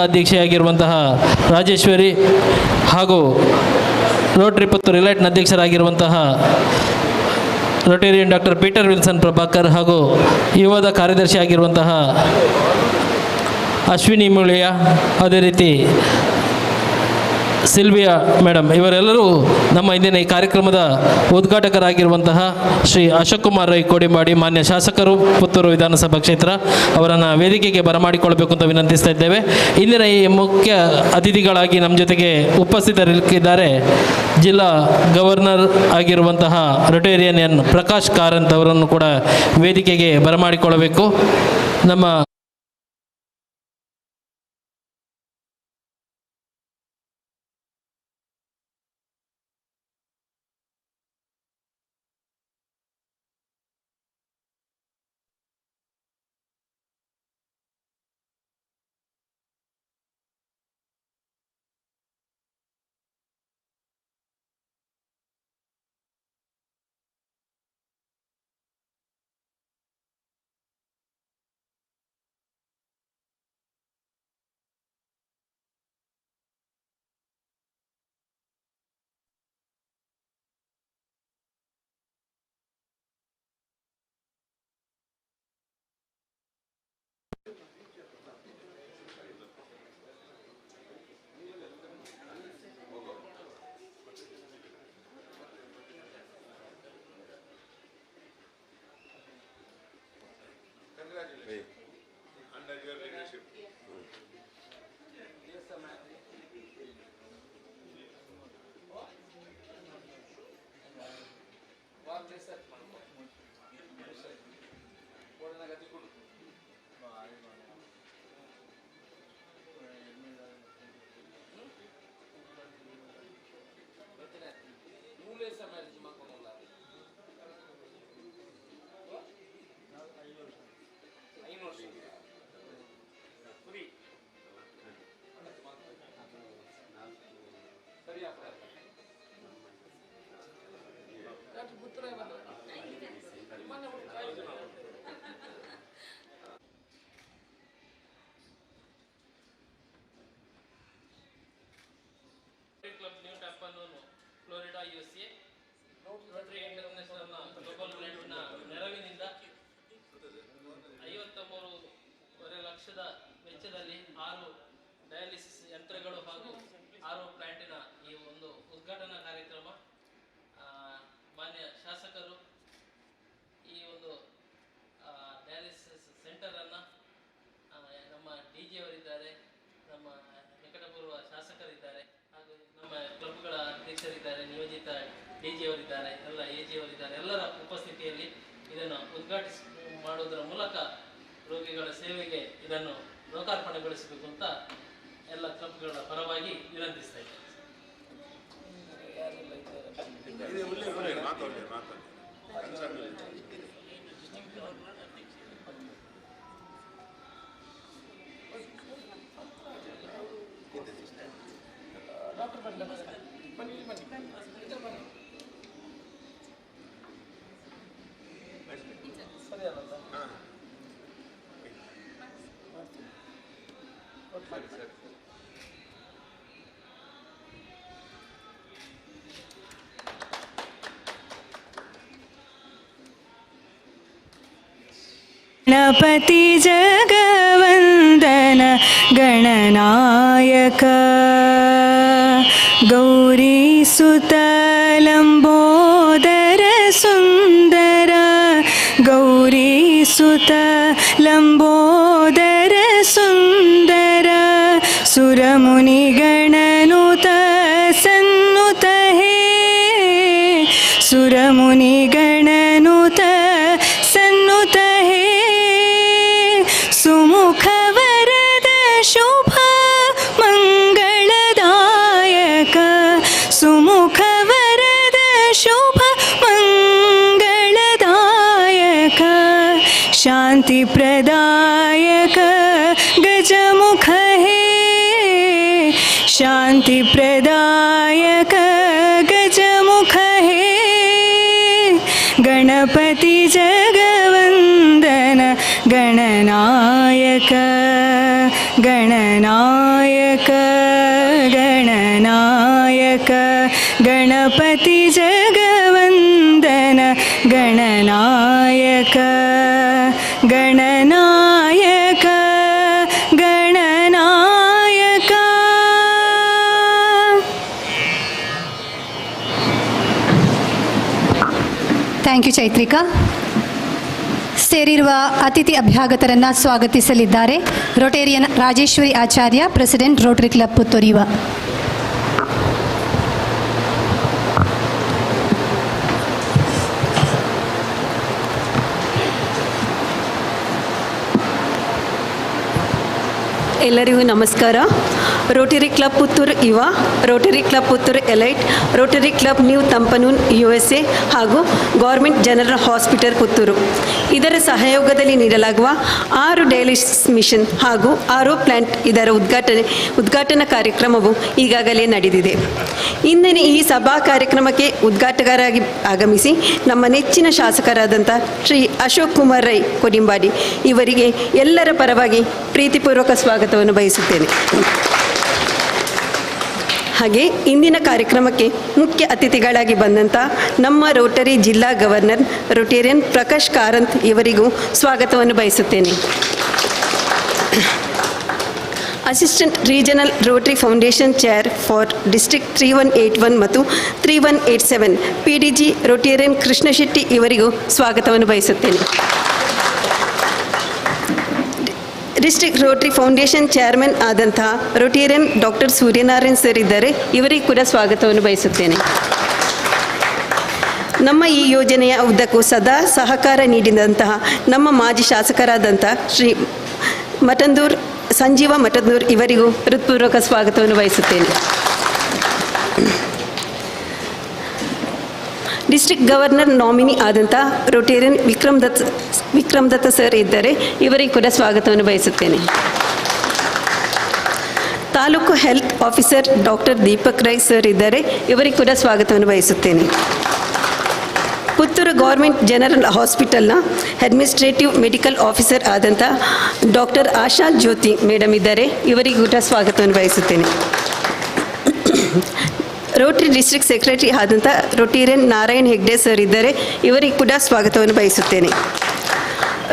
ಅಧ್ಯಕ್ಷೆಯಾಗಿರುವಂತಹ ರಾಜೇಶ್ವರಿ ಹಾಗೂ ರೋಟರಿ ಪುತ್ತೂರು ಇಲೈಟ್ನ ಅಧ್ಯಕ್ಷರಾಗಿರುವಂತಹ Rotarian doctor Peter Wilson Prabhakar ಹಾಗೂ ಯುವದ ಕಾರ್ಯದರ್ಶಿ ಆಗಿರುವಂತಹ ಅಶ್ವಿನಿ ಮುಳಿಯ, ಅದೇ ರೀತಿ ಸಿಲ್ವಿಯಾ ಮೇಡಮ್, ಇವರೆಲ್ಲರೂ ನಮ್ಮ ಇಂದಿನ ಈ ಕಾರ್ಯಕ್ರಮದ ಉದ್ಘಾಟಕರಾಗಿರುವಂತಹ ಶ್ರೀ ಅಶೋಕ್ ಕುಮಾರ್ ರೈ ಕೋಡಿಮಾಡಿ, ಮಾನ್ಯ ಶಾಸಕರು, ಪುತ್ತೂರು ವಿಧಾನಸಭಾ ಕ್ಷೇತ್ರ, ಅವರನ್ನು ವೇದಿಕೆಗೆ ಬರಮಾಡಿಕೊಳ್ಳಬೇಕು ಅಂತ ವಿನಂತಿಸ್ತಾ ಇದ್ದೇವೆ. ಇಂದಿನ ಈ ಮುಖ್ಯ ಅತಿಥಿಗಳಾಗಿ ನಮ್ಮ ಜೊತೆಗೆ ಉಪಸ್ಥಿತರಿದ್ದಾರೆ ಜಿಲ್ಲಾ ಗವರ್ನರ್ ಆಗಿರುವಂತಹ ರೊಟೇರಿಯನ್ ಎನ್ ಪ್ರಕಾಶ್ ಕಾರಂತ್ ಅವರನ್ನು ಕೂಡ ವೇದಿಕೆಗೆ ಬರಮಾಡಿಕೊಳ್ಳಬೇಕು. ನಮ್ಮ under your leadership. New Tampa, Florida, USA. Rotary International Global Plantನ ನೆರವಿನಿಂದ 53 ಲಕ್ಷದ ವೆಚ್ಚದಲ್ಲಿ 6 ಡಯಾಲಿಸಿಸ್ ಯಂತ್ರಗಳು ಹಾಗೂ R.O.Plantನ ಈ ಒಂದು ಉದ್ಘಾಟನಾ ಕಾರ್ಯಕ್ರಮ. ಮಾನ್ಯ ಶಾಸಕರು ಈ ಒಂದು ಡಯಾಲಿಸಿಸ್ ಸೆಂಟರನ್ನು ನಮ್ಮ DG ಅವರಿದ್ದಾರೆ, ನಮ್ಮ ನಿಕಟಪೂರ್ವ ಶಾಸಕರಿದ್ದಾರೆ, ಹಾಗೂ ನಮ್ಮ ಕ್ಲಬ್ಗಳ ಅಧ್ಯಕ್ಷರಿದ್ದಾರೆ, ನಿಯೋಜಿತ DG ಅವರಿದ್ದಾರೆ, ಎಲ್ಲ AG ಅವರಿದ್ದಾರೆ. ಎಲ್ಲರ ಉಪಸ್ಥಿತಿಯಲ್ಲಿ ಇದನ್ನು ಉದ್ಘಾಟಿಸಿ ಮಾಡುವುದರ ಮೂಲಕ ರೋಗಿಗಳ ಸೇವೆಗೆ ಇದನ್ನು ಲೋಕಾರ್ಪಣೆಗೊಳಿಸಬೇಕು ಅಂತ ಎಲ್ಲ ಕ್ಲಬ್ಗಳ ಪರವಾಗಿ ವಿನಂತಿಸ್ತಾ ಇದ್ದೇನೆ. गणपति जगवंदन गणनायक गौरी सुत लंबोदर सुंदर गौरी सुत लंबोदर सुंदर सुरमुनि गणनुत सन्नुत हे सुरमुनि गणनुत सन्नुत हे सुमुख वरद शुभ मंगलदायक सुमुख वरद शुभ मंगलदायक शांति प्रदायक गजमुख हे शांति प्रदायक गजमुख हे गणपति जगवंदन गणनायक गणनायक गणनायक गणपति जगवन्दन गणनायक गणनायक गणनायक. Thank you Chaitrika. ಸೇರಿರುವ ಅತಿಥಿ ಅಭ್ಯಾಗತರನ್ನು ಸ್ವಾಗತಿಸಲಿದ್ದಾರೆ Rotarian Rajeshwari Acharya, president Rotary Club Puttur Yuva. ಎಲ್ಲರಿಗೂ ನಮಸ್ಕಾರ. Rotary Club Puttur Yuva, Rotary Club Puttur elite, Rotary club new ತಂಪನೂನ್ USA ಹಾಗೂ ಗೌರ್ಮೆಂಟ್ ಜನರಲ್ ಹಾಸ್ಪಿಟಲ್ ಪುತ್ತೂರು ಇದರ ಸಹಯೋಗದಲ್ಲಿ ನೀಡಲಾಗುವ 6 ಡಯಾಲಿಸಿಸ್ ಮಿಷನ್ ಹಾಗೂ R.O.Plant ಇದರ ಉದ್ಘಾಟನಾ ಕಾರ್ಯಕ್ರಮವು ಈಗಾಗಲೇ ನಡೆದಿದೆ. ಇಂದಿನ ಈ ಸಭಾ ಕಾರ್ಯಕ್ರಮಕ್ಕೆ ಉದ್ಘಾಟಕರಾಗಿ ಆಗಮಿಸಿ ನಮ್ಮ ನೆಚ್ಚಿನ ಶಾಸಕರಾದಂಥ ಶ್ರೀ ಅಶೋಕ್ ಕುಮಾರ್ ರೈ ಕೊಡಿಂಬಾಡಿ ಇವರಿಗೆ ಎಲ್ಲರ ಪರವಾಗಿ ಪ್ರೀತಿಪೂರ್ವಕ ಸ್ವಾಗತವನ್ನು ಬಯಸುತ್ತೇನೆ. ಹಾಗೆ ಇಂದಿನ ಕಾರ್ಯಕ್ರಮಕ್ಕೆ ಮುಖ್ಯ ಅತಿಥಿಗಳಾಗಿ ಬಂದಂಥ ನಮ್ಮ ರೋಟರಿ ಜಿಲ್ಲಾ ಗವರ್ನರ್ ರೋಟೇರಿಯನ್ ಪ್ರಕಾಶ್ ಕಾರಂತ್ ಇವರಿಗೂ ಸ್ವಾಗತವನ್ನು ಬಯಸುತ್ತೇನೆ. Assistant regional Rotary foundation chair for district 3181 ಮತ್ತು 3187 PDG ರೋಟೇರಿಯನ್ ಕೃಷ್ಣ ಶೆಟ್ಟಿ ಇವರಿಗೂ ಸ್ವಾಗತವನ್ನು ಬಯಸುತ್ತೇನೆ. ಡಿಸ್ಟ್ರಿಕ್ಟ್ ರೋಟರಿ ಫೌಂಡೇಶನ್ ಚೇರ್ಮನ್ ಆದಂತಹ ರೋಟೇರಿಯನ್ ಡಾಕ್ಟರ್ ಸೂರ್ಯನಾರಾಯಣ್ ಸರ್ ಇದ್ದಾರೆ, ಇವರಿಗೆ ಕೂಡ ಸ್ವಾಗತವನ್ನು ಬಯಸುತ್ತೇನೆ. ನಮ್ಮ ಈ ಯೋಜನೆಯ ಉದ್ದಕ್ಕೂ ಸದಾ ಸಹಕಾರ ನೀಡಿದಂತಹ ನಮ್ಮ ಮಾಜಿ ಶಾಸಕರಾದಂಥ ಶ್ರೀ ಸಂಜೀವ ಮಠಂದೂರ್ ಇವರಿಗೂ ಹೃತ್ಪೂರ್ವಕ ಸ್ವಾಗತವನ್ನು ಬಯಸುತ್ತೇನೆ. ಡಿಸ್ಟ್ರಿಕ್ಟ್ ಗವರ್ನರ್ ನಾಮಿನಿ ಆದಂಥ ರೋಟೇರಿಯನ್ ವಿಕ್ರಮ್ ದತ್ತ ಸರ್ ಇದ್ದಾರೆ, ಇವರಿಗೆ ಕೂಡ ಸ್ವಾಗತವನ್ನು ಬಯಸುತ್ತೇನೆ. Taluk health officer doctor Deepak Rai sir ಇದ್ದಾರೆ, ಇವರಿಗೆ ಕೂಡ ಸ್ವಾಗತವನ್ನು ಬಯಸುತ್ತೇನೆ. ಪುತ್ತೂರು ಗೌರ್ಮೆಂಟ್ ಜನರಲ್ ಹಾಸ್ಪಿಟಲ್ನ ಅಡ್ಮಿನಿಸ್ಟ್ರೇಟಿವ್ ಮೆಡಿಕಲ್ ಆಫೀಸರ್ ಆದಂಥ ಡಾಕ್ಟರ್ ಆಶಾ ಜ್ಯೋತಿ ಮೇಡಮ್ ಇದ್ದಾರೆ, ಇವರಿಗೆ ಕೂಡ ಸ್ವಾಗತವನ್ನು ಬಯಸುತ್ತೇನೆ. ರೋಟರಿ ಡಿಸ್ಟ್ರಿಕ್ಟ್ ಸೆಕ್ರೆಟರಿ ಆದಂಥ ರೋಟೇರಿಯನ್ ನಾರಾಯಣ್ ಹೆಗ್ಡೆ ಸರ್ ಇದ್ದಾರೆ, ಇವರಿಗೆ ಕೂಡ ಸ್ವಾಗತವನ್ನು ಬಯಸುತ್ತೇನೆ.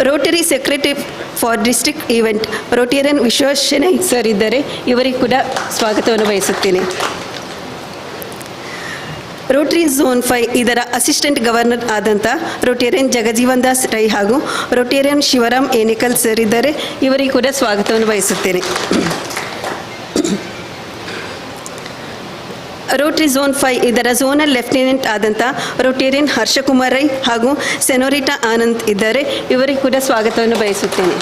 Rotary secretary for district event Rotarian Visvesvaraya sir ಇದ್ದಾರೆ, ಇವರಿಗೆ ಕೂಡ ಸ್ವಾಗತವನ್ನು ಬಯಸುತ್ತೇನೆ. ರೋಟರಿ ಝೋನ್ 5 ಇದರ ಅಸಿಸ್ಟೆಂಟ್ ಗವರ್ನರ್ ಆದಂಥ ರೋಟೇರಿಯನ್ ಜಗಜೀವನ್ ದಾಸ್ ರೈ ಹಾಗೂ ರೋಟೇರಿಯನ್ ಶಿವರಾಮ್ ಏನೇಕಲ್ ಸರ್ ಇದ್ದಾರೆ, ಇವರಿಗೆ ಕೂಡ ಸ್ವಾಗತವನ್ನು ಬಯಸುತ್ತೇನೆ. ರೋಟರಿ ಝೋನ್ 5 ಇದರ ಝೋನಲ್ ಲೆಫ್ಟಿನೆಂಟ್ ಆದಂಥ ರೋಟೇರಿಯನ್ ಹರ್ಷಕುಮಾರ್ ರೈ ಹಾಗೂ ಸೆನೋರಿಟಾ ಆನಂದ್ ಇದ್ದಾರೆ, ಇವರಿಗೆ ಕೂಡ ಸ್ವಾಗತವನ್ನು ಬಯಸುತ್ತೇನೆ.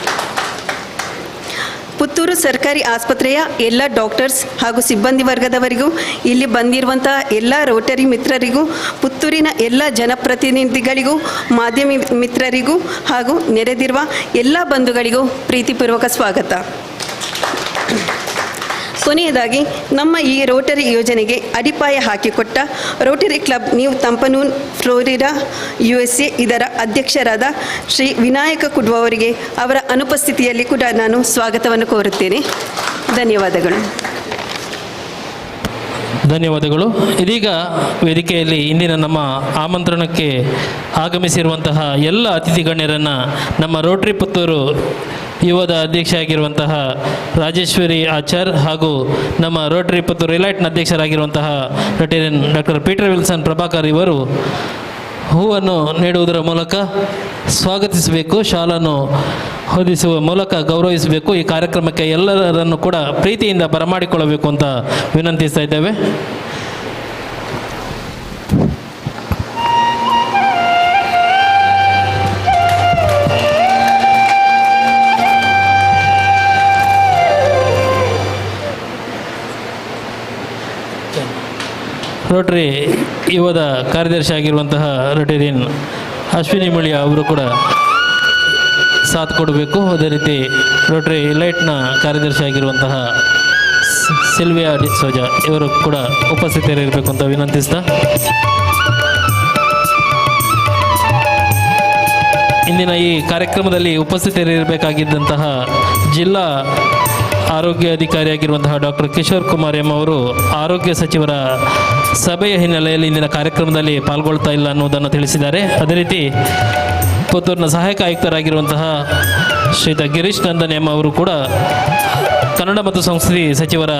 ಪುತ್ತೂರು ಸರ್ಕಾರಿ ಆಸ್ಪತ್ರೆಯ ಎಲ್ಲ ಡಾಕ್ಟರ್ಸ್ ಹಾಗೂ ಸಿಬ್ಬಂದಿ ವರ್ಗದವರಿಗೂ, ಇಲ್ಲಿ ಬಂದಿರುವಂಥ ಎಲ್ಲ ರೋಟರಿ ಮಿತ್ರರಿಗೂ, ಪುತ್ತೂರಿನ ಎಲ್ಲ ಜನಪ್ರತಿನಿಧಿಗಳಿಗೂ, ಮಾಧ್ಯಮ ಮಿತ್ರರಿಗೂ ಹಾಗೂ ನೆರೆದಿರುವ ಎಲ್ಲ ಬಂಧುಗಳಿಗೂ ಪ್ರೀತಿಪೂರ್ವಕ ಸ್ವಾಗತ. ಕೊನೆಯದಾಗಿ ನಮ್ಮ ಈ ರೋಟರಿ ಯೋಜನೆಗೆ ಅಡಿಪಾಯ ಹಾಕಿಕೊಟ್ಟ Rotary club new Tampa Noon Florida USA ಇದರ ಅಧ್ಯಕ್ಷರಾದ ಶ್ರೀ ವಿನಾಯಕ ಕುಡ್ವ ಅವರಿಗೆ ಅವರ ಅನುಪಸ್ಥಿತಿಯಲ್ಲಿ ಕೂಡ ನಾನು ಸ್ವಾಗತವನ್ನು ಕೋರುತ್ತೇನೆ. ಧನ್ಯವಾದಗಳು. ಧನ್ಯವಾದಗಳು. ಇದೀಗ ವೇದಿಕೆಯಲ್ಲಿ ಇಂದಿನ ನಮ್ಮ ಆಮಂತ್ರಣಕ್ಕೆ ಆಗಮಿಸಿರುವಂತಹ ಎಲ್ಲ ಅತಿಥಿ ಗಣ್ಯರನ್ನು ನಮ್ಮ ರೋಟರಿ ಪುತ್ತೂರು ಯುವದ ಅಧ್ಯಕ್ಷ ಆಗಿರುವಂತಹ ರಾಜೇಶ್ವರಿ ಆಚಾರ್ ಹಾಗೂ ನಮ್ಮ ರೋಟರಿ ಪುತ್ತೂರು ಎಲೈಟ್ನ ಅಧ್ಯಕ್ಷರಾಗಿರುವಂತಹ Rotarian doctor Peter Wilson Prabhakar ಇವರು ಹೂವನ್ನು ನೀಡುವುದರ ಮೂಲಕ ಸ್ವಾಗತಿಸಬೇಕು, ಶಾಲನ್ನು ಹೊದಿಸುವ ಮೂಲಕ ಗೌರವಿಸಬೇಕು. ಈ ಕಾರ್ಯಕ್ರಮಕ್ಕೆ ಎಲ್ಲರನ್ನು ಕೂಡ ಪ್ರೀತಿಯಿಂದ ಬರಮಾಡಿಕೊಳ್ಳಬೇಕು ಅಂತ ವಿನಂತಿಸ್ತಾ ಇದ್ದೇವೆ. ರೋಟರಿ ಯುವದ ಕಾರ್ಯದರ್ಶಿ ಆಗಿರುವಂತಹ ರೋಟೇರಿಯನ್ ಅಶ್ವಿನಿ ಮುಳಿಯ ಅವರು ಕೂಡ ಸಾಥ್ ಕೊಡಬೇಕು. ಅದೇ ರೀತಿ ರೋಟರಿ ಲೈಟ್ನ ಕಾರ್ಯದರ್ಶಿ ಆಗಿರುವಂತಹ ಸಿಲ್ವಿಯಾ ಡಿಸೋಜಾ ಇವರು ಕೂಡ ಉಪಸ್ಥಿತರಿರಬೇಕು ಅಂತ ವಿನಂತಿಸ್ತಾ, ಇಂದಿನ ಈ ಕಾರ್ಯಕ್ರಮದಲ್ಲಿ ಉಪಸ್ಥಿತರಿರಬೇಕಾಗಿದ್ದಂತಹ ಜಿಲ್ಲಾ ಆರೋಗ್ಯ ಅಧಿಕಾರಿಯಾಗಿರುವಂತಹ ಡಾಕ್ಟರ್ ಕಿಶೋರ್ ಕುಮಾರ್ ಎಂ ಅವರು ಆರೋಗ್ಯ ಸಚಿವರ ಸಭೆಯ ಹಿನ್ನೆಲೆಯಲ್ಲಿ ಇಂದಿನ ಕಾರ್ಯಕ್ರಮದಲ್ಲಿ ಪಾಲ್ಗೊಳ್ತಾ ಇಲ್ಲ ಅನ್ನುವುದನ್ನು ತಿಳಿಸಿದ್ದಾರೆ. ಅದೇ ರೀತಿ ಪುತ್ತೂರಿನ ಸಹಾಯಕ ಆಯುಕ್ತರಾಗಿರುವಂತಹ ಶ್ರೀಯುತ ಗಿರೀಶ್ ನಂದನ್ ಎಂ ಅವರು ಕೂಡ ಕನ್ನಡ ಮತ್ತು ಸಂಸ್ಕೃತಿ ಸಚಿವರ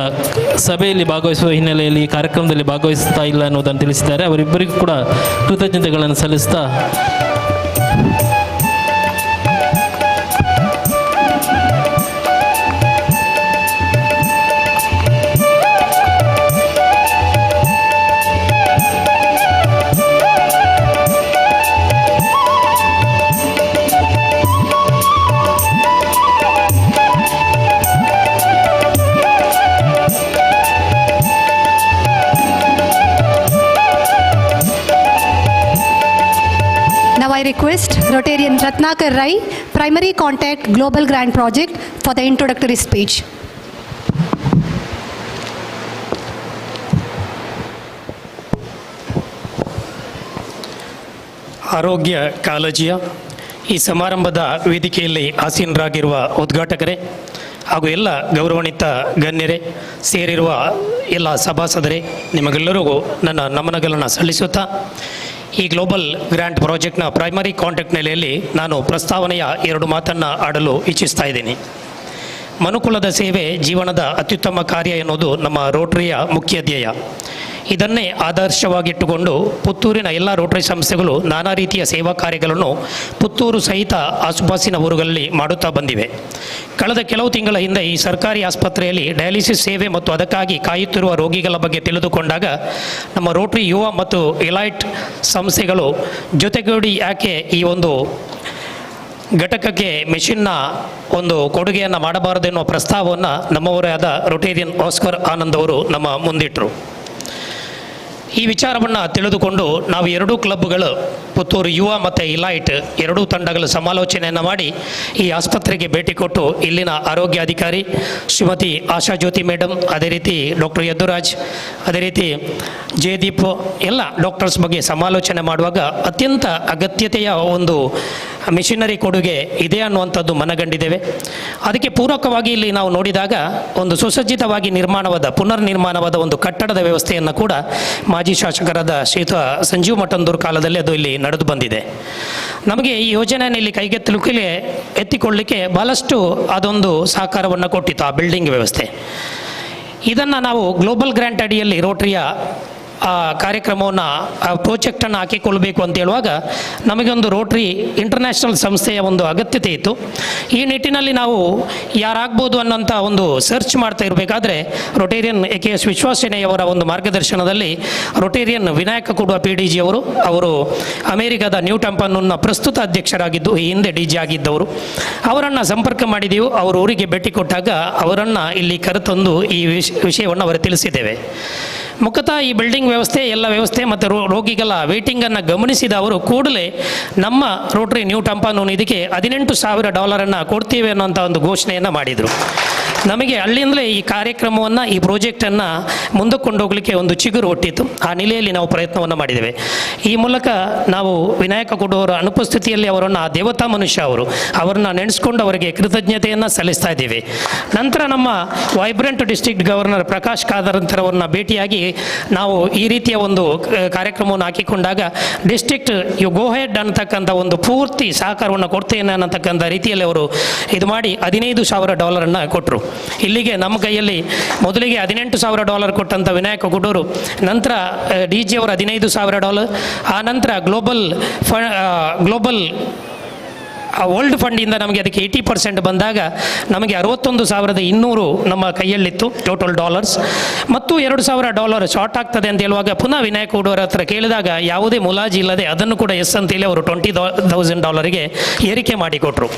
ಸಭೆಯಲ್ಲಿ ಭಾಗವಹಿಸುವ ಹಿನ್ನೆಲೆಯಲ್ಲಿ ಈ ಕಾರ್ಯಕ್ರಮದಲ್ಲಿ ಭಾಗವಹಿಸ್ತಾ ಇಲ್ಲ ಅನ್ನೋದನ್ನು ತಿಳಿಸಿದ್ದಾರೆ. ಅವರಿಬ್ಬರಿಗೂ ಕೂಡ ಕೃತಜ್ಞತೆಗಳನ್ನು ಸಲ್ಲಿಸ್ತಾ I request Rotarian Ratnakar Rai, Primary Contact Global Grant Project, for the introductory speech. ಆರೋಗ್ಯ ಕಾಳಜಿಯ ಈ ಸಮಾರಂಭದ ವೇದಿಕೆಯಲ್ಲಿ ಆಸೀನರಾಗಿರುವ ಉದ್ಘಾಟಕರೇ ಹಾಗೂ ಎಲ್ಲ ಗೌರವಾನ್ವಿತ ಗಣ್ಯರೇ, ಸೇರಿರುವ ಎಲ್ಲ ಸಭಾಸದರೇ, ನಿಮಗೆಲ್ಲರಿಗೂ ನನ್ನ ನಮನಗಳನ್ನು ಸಲ್ಲಿಸುತ್ತಾ ಈ ಗ್ಲೋಬಲ್ ಗ್ರ್ಯಾಂಟ್ ಪ್ರಾಜೆಕ್ಟ್ನ ಪ್ರೈಮರಿ ಕಾಂಟ್ಯಾಕ್ಟ್ ನೆಲೆಯಲ್ಲಿ ನಾನು ಪ್ರಸ್ತಾವನೆಯ 2 ಮಾತನ್ನು ಆಡಲು ಇಚ್ಛಿಸ್ತಾ ಇದ್ದೀನಿ. ಮನುಕುಲದ ಸೇವೆ ಜೀವನದ ಅತ್ಯುತ್ತಮ ಕಾರ್ಯ ಎನ್ನುವುದು ನಮ್ಮ ರೋಟರಿಯ ಮುಖ್ಯ ಧ್ಯೇಯ. ಇದನ್ನೇ ಆದರ್ಶವಾಗಿಟ್ಟುಕೊಂಡು ಪುತ್ತೂರಿನ ಎಲ್ಲ ರೋಟರಿ ಸಂಸ್ಥೆಗಳು ನಾನಾ ರೀತಿಯ ಸೇವಾ ಕಾರ್ಯಗಳನ್ನು ಪುತ್ತೂರು ಸಹಿತ ಆಸುಪಾಸಿನ ಊರುಗಳಲ್ಲಿ ಮಾಡುತ್ತಾ ಬಂದಿವೆ. ಕಳೆದ ಕೆಲವು ತಿಂಗಳ ಹಿಂದೆ ಈ ಸರ್ಕಾರಿ ಆಸ್ಪತ್ರೆಯಲ್ಲಿ ಡಯಾಲಿಸಿಸ್ ಸೇವೆ ಮತ್ತು ಅದಕ್ಕಾಗಿ ಕಾಯುತ್ತಿರುವ ರೋಗಿಗಳ ಬಗ್ಗೆ ತಿಳಿದುಕೊಂಡಾಗ ನಮ್ಮ ರೋಟರಿ ಯುವ ಮತ್ತು ಎಲೈಟ್ ಸಂಸ್ಥೆಗಳು ಜೊತೆಗೂಡಿ ಯಾಕೆ ಈ ಒಂದು ಘಟಕಕ್ಕೆ ಮೆಷಿನ್ನ ಒಂದು ಕೊಡುಗೆಯನ್ನು ಮಾಡಬಾರದೆನ್ನುವ ಪ್ರಸ್ತಾವವನ್ನು ನಮ್ಮವರೇ ಆದ ರೊಟೇರಿಯನ್ ಆಸ್ಕರ್ ಆನಂದ್ ಅವರು ನಮ್ಮ ಮುಂದಿಟ್ಟರು. ಈ ವಿಚಾರವನ್ನು ತಿಳಿದುಕೊಂಡು ನಾವು 2 ಕ್ಲಬ್ಗಳು ಪುತ್ತೂರು ಯುವ ಮತ್ತು ಇಲೈಟ್ 2 ತಂಡಗಳ ಸಮಾಲೋಚನೆಯನ್ನು ಮಾಡಿ ಈ ಆಸ್ಪತ್ರೆಗೆ ಭೇಟಿ ಕೊಟ್ಟು ಇಲ್ಲಿನ ಆರೋಗ್ಯ ಅಧಿಕಾರಿ ಶ್ರೀಮತಿ ಆಶಾ ಜ್ಯೋತಿ ಮೇಡಮ್, ಅದೇ ರೀತಿ ಡಾಕ್ಟರ್ ಯದುರಾಜ್, ಅದೇ ರೀತಿ ಜಯದೀಪ್ ಎಲ್ಲ ಡಾಕ್ಟರ್ಸ್ ಬಗ್ಗೆ ಸಮಾಲೋಚನೆ ಮಾಡುವಾಗ ಅತ್ಯಂತ ಅಗತ್ಯತೆಯ ಒಂದು ಮಿಷನರಿ ಕೊಡುಗೆ ಇದೆ ಅನ್ನುವಂಥದ್ದು ಮನಗಂಡಿದ್ದೇವೆ. ಅದಕ್ಕೆ ಪೂರಕವಾಗಿ ಇಲ್ಲಿ ನಾವು ನೋಡಿದಾಗ ಒಂದು ಸುಸಜ್ಜಿತವಾಗಿ ಪುನರ್ ನಿರ್ಮಾಣವಾದ ಒಂದು ಕಟ್ಟಡದ ವ್ಯವಸ್ಥೆಯನ್ನು ಕೂಡ ಮಾಜಿ ಶಾಸಕರಾದ ಶ್ರೀಯುತ ಸಂಜೀವ್ ಮಠಂದೂರ್ ಕಾಲದಲ್ಲಿ ಅದು ಇಲ್ಲಿ ನಡೆದು ಬಂದಿದೆ. ನಮಗೆ ಈ ಯೋಜನೆಯನ್ನು ಇಲ್ಲಿ ಎತ್ತಿಕೊಳ್ಳಲಿಕ್ಕೆ ಬಹಳಷ್ಟು ಅದೊಂದು ಸಹಕಾರವನ್ನು ಕೊಟ್ಟಿತ್ತು ಆ ಬಿಲ್ಡಿಂಗ್ ವ್ಯವಸ್ಥೆ. ಇದನ್ನು ನಾವು ಗ್ಲೋಬಲ್ ಗ್ರ್ಯಾಂಟ್ ಅಡಿಯಲ್ಲಿ ರೋಟರಿಯ ಕಾರ್ಯಕ್ರಮವನ್ನು ಪ್ರಾಜೆಕ್ಟನ್ನು ಹಾಕಿಕೊಳ್ಬೇಕು ಅಂತ ಹೇಳುವಾಗ ನಮಗೊಂದು ರೋಟರಿ ಇಂಟರ್ನ್ಯಾಷನಲ್ ಸಂಸ್ಥೆಯ ಒಂದು ಅಗತ್ಯತೆ ಇತ್ತು. ಈ ನಿಟ್ಟಿನಲ್ಲಿ ನಾವು ಯಾರಾಗ್ಬೋದು ಅನ್ನೋಂಥ ಒಂದು ಸರ್ಚ್ ಮಾಡ್ತಾ ಇರಬೇಕಾದ್ರೆ ರೋಟೇರಿಯನ್ KS ವಿಶ್ವಾಸೇನೆಯವರ ಒಂದು ಮಾರ್ಗದರ್ಶನದಲ್ಲಿ ರೋಟೇರಿಯನ್ ವಿನಾಯಕ ಕುಡುವ PDG ಅವರು ಅಮೇರಿಕಾದ ನ್ಯೂ ಟಂಪನ್ನ ಪ್ರಸ್ತುತ ಅಧ್ಯಕ್ಷರಾಗಿದ್ದು ಈ ಹಿಂದೆ DG ಆಗಿದ್ದವರು, ಅವರನ್ನು ಸಂಪರ್ಕ ಮಾಡಿದೆವು. ಅವರು ಊರಿಗೆ ಭೇಟಿ ಕೊಟ್ಟಾಗ ಅವರನ್ನು ಇಲ್ಲಿ ಕರೆತಂದು ಈ ವಿಷಯವನ್ನು ಅವರು ತಿಳಿಸಿದ್ದೇವೆ. ಮುಖತಃ ಈ ಬಿಲ್ಡಿಂಗ್ ವ್ಯವಸ್ಥೆ ಎಲ್ಲ ವ್ಯವಸ್ಥೆ ಮತ್ತು ರೋಗಿಗಳ ವೇಟಿಂಗನ್ನು ಗಮನಿಸಿದ ಅವರು ಕೂಡಲೇ ನಮ್ಮ ರೋಟರಿ ನ್ಯೂ ಟಂಪನ್ ಇದಕ್ಕೆ $18,000 ಕೊಡ್ತೀವಿ ಅನ್ನೋಂಥ ಒಂದು ಘೋಷಣೆಯನ್ನು ಮಾಡಿದರು. ನಮಗೆ ಅಲ್ಲಿಂದಲೇ ಈ ಕಾರ್ಯಕ್ರಮವನ್ನು ಈ ಪ್ರಾಜೆಕ್ಟನ್ನು ಮುಂದಕ್ಕೆ ಕೊಂಡೋಗಲಿಕ್ಕೆ ಒಂದು ಚಿಗುರು ಹುಟ್ಟಿತ್ತು. ಆ ನೆಲೆಯಲ್ಲಿ ನಾವು ಪ್ರಯತ್ನವನ್ನು ಮಾಡಿದ್ದೇವೆ. ಈ ಮೂಲಕ ನಾವು ವಿನಾಯಕ ಕುಡುವರ ಅನುಪಸ್ಥಿತಿಯಲ್ಲಿ ಅವರನ್ನು ದೇವತಾ ಮನುಷ್ಯ ಅವರನ್ನು ನೆನೆಸ್ಕೊಂಡು ಅವರಿಗೆ ಕೃತಜ್ಞತೆಯನ್ನು ಸಲ್ಲಿಸ್ತಾ ಇದ್ದೀವಿ. ನಂತರ ನಮ್ಮ ವೈಬ್ರೆಂಟ್ ಡಿಸ್ಟ್ರಿಕ್ಟ್ ಗವರ್ನರ್ ಪ್ರಕಾಶ್ ಕಾದಂತರವರನ್ನು ಭೇಟಿಯಾಗಿ ನಾವು ಈ ರೀತಿಯ ಒಂದು ಕಾರ್ಯಕ್ರಮವನ್ನು ಹಾಕಿಕೊಂಡಾಗ ಡಿಸ್ಟ್ರಿಕ್ಟ್ ಯು ಗೋ ಹೆಡ್ ಅನ್ನತಕ್ಕಂಥ ಒಂದು ಪೂರ್ತಿ ಸಹಕಾರವನ್ನು ಕೊಡ್ತೇನೆ ಅನ್ನತಕ್ಕಂಥ ರೀತಿಯಲ್ಲಿ ಅವರು ಇದು ಮಾಡಿ $15,000 ಕೊಟ್ಟರು. ಇಲ್ಲಿಗೆ ನಮ್ಮ ಕೈಯಲ್ಲಿ ಮೊದಲಿಗೆ $18,000 ಕೊಟ್ಟಂಥ ವಿನಾಯಕ ಗುಡೂರು, ನಂತರ DG ಅವರು $15,000, ಆ ನಂತರ ಗ್ಲೋಬಲ್ ವರ್ಲ್ಡ್ ಫಂಡಿಂದ ನಮಗೆ ಅದಕ್ಕೆ 80% ಬಂದಾಗ ನಮಗೆ $61,200 ನಮ್ಮ ಕೈಯಲ್ಲಿತ್ತು ಟೋಟಲ್ ಡಾಲರ್ಸ್. ಮತ್ತು $2,000 ಶಾರ್ಟ್ ಆಗ್ತದೆ ಅಂತ ಹೇಳುವಾಗ ಪುನಃ ವಿನಾಯಕ ಹುಡುಗರ ಹತ್ರ ಕೇಳಿದಾಗ ಯಾವುದೇ ಮುಲಾಜಿ ಇಲ್ಲದೆ ಅದನ್ನು ಕೂಡ ಎಸ್ ಅಂತೇಳಿ ಅವರು $20,000 ಏರಿಕೆ ಮಾಡಿಕೊಟ್ರು.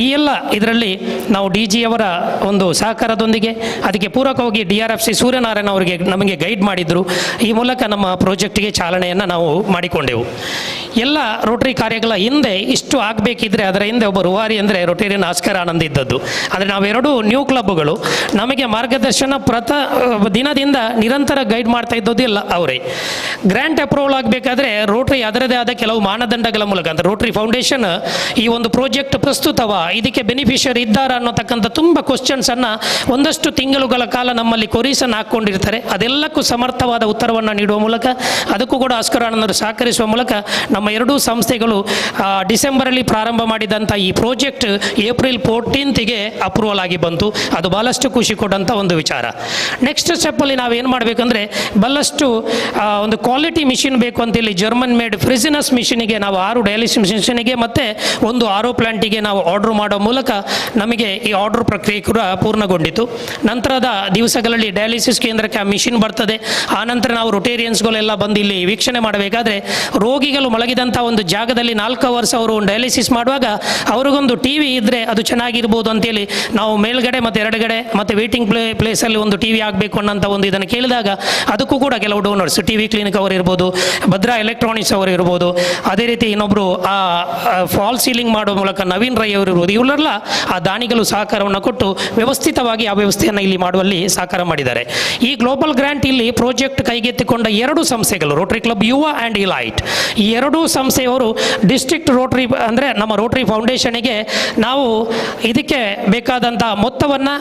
ಈ ಎಲ್ಲ ಇದರಲ್ಲಿ ನಾವು DG ಅವರ ಒಂದು ಸಹಕಾರದೊಂದಿಗೆ ಅದಕ್ಕೆ ಪೂರಕವಾಗಿ DRFC ಸೂರ್ಯನಾರಾಯಣ ಅವರಿಗೆ ನಮಗೆ ಗೈಡ್ ಮಾಡಿದರು. ಈ ಮೂಲಕ ನಮ್ಮ ಪ್ರಾಜೆಕ್ಟ್ಗೆ ಚಾಲನೆಯನ್ನು ನಾವು ಮಾಡಿಕೊಂಡೆವು. ಎಲ್ಲ ರೋಟರಿ ಕಾರ್ಯಗಳ ಹಿಂದೆ ಇಷ್ಟು ಆಗಬೇಕಿದ್ರೆ ಅದರ ಹಿಂದೆ ಒಬ್ಬ ರೂವಾರಿ ಅಂದರೆ ರೋಟೇರಿಯನ್ ಆಸ್ಕರ್ ಆನಂದ್ ಇದ್ದದ್ದು. ಅಂದರೆ ನಾವೆರಡು ನ್ಯೂ ಕ್ಲಬ್ಗಳು, ನಮಗೆ ಮಾರ್ಗದರ್ಶನ ದಿನದಿಂದ ನಿರಂತರ ಗೈಡ್ ಮಾಡ್ತಾ ಇದ್ದದ್ದು ಇಲ್ಲ ಅವರೇ. ಗ್ರ್ಯಾಂಟ್ ಅಪ್ರೂವಲ್ ಆಗಬೇಕಾದ್ರೆ ರೋಟರಿ ಅದರದೇ ಆದ ಕೆಲವು ಮಾನದಂಡಗಳ ಮೂಲಕ ಅಂದರೆ ರೋಟರಿ ಫೌಂಡೇಶನ್ ಈ ಒಂದು ಪ್ರಾಜೆಕ್ಟ್ ಪ್ರಸ್ತುತವ ಇದಕ್ಕೆ ಬೆನಿಫಿಷರಿ ಇದ್ದಾರಾ ಅನ್ನೋತಕ್ಕಂಥ ತುಂಬ ಕ್ವಶನ್ಸನ್ನು ಒಂದಷ್ಟು ತಿಂಗಳುಗಳ ಕಾಲ ನಮ್ಮಲ್ಲಿ ಕೊರೀಸನ್ನು ಹಾಕ್ಕೊಂಡಿರ್ತಾರೆ. ಅದೆಲ್ಲಕ್ಕೂ ಸಮರ್ಥವಾದ ಉತ್ತರವನ್ನು ನೀಡುವ ಮೂಲಕ, ಅದಕ್ಕೂ ಕೂಡ ಆಸ್ಕರಾನಂದರು ಸಹಕರಿಸುವ ಮೂಲಕ ನಮ್ಮ ಎರಡೂ ಸಂಸ್ಥೆಗಳು ಡಿಸೆಂಬರಲ್ಲಿ ಪ್ರಾರಂಭ ಮಾಡಿದಂಥ ಈ ಪ್ರಾಜೆಕ್ಟ್ ಏಪ್ರಿಲ್ 14ಗೆ ಅಪ್ರೂವಲ್ ಆಗಿ ಬಂತು. ಅದು ಭಾಳಷ್ಟು ಖುಷಿ ಕೊಟ್ಟಂಥ ಒಂದು ವಿಚಾರ. ನೆಕ್ಸ್ಟ್ ಸ್ಟೆಪ್ಪಲ್ಲಿ ನಾವೇನು ಮಾಡಬೇಕಂದ್ರೆ, ಬಹಳಷ್ಟು ಒಂದು ಕ್ವಾಲಿಟಿ ಮಿಷಿನ್ ಬೇಕು ಅಂತೇಳಿ ಜರ್ಮನ್ ಮೇಡ್ ಫ್ರಿಸಿನಸ್ ಮಿಷಿನಿಗೆ ನಾವು 6 ಡಯಾಲಿಸಿಸ್ ಮಿಷಿನಿಗೆ ಮತ್ತು ಒಂದು R.O.Plantಗೆ ನಾವು ಆರ್ಡರ್ ಮಾಡೋ ಮೂಲಕ ನಮಗೆ ಈ ಆರ್ಡರ್ ಪ್ರಕ್ರಿಯೆ ಕೂಡ ಪೂರ್ಣಗೊಂಡಿತು. ನಂತರದ ದಿವಸಗಳಲ್ಲಿ ಡಯಾಲಿಸಿಸ್ ಕೇಂದ್ರಕ್ಕೆ ಆ ಮಿಷಿನ್ ಬರ್ತದೆ. ಆನಂತರ ನಾವು ರೊಟೇರಿಯನ್ಸ್ಗಳೆಲ್ಲ ಬಂದು ಇಲ್ಲಿ ವೀಕ್ಷಣೆ ಮಾಡಬೇಕಾದ್ರೆ, ರೋಗಿಗಳು ಮಲಗಿದಂಥ ಒಂದು ಜಾಗದಲ್ಲಿ 4 ಅವರ್ಸ್ ಅವರು ಡಯಾಲಿಸಿಸ್ ಮಾಡುವಾಗ ಅವ್ರಿಗೊಂದು TV ಇದ್ದರೆ ಅದು ಚೆನ್ನಾಗಿರ್ಬೋದು ಅಂತೇಳಿ ನಾವು ಮೇಲ್ಗಡೆ ಮತ್ತು ಎರಡುಗಡೆ ಮತ್ತು ವೇಟಿಂಗ್ ಪ್ಲೇಸಲ್ಲಿ ಒಂದು TV ಆಗಬೇಕು ಅನ್ನೋಂಥ ಒಂದು ಇದನ್ನು ಕೇಳಿದಾಗ, ಅದಕ್ಕೂ ಕೂಡ ಕೆಲವು ಡೋನರ್ಸ್ TV ಕ್ಲಿನಿಕ್ ಅವರು ಇರ್ಬೋದು, ಭದ್ರಾ ಎಲೆಕ್ಟ್ರಾನಿಕ್ಸ್ ಅವರು ಇರ್ಬೋದು, ಅದೇ ರೀತಿ ಇನ್ನೊಬ್ಬರು ಫಾಲ್ ಸೀಲಿಂಗ್ ಮಾಡೋ ಮೂಲಕ ನವೀನ್ ರೈ ಅವರು ಇರ್ಬೋದು, ಇವರೆಲ್ಲ ಆ ದಾನಿಗಳು ಸಹಕಾರವನ್ನು ಕೊಟ್ಟು ವ್ಯವಸ್ಥಿತವಾಗಿ ಆ ವ್ಯವಸ್ಥೆಯನ್ನು ಇಲ್ಲಿ ಮಾಡುವಲ್ಲಿ ಸಹಕಾರ ಮಾಡಿದ್ದಾರೆ. ಈ ಗ್ಲೋಬಲ್ ಗ್ರ್ಯಾಂಟ್ ಇಲ್ಲಿ ಪ್ರಾಜೆಕ್ಟ್ ಕೈಗೆತ್ತಿಕೊಂಡ 2 ಸಂಸ್ಥೆಗಳು, ರೋಟರಿ ಕ್ಲಬ್ ಯುವ ಆ್ಯಂಡ್ ಇಲೈಟ್, ಈ 2 ಸಂಸ್ಥೆಯವರು ಡಿಸ್ಟ್ರಿಕ್ಟ್ ರೋಟರಿ ಅಂದರೆ ನಮ್ಮ ರೋಟರಿ ಫೌಂಡೇಶನ್ಗೆ ನಾವು ಇದಕ್ಕೆ ಬೇಕಾದಂಥ ಮೊತ್ತವನ್ನು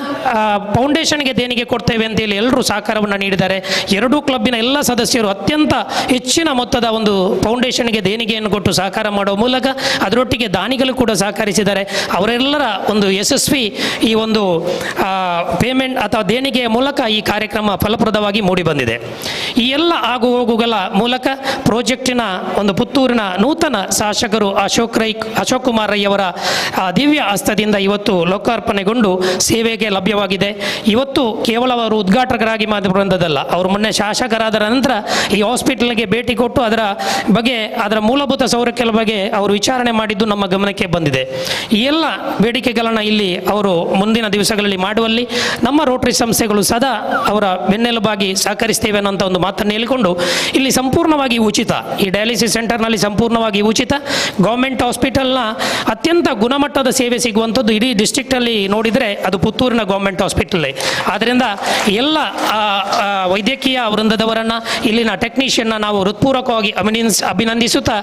ಫೌಂಡೇಶನ್ಗೆ ದೇಣಿಗೆ ಕೊಡ್ತೇವೆ ಅಂತೇಳಿ ಎಲ್ಲರೂ ಸಹಕಾರವನ್ನು ನೀಡಿದ್ದಾರೆ. 2 ಕ್ಲಬ್ಬಿನ ಎಲ್ಲ ಸದಸ್ಯರು ಅತ್ಯಂತ ಹೆಚ್ಚಿನ ಮೊತ್ತದ ಒಂದು ಫೌಂಡೇಶನ್ಗೆ ದೇಣಿಗೆಯನ್ನು ಕೊಟ್ಟು ಸಹಕಾರ ಮಾಡುವ ಮೂಲಕ ಅದರೊಟ್ಟಿಗೆ ದಾನಿಗಳು ಕೂಡ ಸಹಕರಿಸಿದ್ದಾರೆ. ಅವರೆಲ್ಲರ ಒಂದು ಯಶಸ್ವಿ ಈ ಒಂದು ಪೇಮೆಂಟ್ ಅಥವಾ ದೇಣಿಗೆಯ ಮೂಲಕ ಈ ಕಾರ್ಯಕ್ರಮ ಫಲಪ್ರದವಾಗಿ ಮೂಡಿಬಂದಿದೆ. ಈ ಎಲ್ಲ ಆಗು ಹೋಗುಗಳ ಮೂಲಕ ಪ್ರಾಜೆಕ್ಟಿನ ಒಂದು ಪುತ್ತೂರಿನ ನೂತನ ಶಾಸಕರು ಅಶೋಕ್ ಕುಮಾರ್ ರೈ ಅವರ ದಿವ್ಯ ಹಸ್ತದಿಂದ ಇವತ್ತು ಲೋಕಾರ್ಪಣೆಗೊಂಡು ಸೇವೆಗೆ ಲಭ್ಯವಾಗಿದೆ. ಇವತ್ತು ಕೇವಲ ಅವರು ಉದ್ಘಾಟಕರಾಗಿ ಮಾತ್ರ ಬಂದದಲ್ಲ, ಅವರು ಮೊನ್ನೆ ಶಾಸಕರಾದ ನಂತರ ಈ ಹಾಸ್ಪಿಟಲ್ಗೆ ಭೇಟಿ ಕೊಟ್ಟು ಅದರ ಮೂಲಭೂತ ಸೌಕರ್ಯಗಳ ಬಗ್ಗೆ ಅವರು ವಿಚಾರಣೆ ಮಾಡಿದ್ದು ನಮ್ಮ ಗಮನಕ್ಕೆ ಬಂದಿದೆ. ಈ ಎಲ್ಲ ಬೇಡಿಕೆಗಳನ್ನು ಇಲ್ಲಿ ಅವರು ಮುಂದಿನ ದಿವಸಗಳಲ್ಲಿ ಮಾಡುವಲ್ಲಿ ನಮ್ಮ ರೋಟರಿ ಸಂಸ್ಥೆಗಳು ಸದಾ ಅವರ ಬೆನ್ನೆಲುಬಾಗಿ ಸಹಕರಿಸ್ತೇವೆ ಅನ್ನೋಂಥ ಒಂದು ಮಾತನ್ನು ಹೇಳಿಕೊಂಡು, ಇಲ್ಲಿ ಸಂಪೂರ್ಣವಾಗಿ ಉಚಿತ, ಈ ಡಯಾಲಿಸಿಸ್ ಸೆಂಟರ್ನಲ್ಲಿ ಸಂಪೂರ್ಣವಾಗಿ ಉಚಿತ, ಗೌರ್ಮೆಂಟ್ ಹಾಸ್ಪಿಟಲ್ನ ಅತ್ಯಂತ ಗುಣಮಟ್ಟದ ಸೇವೆ ಸಿಗುವಂಥದ್ದು ಇಡೀ ಡಿಸ್ಟ್ರಿಕ್ಟಲ್ಲಿ ನೋಡಿದರೆ ಅದು ಪುತ್ತೂರಿನ ಗೌರ್ಮೆಂಟ್ ಹಾಸ್ಪಿಟಲ್ಲೇ. ಆದ್ದರಿಂದ ಎಲ್ಲ ವೈದ್ಯಕೀಯ ವೃಂದದವರನ್ನು, ಇಲ್ಲಿನ ಟೆಕ್ನಿಷಿಯನ್ನ ನಾವು ಹೃತ್ಪೂರ್ವಕವಾಗಿ ಅಭಿನಂದಿಸುತ್ತಾ,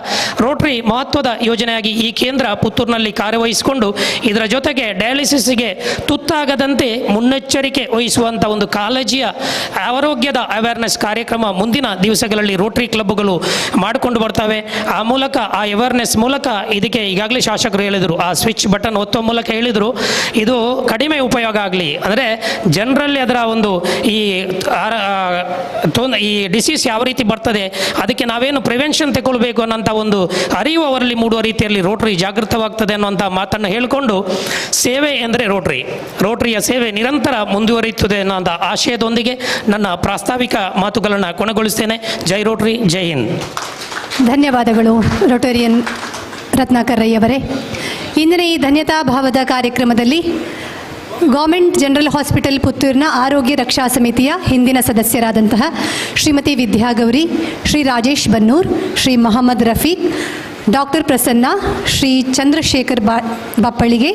ರೋಟರಿ ಮಹತ್ವದ ಯೋಜನೆಯಾಗಿ ಈ ಕೇಂದ್ರ ಪುತ್ತೂರಿನಲ್ಲಿ ಕಾರ್ಯವಹಿಸಿಕೊಂಡು ಇದರ ಜೊತೆಗೆ ಡಯಾಲಿಸಿಸ್ಗೆ ತುತ್ತಾಗದಂತೆ ಮುನ್ನೆಚ್ಚರಿಕೆ ವಹಿಸುವಂಥ ಒಂದು ಕಾಳಜಿಯ ಆರೋಗ್ಯದ ಅವೇರ್ನೆಸ್ ಕಾರ್ಯಕ್ರಮ ಮುಂದಿನ ದಿವಸಗಳಲ್ಲಿ ರೋಟರಿ ಕ್ಲಬ್ಗಳು ಮಾಡಿಕೊಂಡು ಬರ್ತವೆ. ಆ ಮೂಲಕ ಆ ಅವೇರ್ನೆಸ್ ಮೂಲಕ ಇದಕ್ಕೆ ಈಗಾಗಲೇ ಶಾಸಕರು ಹೇಳಿದರು, ಆ ಸ್ವಿಚ್ ಬಟನ್ ಒತ್ತುವ ಮೂಲಕ ಹೇಳಿದರು, ಇದು ಕಡಿಮೆ ಉಪಯೋಗ ಆಗಲಿ, ಅಂದರೆ ಜನರಲ್ಲಿ ಅದರ ಒಂದು ಈ ಡಿಸೀಸ್ ಯಾವ ರೀತಿ ಬರ್ತದೆ ಅದಕ್ಕೆ ನಾವೇನು ಪ್ರಿವೆನ್ಷನ್ ತಗೊಳ್ಬೇಕು ಅನ್ನೋಂಥ ಒಂದು ಅರಿವು ಅವರಲ್ಲಿ ಮೂಡುವ ರೀತಿಯಲ್ಲಿ ರೋಟರಿ ಜಾಗೃತವಾಗ್ತದೆ ಅನ್ನುವಂಥ ಮಾತನ್ನು ಹೇಳಿಕೊಂಡು, ಸೇವೆ ಎಂದರೆ ರೋಟರಿಯ ಸೇವೆ ನಿರಂತರ ಮುಂದುವರಿಯುತ್ತದೆ ಅನ್ನೋಂಥ ಆಶಯದೊಂದಿಗೆ ನನ್ನ ಪ್ರಾಸ್ತಾವಿಕ ಮಾತುಗಳನ್ನು ಕೊನೆಗೊಳಿಸ್ತೇನೆ. ಜೈ ರೋಟರಿ, ಜೈ ಹಿಂದ್. ಧನ್ಯವಾದಗಳು ರೋಟೇರಿಯನ್ ರತ್ನಾಕರ್ ರೈ ಅವರೇ. ಇಂದಿನ ಈ ಧನ್ಯತಾ ಭಾವದ ಕಾರ್ಯಕ್ರಮದಲ್ಲಿ ಗೌರ್ಮೆಂಟ್ ಜನರಲ್ ಹಾಸ್ಪಿಟಲ್ ಪುತ್ತೂರಿನ ಆರೋಗ್ಯ ರಕ್ಷಾ ಸಮಿತಿಯ ಹಿಂದಿನ ಸದಸ್ಯರಾದಂತಹ ಶ್ರೀಮತಿ ವಿದ್ಯಾಗೌರಿ, ಶ್ರೀ ರಾಜೇಶ್ ಬನ್ನೂರ್, ಶ್ರೀ ಮೊಹಮ್ಮದ್ ರಫೀಕ್, ಡಾಕ್ಟರ್ ಪ್ರಸನ್ನ, ಶ್ರೀ ಚಂದ್ರಶೇಖರ್ ಬಪ್ಪಳಿಗೆ,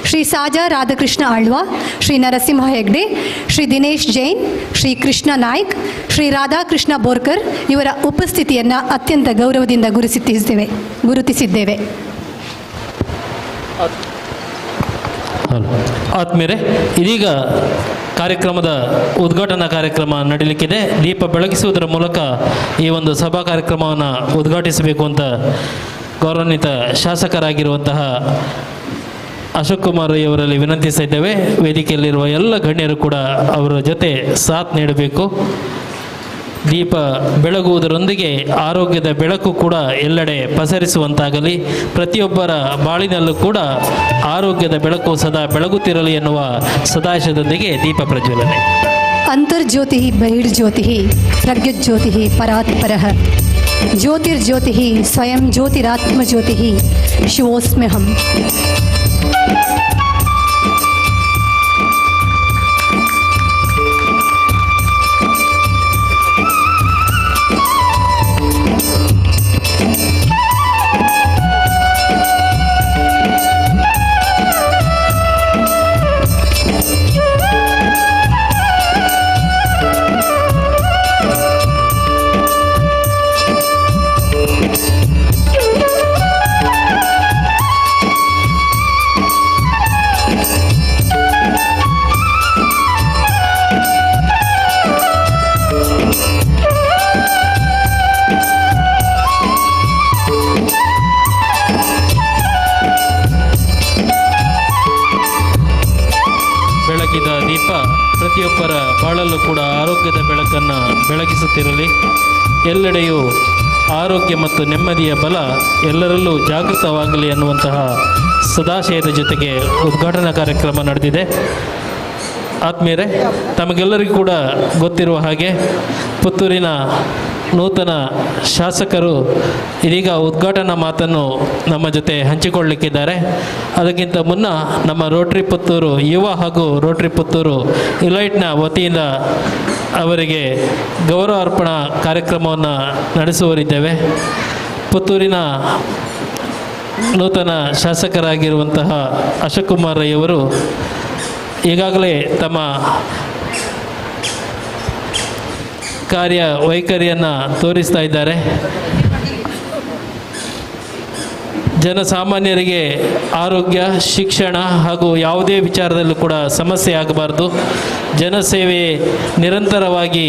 ಶ್ರೀ ಸಾಜಾ ರಾಧಾಕೃಷ್ಣ ಆಳ್ವಾ, ಶ್ರೀ ನರಸಿಂಹ ಹೆಗ್ಡೆ, ಶ್ರೀ ದಿನೇಶ್ ಜೈನ್, ಶ್ರೀ ಕೃಷ್ಣ ನಾಯ್ಕ್, ಶ್ರೀ ರಾಧಾಕೃಷ್ಣ ಬೋರ್ಕರ್ ಇವರ ಉಪಸ್ಥಿತಿಯನ್ನು ಅತ್ಯಂತ ಗೌರವದಿಂದ ಗುರುತಿಸಿದ್ದೇವೆ. ಆದ್ಮೇಲೆ ಇದೀಗ ಕಾರ್ಯಕ್ರಮದ ಉದ್ಘಾಟನಾ ಕಾರ್ಯಕ್ರಮ ನಡೀಲಿಕ್ಕಿದೆ. ದೀಪ ಬೆಳಗಿಸುವುದರ ಮೂಲಕ ಈ ಒಂದು ಸಭಾ ಕಾರ್ಯಕ್ರಮವನ್ನು ಉದ್ಘಾಟಿಸಬೇಕು ಅಂತ ಗೌರವಾನ್ವಿತ ಶಾಸಕರಾಗಿರುವಂತಹ ಅಶೋಕ್ ಕುಮಾರ್ ರೈ ಅವರಲ್ಲಿ ವಿನಂತಿಸ್ತಾ ಇದ್ದೇವೆ. ವೇದಿಕೆಯಲ್ಲಿರುವ ಎಲ್ಲ ಗಣ್ಯರು ಕೂಡ ಅವರ ಜೊತೆ ಸಾಥ್ ನೀಡಬೇಕು. ದೀಪ ಬೆಳಗುವುದರೊಂದಿಗೆ ಆರೋಗ್ಯದ ಬೆಳಕು ಕೂಡ ಎಲ್ಲೆಡೆ ಪಸರಿಸುವಂತಾಗಲಿ, ಪ್ರತಿಯೊಬ್ಬರ ಬಾಳಿನಲ್ಲೂ ಕೂಡ ಆರೋಗ್ಯದ ಬೆಳಕು ಸದಾ ಬೆಳಗುತ್ತಿರಲಿ ಎನ್ನುವ ಸದಾಶಯದೊಂದಿಗೆ ದೀಪ ಪ್ರಜ್ವಲನೆ. ಅಂತರ್ಜ್ಯೋತಿ ಬಹಿರ್ಜ್ಯೋತಿ ಪ್ರಜ್ಞಜ್ಯೋತಿ ಪರಾತ್ಪರಃ ಜ್ಯೋತಿರ್ಜ್ಯೋತಿ ಸ್ವಯಂ ಜ್ಯೋತಿರಾತ್ಮಜ್ಯೋತಿ ಶಿವೋಸ್ಮ್ಯಹಂ. ಪ್ರತಿಯೊಬ್ಬರ ಬಾಳಲ್ಲೂ ಕೂಡ ಆರೋಗ್ಯದ ಬೆಳಕನ್ನು ಬೆಳಗಿಸುತ್ತಿರಲಿ. ಎಲ್ಲೆಡೆಯೂ ಆರೋಗ್ಯ ಮತ್ತು ನೆಮ್ಮದಿಯ ಬಲ ಎಲ್ಲರಲ್ಲೂ ಜಾಗೃತವಾಗಲಿ ಅನ್ನುವಂತಹ ಸದಾಶಯದ ಜೊತೆಗೆ ಉದ್ಘಾಟನಾ ಕಾರ್ಯಕ್ರಮ ನಡೆದಿದೆ. ಆತ್ಮೀಯರೇ, ತಮಗೆಲ್ಲರಿಗೂ ಕೂಡ ಗೊತ್ತಿರುವ ಹಾಗೆ ಪುತ್ತೂರಿನ ನೂತನ ಶಾಸಕರು ಇದೀಗ ಉದ್ಘಾಟನಾ ಮಾತನ್ನು ನಮ್ಮ ಜೊತೆ ಹಂಚಿಕೊಳ್ಳಲಿಕ್ಕಿದ್ದಾರೆ. ಅದಕ್ಕಿಂತ ಮುನ್ನ ನಮ್ಮ ರೋಟ್ರಿ ಪುತ್ತೂರು ಯುವ ಹಾಗೂ ರೋಟ್ರಿ ಪುತ್ತೂರು ಇಲೈಟ್ನ ವತಿಯಿಂದ ಅವರಿಗೆ ಗೌರವ ಅರ್ಪಣಾ ಕಾರ್ಯಕ್ರಮವನ್ನು ನಡೆಸುವರಿದ್ದೇವೆ. ಪುತ್ತೂರಿನ ನೂತನ ಶಾಸಕರಾಗಿರುವಂತಹ ಅಶೋಕ್ ಕುಮಾರ್ ರೈ ಅವರು ಈಗಾಗಲೇ ತಮ್ಮ ಕಾರ್ಯ ವೈಖರಿಯನ್ನು ತೋರಿಸ್ತಾ ಇದ್ದಾರೆ. ಜನಸಾಮಾನ್ಯರಿಗೆ ಆರೋಗ್ಯ, ಶಿಕ್ಷಣ ಹಾಗೂ ಯಾವುದೇ ವಿಚಾರದಲ್ಲೂ ಕೂಡ ಸಮಸ್ಯೆ ಆಗಬಾರ್ದು. ಜನಸೇವೆ ನಿರಂತರವಾಗಿ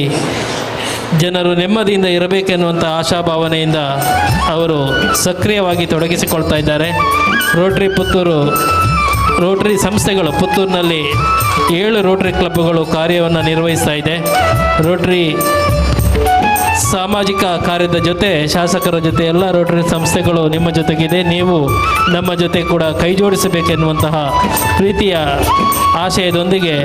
ಜನರು ನೆಮ್ಮದಿಯಿಂದ ಇರಬೇಕೆನ್ನುವಂಥ ಆಶಾಭಾವನೆಯಿಂದ ಅವರು ಸಕ್ರಿಯವಾಗಿ ತೊಡಗಿಸಿಕೊಳ್ತಾ ಇದ್ದಾರೆ. ರೋಟರಿ ಸಂಸ್ಥೆಗಳು ಪುತ್ತೂರಿನಲ್ಲಿ 7 ರೋಟರಿ ಕ್ಲಬ್ಗಳು ಕಾರ್ಯವನ್ನು ನಿರ್ವಹಿಸ್ತಾ ಇದೆ. ರೋಟರಿ ಸಾಮಾಜಿಕ ಕಾರ್ಯದ ಜೊತೆ ಶಾಸಕರ ಜೊತೆ ಎಲ್ಲ ರೋಟರಿ ಸಂಸ್ಥೆಗಳು ನಿಮ್ಮ ಜೊತೆಗಿದೆ. ನೀವು ನಮ್ಮ ಜೊತೆ ಕೂಡ ಕೈ ಜೋಡಿಸಬೇಕೆನ್ನುವಂತಹ ಪ್ರೀತಿಯ ಆಶಯದೊಂದಿಗೆ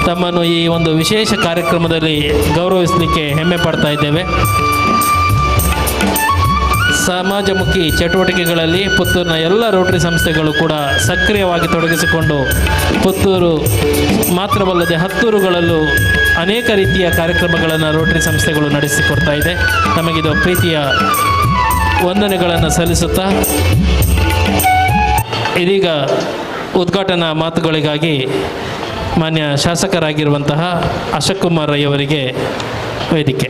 ತಮ್ಮನ್ನು ಈ ಒಂದು ವಿಶೇಷ ಕಾರ್ಯಕ್ರಮದಲ್ಲಿ ಗೌರವಿಸಲಿಕ್ಕೆ ಹೆಮ್ಮೆ ಪಡ್ತಾ ಇದ್ದೇವೆ. ಸಮಾಜಮುಖಿ ಚಟುವಟಿಕೆಗಳಲ್ಲಿ ಪುತ್ತೂರಿನ ಎಲ್ಲ ರೋಟರಿ ಸಂಸ್ಥೆಗಳು ಕೂಡ ಸಕ್ರಿಯವಾಗಿ ತೊಡಗಿಸಿಕೊಂಡು ಪುತ್ತೂರು ಮಾತ್ರವಲ್ಲದೆ ಹತ್ತೂರುಗಳಲ್ಲೂ ಅನೇಕ ರೀತಿಯ ಕಾರ್ಯಕ್ರಮಗಳನ್ನು ರೋಟರಿ ಸಂಸ್ಥೆಗಳು ನಡೆಸಿಕೊಡ್ತಾ ಇದೆ. ನಮಗಿದು ಪ್ರೀತಿಯ ವಂದನೆಗಳನ್ನು ಸಲ್ಲಿಸುತ್ತಾ ಇದೀಗ ಉದ್ಘಾಟನಾ ಮಾತುಗಳಿಗಾಗಿ ಮಾನ್ಯ ಶಾಸಕರಾಗಿರುವಂತಹ ಅಶೋಕ್ ಕುಮಾರ್ ರೈ ಅವರಿಗೆ ವೇದಿಕೆ.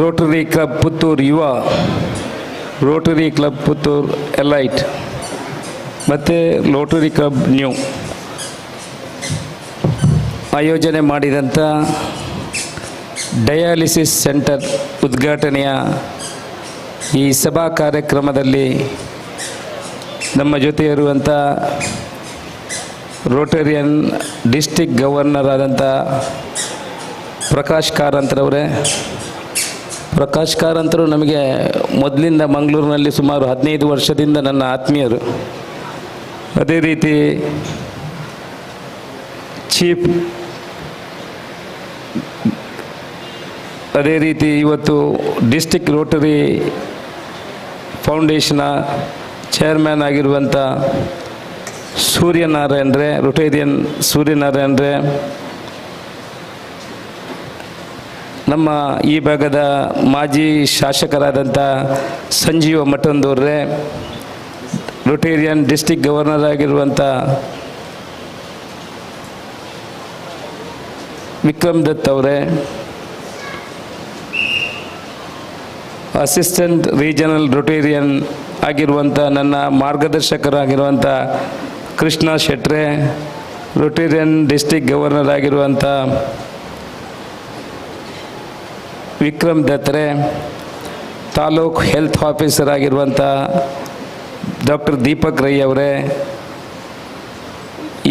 ರೋಟರಿ ಕ್ಲಬ್ ಪುತ್ತೂರ್ ಯುವ, ರೋಟರಿ ಕ್ಲಬ್ ಪುತ್ತೂರ್ ಎಲೈಟ್ ಮತ್ತು ರೋಟರಿ ಕ್ಲಬ್ ನ್ಯೂ ಆಯೋಜನೆ ಮಾಡಿದಂಥ ಡಯಾಲಿಸಿಸ್ ಸೆಂಟರ್ ಉದ್ಘಾಟನೆಯ ಈ ಸಭಾ ಕಾರ್ಯಕ್ರಮದಲ್ಲಿ ನಮ್ಮ ಜೊತೆ ಇರುವಂಥ ರೋಟರಿಯನ್ ಡಿಸ್ಟ್ರಿಕ್ಟ್ ಗವರ್ನರ್ ಆದಂಥ ಪ್ರಕಾಶ್ ಕಾರಂತರವರೇ. ಪ್ರಕಾಶ್ ಕಾರಂತರು ನಮಗೆ ಮೊದಲಿಂದ ಮಂಗಳೂರಿನಲ್ಲಿ ಸುಮಾರು 15 ವರ್ಷದಿಂದ ನನ್ನ ಆತ್ಮೀಯರು. ಅದೇ ರೀತಿ ಇವತ್ತು ಡಿಸ್ಟ್ರಿಕ್ಟ್ ರೋಟರಿ ಫೌಂಡೇಶನ್ನ ಚೇರ್ಮ್ಯಾನ್ ಆಗಿರುವಂಥ ಸೂರ್ಯನಾರಾಯಣರೇ, ರೊಟೇರಿಯನ್ ಸೂರ್ಯನಾರಾಯಣರೇ, ನಮ್ಮ ಈ ಭಾಗದ ಮಾಜಿ ಶಾಸಕರಾದಂಥ ಸಂಜೀವ ಮಠಂದೂರ್ರೆ, ರೊಟೇರಿಯನ್ ಡಿಸ್ಟ್ರಿಕ್ಟ್ ಗವರ್ನರ್ ಆಗಿರುವಂಥ ವಿಕ್ರಮ್ ದತ್ ಅವರೇ, ಅಸಿಸ್ಟೆಂಟ್ ರೀಜನಲ್ ರೊಟೇರಿಯನ್ ಆಗಿರುವಂಥ ನನ್ನ ಮಾರ್ಗದರ್ಶಕರಾಗಿರುವಂಥ ಕೃಷ್ಣ ಶೆಟ್ರೆ, ರೊಟೇರಿಯನ್ ಡಿಸ್ಟ್ರಿಕ್ಟ್ ಗವರ್ನರ್ ಆಗಿರುವಂಥ ವಿಕ್ರಮ್ ದತ್ರೆ, ತಾಲೂಕು ಹೆಲ್ತ್ ಆಫೀಸರ್ ಆಗಿರುವಂಥ ಡಾಕ್ಟರ್ ದೀಪಕ್ ರೈ ಅವರೇ,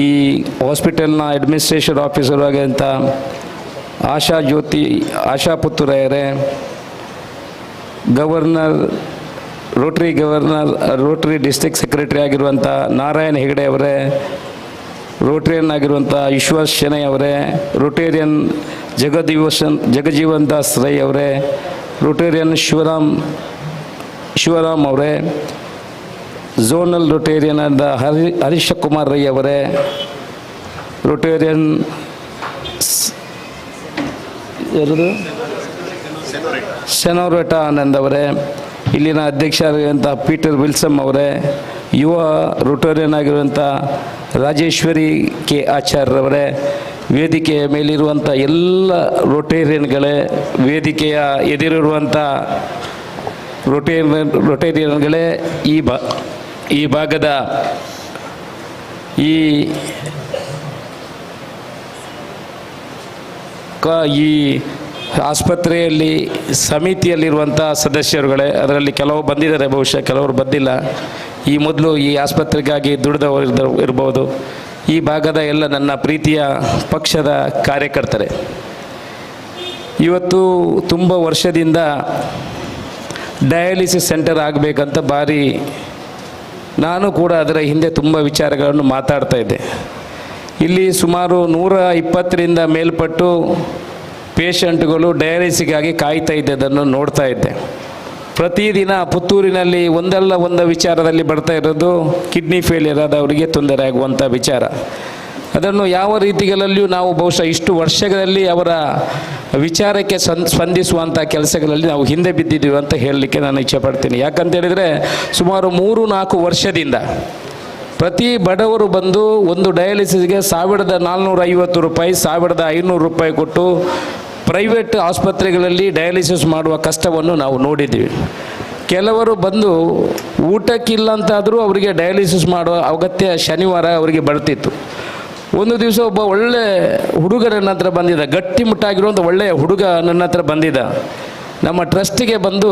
ಈ ಹಾಸ್ಪಿಟಲ್ನ ಅಡ್ಮಿನಿಸ್ಟ್ರೇಷನ್ ಆಫೀಸರ್ ಆಗಿರುವಂಥ ಆಶಾ ಪುತ್ತೂರಯ್ಯರೇ, ರೋಟರಿ ಡಿಸ್ಟ್ರಿಕ್ಟ್ ಸೆಕ್ರೆಟರಿ ಆಗಿರುವಂಥ ನಾರಾಯಣ ಹೆಗಡೆ ಅವರೇ, ರೋಟರಿಯನ್ ಆಗಿರುವಂಥ ಈಶ್ವರ್ ಶೆಣೈ ಅವರೇ, ರೋಟೇರಿಯನ್ ಜಗಜೀವನ್ ದಾಸ್ ರೈ ಅವರೇ, ರೋಟೇರಿಯನ್ ಶಿವರಾಮ್ ಅವರೇ, ಝೋನಲ್ ರೋಟೇರಿಯನ್ ಆದ ಹರೀಶ್ ಕುಮಾರ್ ರೈ ಅವರೇ, ರೋಟೇರಿಯನ್ ಶೆನೋರೇಟಾ ಆನಂದ್ ಅವರೇ, ಇಲ್ಲಿನ ಅಧ್ಯಕ್ಷರಾಗಿರುವಂಥ ಪೀಟರ್ ವಿಲ್ಸಮ್ ಅವರೇ, ಯುವ ರೋಟೇರಿಯನ್ ಆಗಿರುವಂಥ ರಾಜೇಶ್ವರಿ ಕೆ ಆಚಾರ್ಯವರೇ, ವೇದಿಕೆಯ ಮೇಲಿರುವಂಥ ಎಲ್ಲ ರೋಟೇರಿಯನ್ಗಳೇ, ವೇದಿಕೆಯ ಎದುರಿರುವಂಥ ರೋಟೇರಿಯನ್ಗಳೇ, ಈ ಭಾಗದ ಈ ಆಸ್ಪತ್ರೆಯಲ್ಲಿ ಸಮಿತಿಯಲ್ಲಿರುವಂಥ ಸದಸ್ಯರುಗಳೇ, ಅದರಲ್ಲಿ ಕೆಲವು ಬಂದಿದ್ದಾರೆ, ಬಹುಶಃ ಕೆಲವರು ಬಂದಿಲ್ಲ. ಈ ಮೊದಲು ಈ ಆಸ್ಪತ್ರೆಗಾಗಿ ದುಡಿದವರು ಇರ್ಬೋದು. ಈ ಭಾಗದ ಎಲ್ಲ ನನ್ನ ಪ್ರೀತಿಯ ಪಕ್ಷದ ಕಾರ್ಯಕರ್ತರೆ, ಇವತ್ತು ತುಂಬ ವರ್ಷದಿಂದ ಡಯಾಲಿಸಿಸ್ ಸೆಂಟರ್ ಆಗಬೇಕಂತ ಭಾರಿ, ನಾನು ಕೂಡ ಅದರ ಹಿಂದೆ ತುಂಬ ವಿಚಾರಗಳನ್ನು ಮಾತಾಡ್ತಾ ಇದ್ದೆ. ಇಲ್ಲಿ ಸುಮಾರು 120ರಿಂದ ಮೇಲ್ಪಟ್ಟು ಪೇಷಂಟ್ಗಳು ಡಯಾಲಿಸಿಗಾಗಿ ಕಾಯ್ತಾ ಇದ್ದದನ್ನು ನೋಡ್ತಾ ಇದ್ದೆ. ಪ್ರತಿದಿನ ಪುತ್ತೂರಿನಲ್ಲಿ ಒಂದಲ್ಲ ಒಂದು ವಿಚಾರದಲ್ಲಿ ಬರ್ತಾ ಇರೋದು ಕಿಡ್ನಿ ಫೇಲಿಯರ್ ಆದವರಿಗೆ ತೊಂದರೆ ಆಗುವಂಥ ವಿಚಾರ. ಅದನ್ನು ಯಾವ ರೀತಿಗಳಲ್ಲಿಯೂ ನಾವು ಬಹುಶಃ ಇಷ್ಟು ವರ್ಷಗಳಲ್ಲಿ ಅವರ ವಿಚಾರಕ್ಕೆ ಸ್ಪಂದಿಸುವಂಥ ಕೆಲಸಗಳಲ್ಲಿ ನಾವು ಹಿಂದೆ ಬಿದ್ದಿದ್ದೀವಿ ಅಂತ ಹೇಳಲಿಕ್ಕೆ ನಾನು ಇಚ್ಛೆಪಡ್ತೀನಿ. ಯಾಕಂತೇಳಿದರೆ ಸುಮಾರು 3-4 ವರ್ಷದಿಂದ ಪ್ರತಿ ಬಡವರು ಬಂದು ಒಂದು ಡಯಾಲಿಸಿಸ್ಗೆ 1450 ರೂಪಾಯಿ, 1500 ರೂಪಾಯಿ ಕೊಟ್ಟು ಪ್ರೈವೇಟ್ ಆಸ್ಪತ್ರೆಗಳಲ್ಲಿ ಡಯಾಲಿಸಿಸ್ ಮಾಡುವ ಕಷ್ಟವನ್ನು ನಾವು ನೋಡಿದ್ದೀವಿ. ಕೆಲವರು ಬಂದು ಊಟಕ್ಕಿಲ್ಲ ಅಂತಾದರೂ ಅವರಿಗೆ ಡಯಾಲಿಸಿಸ್ ಮಾಡುವ ಅಗತ್ಯ ಶನಿವಾರ ಅವರಿಗೆ ಬರ್ತಿತ್ತು. ಒಂದು ದಿವಸ ಒಬ್ಬ ಒಳ್ಳೆ ಹುಡುಗ ನನ್ನ ಹತ್ರ ಬಂದಿದ್ದ, ಗಟ್ಟಿಮುಟ್ಟಾಗಿರುವಂಥ ಒಳ್ಳೆಯ ಹುಡುಗ ನನ್ನ ಹತ್ರ ಬಂದಿದ್ದ. ನಮ್ಮ ಟ್ರಸ್ಟಿಗೆ ಬಂದು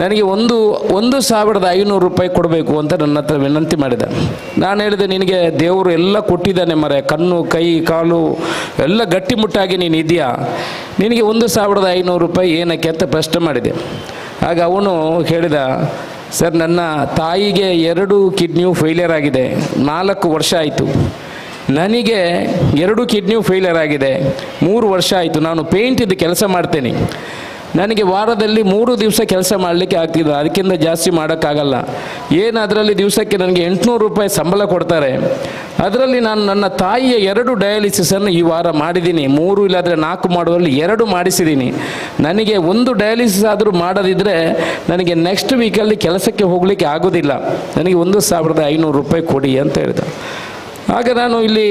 ನನಗೆ 1500 ರೂಪಾಯಿ ಕೊಡಬೇಕು ಅಂತ ನನ್ನ ಹತ್ರ ವಿನಂತಿ ಮಾಡಿದ. ನಾನು ಹೇಳಿದೆ, ನಿನಗೆ ದೇವರು ಎಲ್ಲ ಕೊಟ್ಟಿದ್ದಾನೆ ಮರೆ, ಕಣ್ಣು ಕೈ ಕಾಲು ಎಲ್ಲ ಗಟ್ಟಿಮುಟ್ಟಾಗಿ ನೀನು ಇದೆಯಾ, ನಿನಗೆ 1500 ರೂಪಾಯಿ ಏನಕ್ಕೆ ಅಂತ ಪ್ರಶ್ನೆ ಮಾಡಿದೆ. ಆಗ ಅವನು ಹೇಳಿದ, ಸರ್ ನನ್ನ ತಾಯಿಗೆ 2 ಕಿಡ್ನಿಯು ಫೇಲಿಯರ್ ಆಗಿದೆ, 4 ವರ್ಷ ಆಯಿತು. ನನಗೆ 2 ಕಿಡ್ನಿಯು ಫೇಲಿಯರ್ ಆಗಿದೆ, 3 ವರ್ಷ ಆಯಿತು. ನಾನು ಪೇಂಟಿದ್ದು ಕೆಲಸ ಮಾಡ್ತೇನೆ, ನನಗೆ ವಾರದಲ್ಲಿ 3 ದಿವಸ ಕೆಲಸ ಮಾಡಲಿಕ್ಕೆ ಆಗ್ತಿದ್ದು, ಅದಕ್ಕಿಂತ ಜಾಸ್ತಿ ಮಾಡೋಕ್ಕಾಗಲ್ಲ. ಏನು ಅದರಲ್ಲಿ ದಿವಸಕ್ಕೆ ನನಗೆ 800 ರೂಪಾಯಿ ಸಂಬಳ ಕೊಡ್ತಾರೆ. ಅದರಲ್ಲಿ ನಾನು ನನ್ನ ತಾಯಿಯ 2 ಡಯಾಲಿಸಿಸನ್ನು ಈ ವಾರ ಮಾಡಿದ್ದೀನಿ, 3 ಇಲ್ಲಾಂದರೆ 4 ಮಾಡುವಲ್ಲಿ 2 ಮಾಡಿಸಿದ್ದೀನಿ. ನನಗೆ 1 ಡಯಾಲಿಸಿಸ್ ಆದರೂ ಮಾಡೋದಿದ್ದರೆ ನನಗೆ ನೆಕ್ಸ್ಟ್ ವೀಕಲ್ಲಿ ಕೆಲಸಕ್ಕೆ ಹೋಗಲಿಕ್ಕೆ ಆಗೋದಿಲ್ಲ, ನನಗೆ 1500 ರೂಪಾಯಿ ಕೊಡಿ ಅಂತ ಹೇಳಿದೆ. ಆಗ ನಾನು ಇಲ್ಲಿ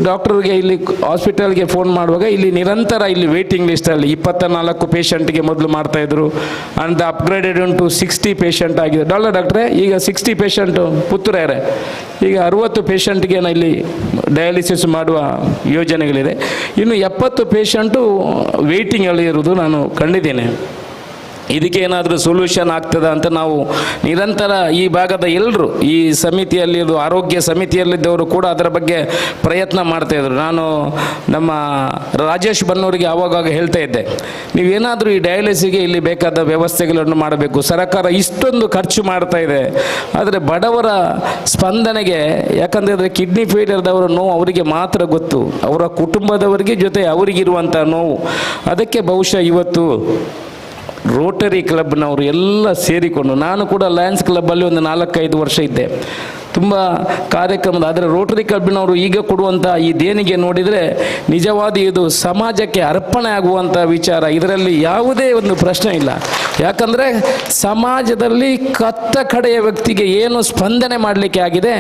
ಡಾಕ್ಟರ್ಗೆ, ಇಲ್ಲಿ ಹಾಸ್ಪಿಟಲ್ಗೆ ಫೋನ್ ಮಾಡುವಾಗ ಇಲ್ಲಿ ನಿರಂತರ ಇಲ್ಲಿ ವೇಟಿಂಗ್ ಲಿಸ್ಟಲ್ಲಿ 24 ಪೇಷಂಟ್ಗೆ ಮೊದಲು ಮಾಡ್ತಾಯಿದ್ರು, ಅಂಡ್ ಅಪ್ಗ್ರೇಡೆಡ್ ಟು 60 ಪೇಷಂಟ್ ಆಗಿದೆ. ಡಾಕ್ಟ್ರೇ ಈಗ 60 ಪೇಷಂಟು ಪುತ್ತೂರೇ, ಈಗ 60 ಪೇಷಂಟ್ಗೆ ಇಲ್ಲಿ ಡಯಾಲಿಸಿಸ್ ಮಾಡುವ ಯೋಜನೆಗಳಿದೆ. ಇನ್ನು 70 ಪೇಷಂಟು ವೇಟಿಂಗಲ್ಲಿ ಇರೋದು ನಾನು ಕಂಡಿದ್ದೇನೆ. ಇದಕ್ಕೆ ಏನಾದರೂ ಸೊಲ್ಯೂಷನ್ ಆಗ್ತದ ಅಂತ ನಾವು ನಿರಂತರ ಈ ಭಾಗದ ಎಲ್ಲರೂ, ಈ ಸಮಿತಿಯಲ್ಲಿದ್ದು ಆರೋಗ್ಯ ಸಮಿತಿಯಲ್ಲಿದ್ದವರು ಕೂಡ ಅದರ ಬಗ್ಗೆ ಪ್ರಯತ್ನ ಮಾಡ್ತಾಯಿದ್ರು. ನಾನು ನಮ್ಮ ರಾಜೇಶ್ ಬನ್ನೂರಿಗೆ ಆವಾಗ ಹೇಳ್ತಾ ಇದ್ದೆ, ನೀವೇನಾದರೂ ಈ ಡಯಾಲಿಸಿಸ್ಗೆ ಇಲ್ಲಿ ಬೇಕಾದ ವ್ಯವಸ್ಥೆಗಳನ್ನು ಮಾಡಬೇಕು. ಸರ್ಕಾರ ಇಷ್ಟೊಂದು ಖರ್ಚು ಮಾಡ್ತಾ ಇದೆ, ಆದರೆ ಬಡವರ ಸ್ಪಂದನೆಗೆ, ಯಾಕಂದರೆ ಕಿಡ್ನಿ ಫೇಲಿಯರ್ದವರ ನೋವು ಅವರಿಗೆ ಮಾತ್ರ ಗೊತ್ತು, ಅವರ ಕುಟುಂಬದವರಿಗೆ ಜೊತೆ ಅವರಿಗಿರುವಂಥ ನೋವು. ಅದಕ್ಕೆ ಬಹುಶಃ ಇವತ್ತು ರೋಟರಿ ಕ್ಲಬ್ನವರು ಎಲ್ಲ ಸೇರಿಕೊಂಡು, ನಾನು ಕೂಡ ಲಯನ್ಸ್ ಕ್ಲಬ್ಬಲ್ಲಿ ಒಂದು 4-5 ವರ್ಷ ಇದ್ದೆ, ತುಂಬ ಕಾರ್ಯಕ್ರಮದ. ಆದರೆ ರೋಟರಿ ಕ್ಲಬ್ನವರು ಈಗ ಕೊಡುವಂಥ ಈ ದೇಣಿಗೆ ನೋಡಿದರೆ ನಿಜವಾದ ಇದು ಸಮಾಜಕ್ಕೆ ಅರ್ಪಣೆ ಆಗುವಂಥ ವಿಚಾರ, ಇದರಲ್ಲಿ ಯಾವುದೇ ಒಂದು ಪ್ರಶ್ನೆ ಇಲ್ಲ. ಯಾಕಂದರೆ ಸಮಾಜದಲ್ಲಿ ಕತ್ತ ಕಡೆಯ ವ್ಯಕ್ತಿಗೆ ಏನು ಸ್ಪಂದನೆ ಮಾಡಲಿಕ್ಕೆ ಆಗಿದೆ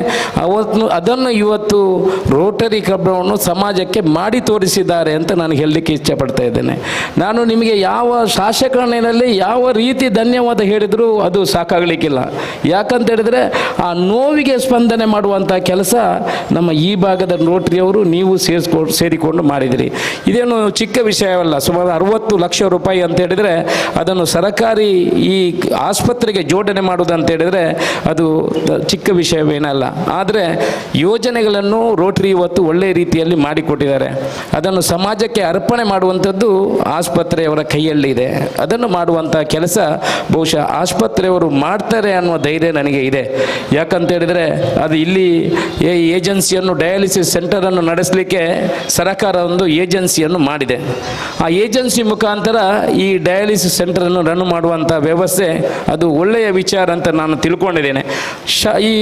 ಅದನ್ನು ಇವತ್ತು ರೋಟರಿ ಕ್ಲಬ್ನವನ್ನು ಸಮಾಜಕ್ಕೆ ಮಾಡಿ ತೋರಿಸಿದ್ದಾರೆ ಅಂತ ನಾನು ಹೇಳಲಿಕ್ಕೆ ಇಷ್ಟಪಡ್ತಾ ಇದ್ದೇನೆ. ನಾನು ನಿಮಗೆ ಯಾವ ಶಾಸಕರಲ್ಲಿ ಯಾವ ರೀತಿ ಧನ್ಯವಾದ ಹೇಳಿದರೂ ಅದು ಸಾಕಾಗಲಿಕ್ಕಿಲ್ಲ. ಯಾಕಂತ ಹೇಳಿದರೆ ಆ ನೋವಿಗೆ ಸ್ಪಂದನೆ ಮಾಡುವಂಥ ಕೆಲಸ ನಮ್ಮ ಈ ಭಾಗದ ರೋಟರಿಯವರು ನೀವು ಸೇರಿಕೊಂಡು ಮಾಡಿದಿರಿ. ಇದೇನು ಚಿಕ್ಕ ವಿಷಯವಲ್ಲ. ಸುಮಾರು 60 ಲಕ್ಷ ರೂಪಾಯಿ ಅಂತ ಹೇಳಿದರೆ ಅದನ್ನು ಸರ್ಕಾರಿ ಈ ಆಸ್ಪತ್ರೆಗೆ ಜೋಡಣೆ ಮಾಡುವುದು ಅಂತ ಹೇಳಿದರೆ ಅದು ಚಿಕ್ಕ ವಿಷಯವೇನಲ್ಲ. ಆದರೆ ಯೋಜನೆಗಳನ್ನು ರೋಟರಿ ಇವತ್ತು ಒಳ್ಳೆಯ ರೀತಿಯಲ್ಲಿ ಮಾಡಿಕೊಟ್ಟಿದ್ದಾರೆ. ಅದನ್ನು ಸಮಾಜಕ್ಕೆ ಅರ್ಪಣೆ ಮಾಡುವಂಥದ್ದು ಆಸ್ಪತ್ರೆಯವರ ಕೈಯಲ್ಲಿದೆ. ಅದನ್ನು ಮಾಡುವಂಥ ಕೆಲಸ ಬಹುಶಃ ಆಸ್ಪತ್ರೆಯವರು ಮಾಡ್ತಾರೆ ಅನ್ನುವ ಧೈರ್ಯ ನನಗೆ ಇದೆ. ಯಾಕಂತ ಹೇಳಿದರೆ ಅದು ಇಲ್ಲಿ ಏಜೆನ್ಸಿಯನ್ನು, ಡಯಾಲಿಸಿಸ್ ಸೆಂಟರನ್ನು ನಡೆಸಲಿಕ್ಕೆ ಸರ್ಕಾರ ಒಂದು ಏಜೆನ್ಸಿಯನ್ನು ಮಾಡಿದೆ. ಆ ಏಜೆನ್ಸಿ ಮುಖಾಂತರ ಈ ಡಯಾಲಿಸಿಸ್ ಸೆಂಟರನ್ನು ರನ್ ಮಾಡುವಂಥ ವ್ಯವಸ್ಥೆ ಅದು ಒಳ್ಳೆಯ ವಿಚಾರ ಅಂತ ನಾನು ತಿಳ್ಕೊಂಡಿದ್ದೇನೆ. ಈ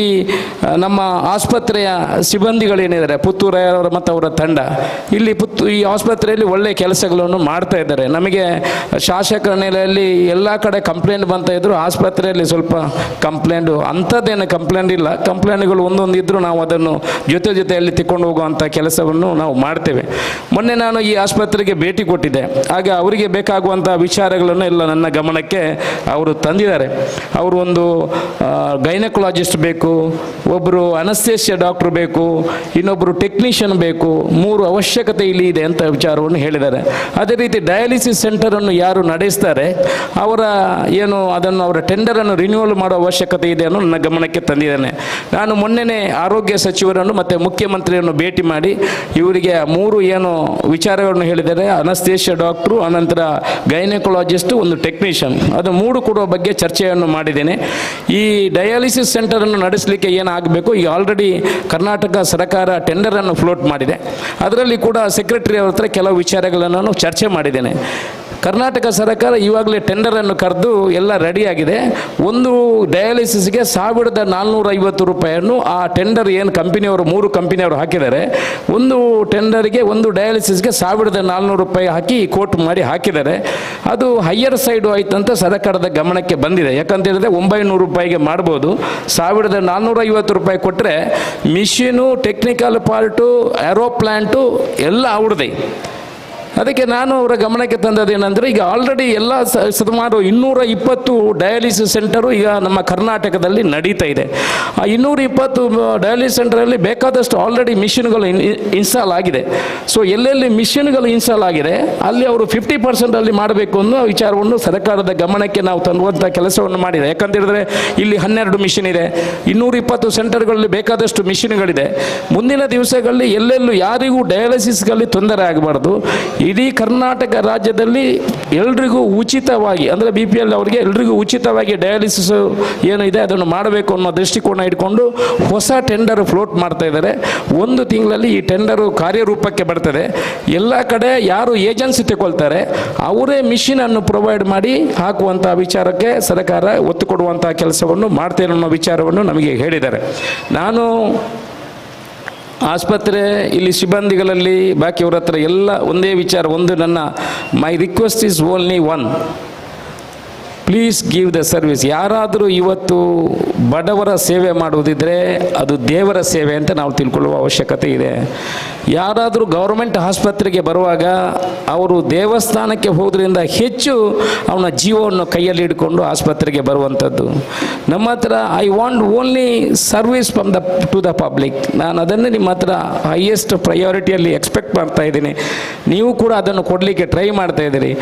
ನಮ್ಮ ಆಸ್ಪತ್ರೆಯ ಸಿಬ್ಬಂದಿಗಳೇನಿದ್ದಾರೆ ಪುತ್ತೂರವರು ಮತ್ತು ಅವರ ತಂಡ ಇಲ್ಲಿ ಈ ಆಸ್ಪತ್ರೆಯಲ್ಲಿ ಒಳ್ಳೆಯ ಕೆಲಸಗಳನ್ನು ಮಾಡ್ತಾ ಇದ್ದಾರೆ. ನಮಗೆ ಶಾಸಕರ ನೆಲೆಯಲ್ಲಿ ಎಲ್ಲ ಕಡೆ ಕಂಪ್ಲೇಂಟ್ ಬಂತ ಇದ್ರು, ಆಸ್ಪತ್ರೆಯಲ್ಲಿ ಸ್ವಲ್ಪ ಕಂಪ್ಲೇಂಟು ಅಂಥದ್ದೇನು ಕಂಪ್ಲೇಂಟ್ ಇಲ್ಲ. ಕಂಪ್ಲೇಂಟ್ಗಳು ಒಂದೊಂದು ಇದ್ದರೂ ನಾವು ಅದನ್ನು ಜೊತೆಯಲ್ಲಿ ತಗೊಂಡು ಹೋಗುವಂಥ ಕೆಲಸವನ್ನು ನಾವು ಮಾಡ್ತೇವೆ. ಮೊನ್ನೆ ನಾನು ಈ ಆಸ್ಪತ್ರೆಗೆ ಭೇಟಿ ಕೊಟ್ಟಿದ್ದೆ. ಆಗ ಅವರಿಗೆ ಬೇಕಾಗುವಂಥ ವಿಚಾರಗಳನ್ನು ಎಲ್ಲ ನನ್ನ ಗಮನಕ್ಕೆ ಅವರು ತಂದಿದ್ದಾರೆ. ಅವರು ಒಂದು ಗೈನಕಾಲಜಿಸ್ಟ್ ಬೇಕು, ಒಬ್ಬರು ಅನಸ್ತೇಸಿಯಾ ಡಾಕ್ಟ್ರು ಬೇಕು, ಇನ್ನೊಬ್ಬರು ಟೆಕ್ನಿಷಿಯನ್ ಬೇಕು, 3 ಅವಶ್ಯಕತೆ ಇಲ್ಲಿ ಇದೆ ಅಂತ ವಿಚಾರವನ್ನು ಹೇಳಿದ್ದಾರೆ. ಅದೇ ರೀತಿ ಡಯಾಲಿಸಿಸ್ ಸೆಂಟರನ್ನು ಯಾರು ನಡೆಸ್ತಾರೆ ಅವರ ಅದನ್ನು ಅವರ ಟೆಂಡರನ್ನು ರಿನ್ಯೂವಲ್ ಮಾಡೋ ಅವಶ್ಯಕತೆ ಇದೆ ಅನ್ನೋ ನನ್ನ ಗಮನಕ್ಕೆ ತಂದಿದ್ದೇನೆ. ನಾನು ಮೊನ್ನೆನೇ ಆರೋಗ್ಯ ಸಚಿವರನ್ನು ಮತ್ತು ಮುಖ್ಯಮಂತ್ರಿಯನ್ನು ಭೇಟಿ ಮಾಡಿ ಇವರಿಗೆ 3 ವಿಚಾರಗಳನ್ನು ಹೇಳಿದ್ದಾರೆ. ಅನಸ್ತೇಸಿಯಾ ಡಾಕ್ಟ್ರು, ಅನಂತರ ಗೈನಕಾಲಜಿಸ್ಟು, ಒಂದು ಟೆಕ್ನಿಷಿಯನ್, ಅದು 3 ಕೊಡುವ ಬಗ್ಗೆ ಚರ್ಚೆಯನ್ನು ಮಾಡಿದ್ದೇನೆ. ಈ ಡಯಾಲಿಸಿಸ್ ಸೆಂಟರನ್ನು ನಡೆಸಲಿಕ್ಕೆ ಏನಾಗಬೇಕು, ಈಗ ಆಲ್ರೆಡಿ ಕರ್ನಾಟಕ ಸರ್ಕಾರ ಟೆಂಡರನ್ನು ಫ್ಲೋಟ್ ಮಾಡಿದೆ. ಅದರಲ್ಲಿ ಕೂಡ ಸೆಕ್ರೆಟರಿ ಅವ್ರ ಹತ್ರ ಕೆಲವು ವಿಚಾರಗಳನ್ನು ನಾನು ಚರ್ಚೆ ಮಾಡಿದ್ದೇನೆ. ಕರ್ನಾಟಕ ಸರ್ಕಾರ ಇವಾಗಲೇ ಟೆಂಡರನ್ನು ಕರೆದು ಎಲ್ಲ ರೆಡಿಯಾಗಿದೆ. ಒಂದು ಡಯಾಲಿಸಿಸ್ಗೆ 1450 ರೂಪಾಯಿಯನ್ನು ಆ ಟೆಂಡರ್ ಏನು ಕಂಪನಿಯವರು 3 ಕಂಪನಿಯವರು ಹಾಕಿದ್ದಾರೆ. ಒಂದು ಟೆಂಡರ್ಗೆ ಒಂದು ಡಯಾಲಿಸಿಸ್ಗೆ 1400 ರೂಪಾಯಿ ಹಾಕಿ ಕೋಟ್ ಮಾಡಿ ಹಾಕಿದ್ದಾರೆ. ಅದು ಹೈಯರ್ ಸೈಡು ಆಯ್ತಂತ ಸರ್ಕಾರದ ಗಮನಕ್ಕೆ ಬಂದಿದೆ. ಯಾಕಂತ ಹೇಳಿದ್ರೆ 900 ರೂಪಾಯಿಗೆ ಮಾಡ್ಬೋದು. 1450 ರೂಪಾಯಿ ಕೊಟ್ಟರೆ ಮಿಷಿನು, ಟೆಕ್ನಿಕಲ್ ಪಾರ್ಟು, R.O.Plant ಎಲ್ಲ ಅವ್ರದೇ. ಅದಕ್ಕೆ ನಾನು ಅವರ ಗಮನಕ್ಕೆ ತಂದದೇನೆಂದರೆ, ಈಗ ಆಲ್ರೆಡಿ ಎಲ್ಲ ಸುಮಾರು 220 ಡಯಾಲಿಸಿಸ್ ಸೆಂಟರು ಈಗ ನಮ್ಮ ಕರ್ನಾಟಕದಲ್ಲಿ ನಡೀತಾ ಇದೆ. ಆ 220 ಡಯಾಲಿಸಿಸ್ ಸೆಂಟರಲ್ಲಿ ಬೇಕಾದಷ್ಟು ಆಲ್ರೆಡಿ ಮಿಷಿನ್ಗಳು ಇನ್ಸ್ಟಾಲ್ ಆಗಿದೆ. ಸೊ ಎಲ್ಲೆಲ್ಲಿ ಮಿಷಿನ್ಗಳು ಇನ್ಸ್ಟಾಲ್ ಆಗಿದೆ ಅಲ್ಲಿ ಅವರು 50% ಮಾಡಬೇಕು ಅನ್ನೋ ವಿಚಾರವನ್ನು ಸರ್ಕಾರದ ಗಮನಕ್ಕೆ ನಾವು ತಂದುವಂಥ ಕೆಲಸವನ್ನು ಮಾಡಿದೆ. ಯಾಕಂತ ಹೇಳಿದ್ರೆ ಇಲ್ಲಿ 12 ಮಿಷಿನ್ ಇದೆ, 220 ಸೆಂಟರ್ಗಳಲ್ಲಿ ಬೇಕಾದಷ್ಟು ಮಿಷಿನ್ಗಳಿದೆ. ಮುಂದಿನ ದಿವಸಗಳಲ್ಲಿ ಎಲ್ಲೆಲ್ಲೂ ಯಾರಿಗೂ ಡಯಾಲಿಸಿಸ್ಗಳಲ್ಲಿ ತೊಂದರೆ ಆಗಬಾರ್ದು. ಇಡೀ ಕರ್ನಾಟಕ ರಾಜ್ಯದಲ್ಲಿ ಎಲ್ರಿಗೂ ಉಚಿತವಾಗಿ, ಅಂದರೆ BPL ಅವರಿಗೆ ಎಲ್ರಿಗೂ ಉಚಿತವಾಗಿ ಡಯಾಲಿಸಿಸ್ ಏನಿದೆ ಅದನ್ನು ಮಾಡಬೇಕು ಅನ್ನೋ ದೃಷ್ಟಿಕೋನ ಇಟ್ಕೊಂಡು ಹೊಸ ಟೆಂಡರ್ ಫ್ಲೋಟ್ ಮಾಡ್ತಾ ಇದ್ದಾರೆ. 1 ತಿಂಗಳಲ್ಲಿ ಈ ಟೆಂಡರು ಕಾರ್ಯರೂಪಕ್ಕೆ ಬರ್ತದೆ. ಎಲ್ಲ ಕಡೆ ಯಾರು ಏಜೆನ್ಸಿ ತಗೊಳ್ತಾರೆ ಅವರೇ ಮಿಷಿನನ್ನು ಪ್ರೊವೈಡ್ ಮಾಡಿ ಹಾಕುವಂಥ ವಿಚಾರಕ್ಕೆ ಸರ್ಕಾರ ಒತ್ತು ಕೊಡುವಂಥ ಕೆಲಸವನ್ನು ಮಾಡ್ತೇನೆ ಅನ್ನೋ ವಿಚಾರವನ್ನು ನಮಗೆ ಹೇಳಿದ್ದಾರೆ. ನಾನು ಆಸ್ಪತ್ರೆ ಇಲ್ಲಿ ಸಿಬ್ಬಂದಿಗಳಲ್ಲಿ ಬಾಕಿಯವ್ರ ಹತ್ರ ಎಲ್ಲ ಒಂದೇ ವಿಚಾರ, ನನ್ನ my request is only one, please give the service. ಯಾರಾದರೂ ಇವತ್ತು ಬಡವರ ಸೇವೆ ಮಾಡುವುದಿದ್ರೆ ಅದು ದೇವರ ಸೇವೆ ಅಂತ ನಾವು ತಿಳ್ಕೊಳ್ಳುವ ಅವಶ್ಯಕತೆ ಇದೆ. ಯಾರಾದರೂ ಗೌರ್ಮೆಂಟ್ ಆಸ್ಪತ್ರೆಗೆ ಬರುವಾಗ ಅವರು ದೇವಸ್ಥಾನಕ್ಕೆ ಹೋದ್ರಿಂದ ಹೆಚ್ಚು ಅವನ ಜೀವವನ್ನು ಕೈಯಲ್ಲಿ ಹಿಡ್ಕೊಂಡು ಆಸ್ಪತ್ರೆಗೆ ಬರುವಂಥದ್ದು. ನಮ್ಮ ಹತ್ರ I want only service from to the public. ನಾನು ಅದನ್ನೇ ನಿಮ್ಮ ಹತ್ರ ಹೈಯೆಸ್ಟ್ ಪ್ರಯಾರಿಟಿಯಲ್ಲಿ ಎಕ್ಸ್ಪೆಕ್ಟ್ ಮಾಡ್ತಾ ಇದ್ದೀನಿ. ನೀವು ಕೂಡ ಅದನ್ನು ಕೊಡಲಿಕ್ಕೆ ಟ್ರೈ ಮಾಡ್ತಾ ಇದ್ದೀರಿ.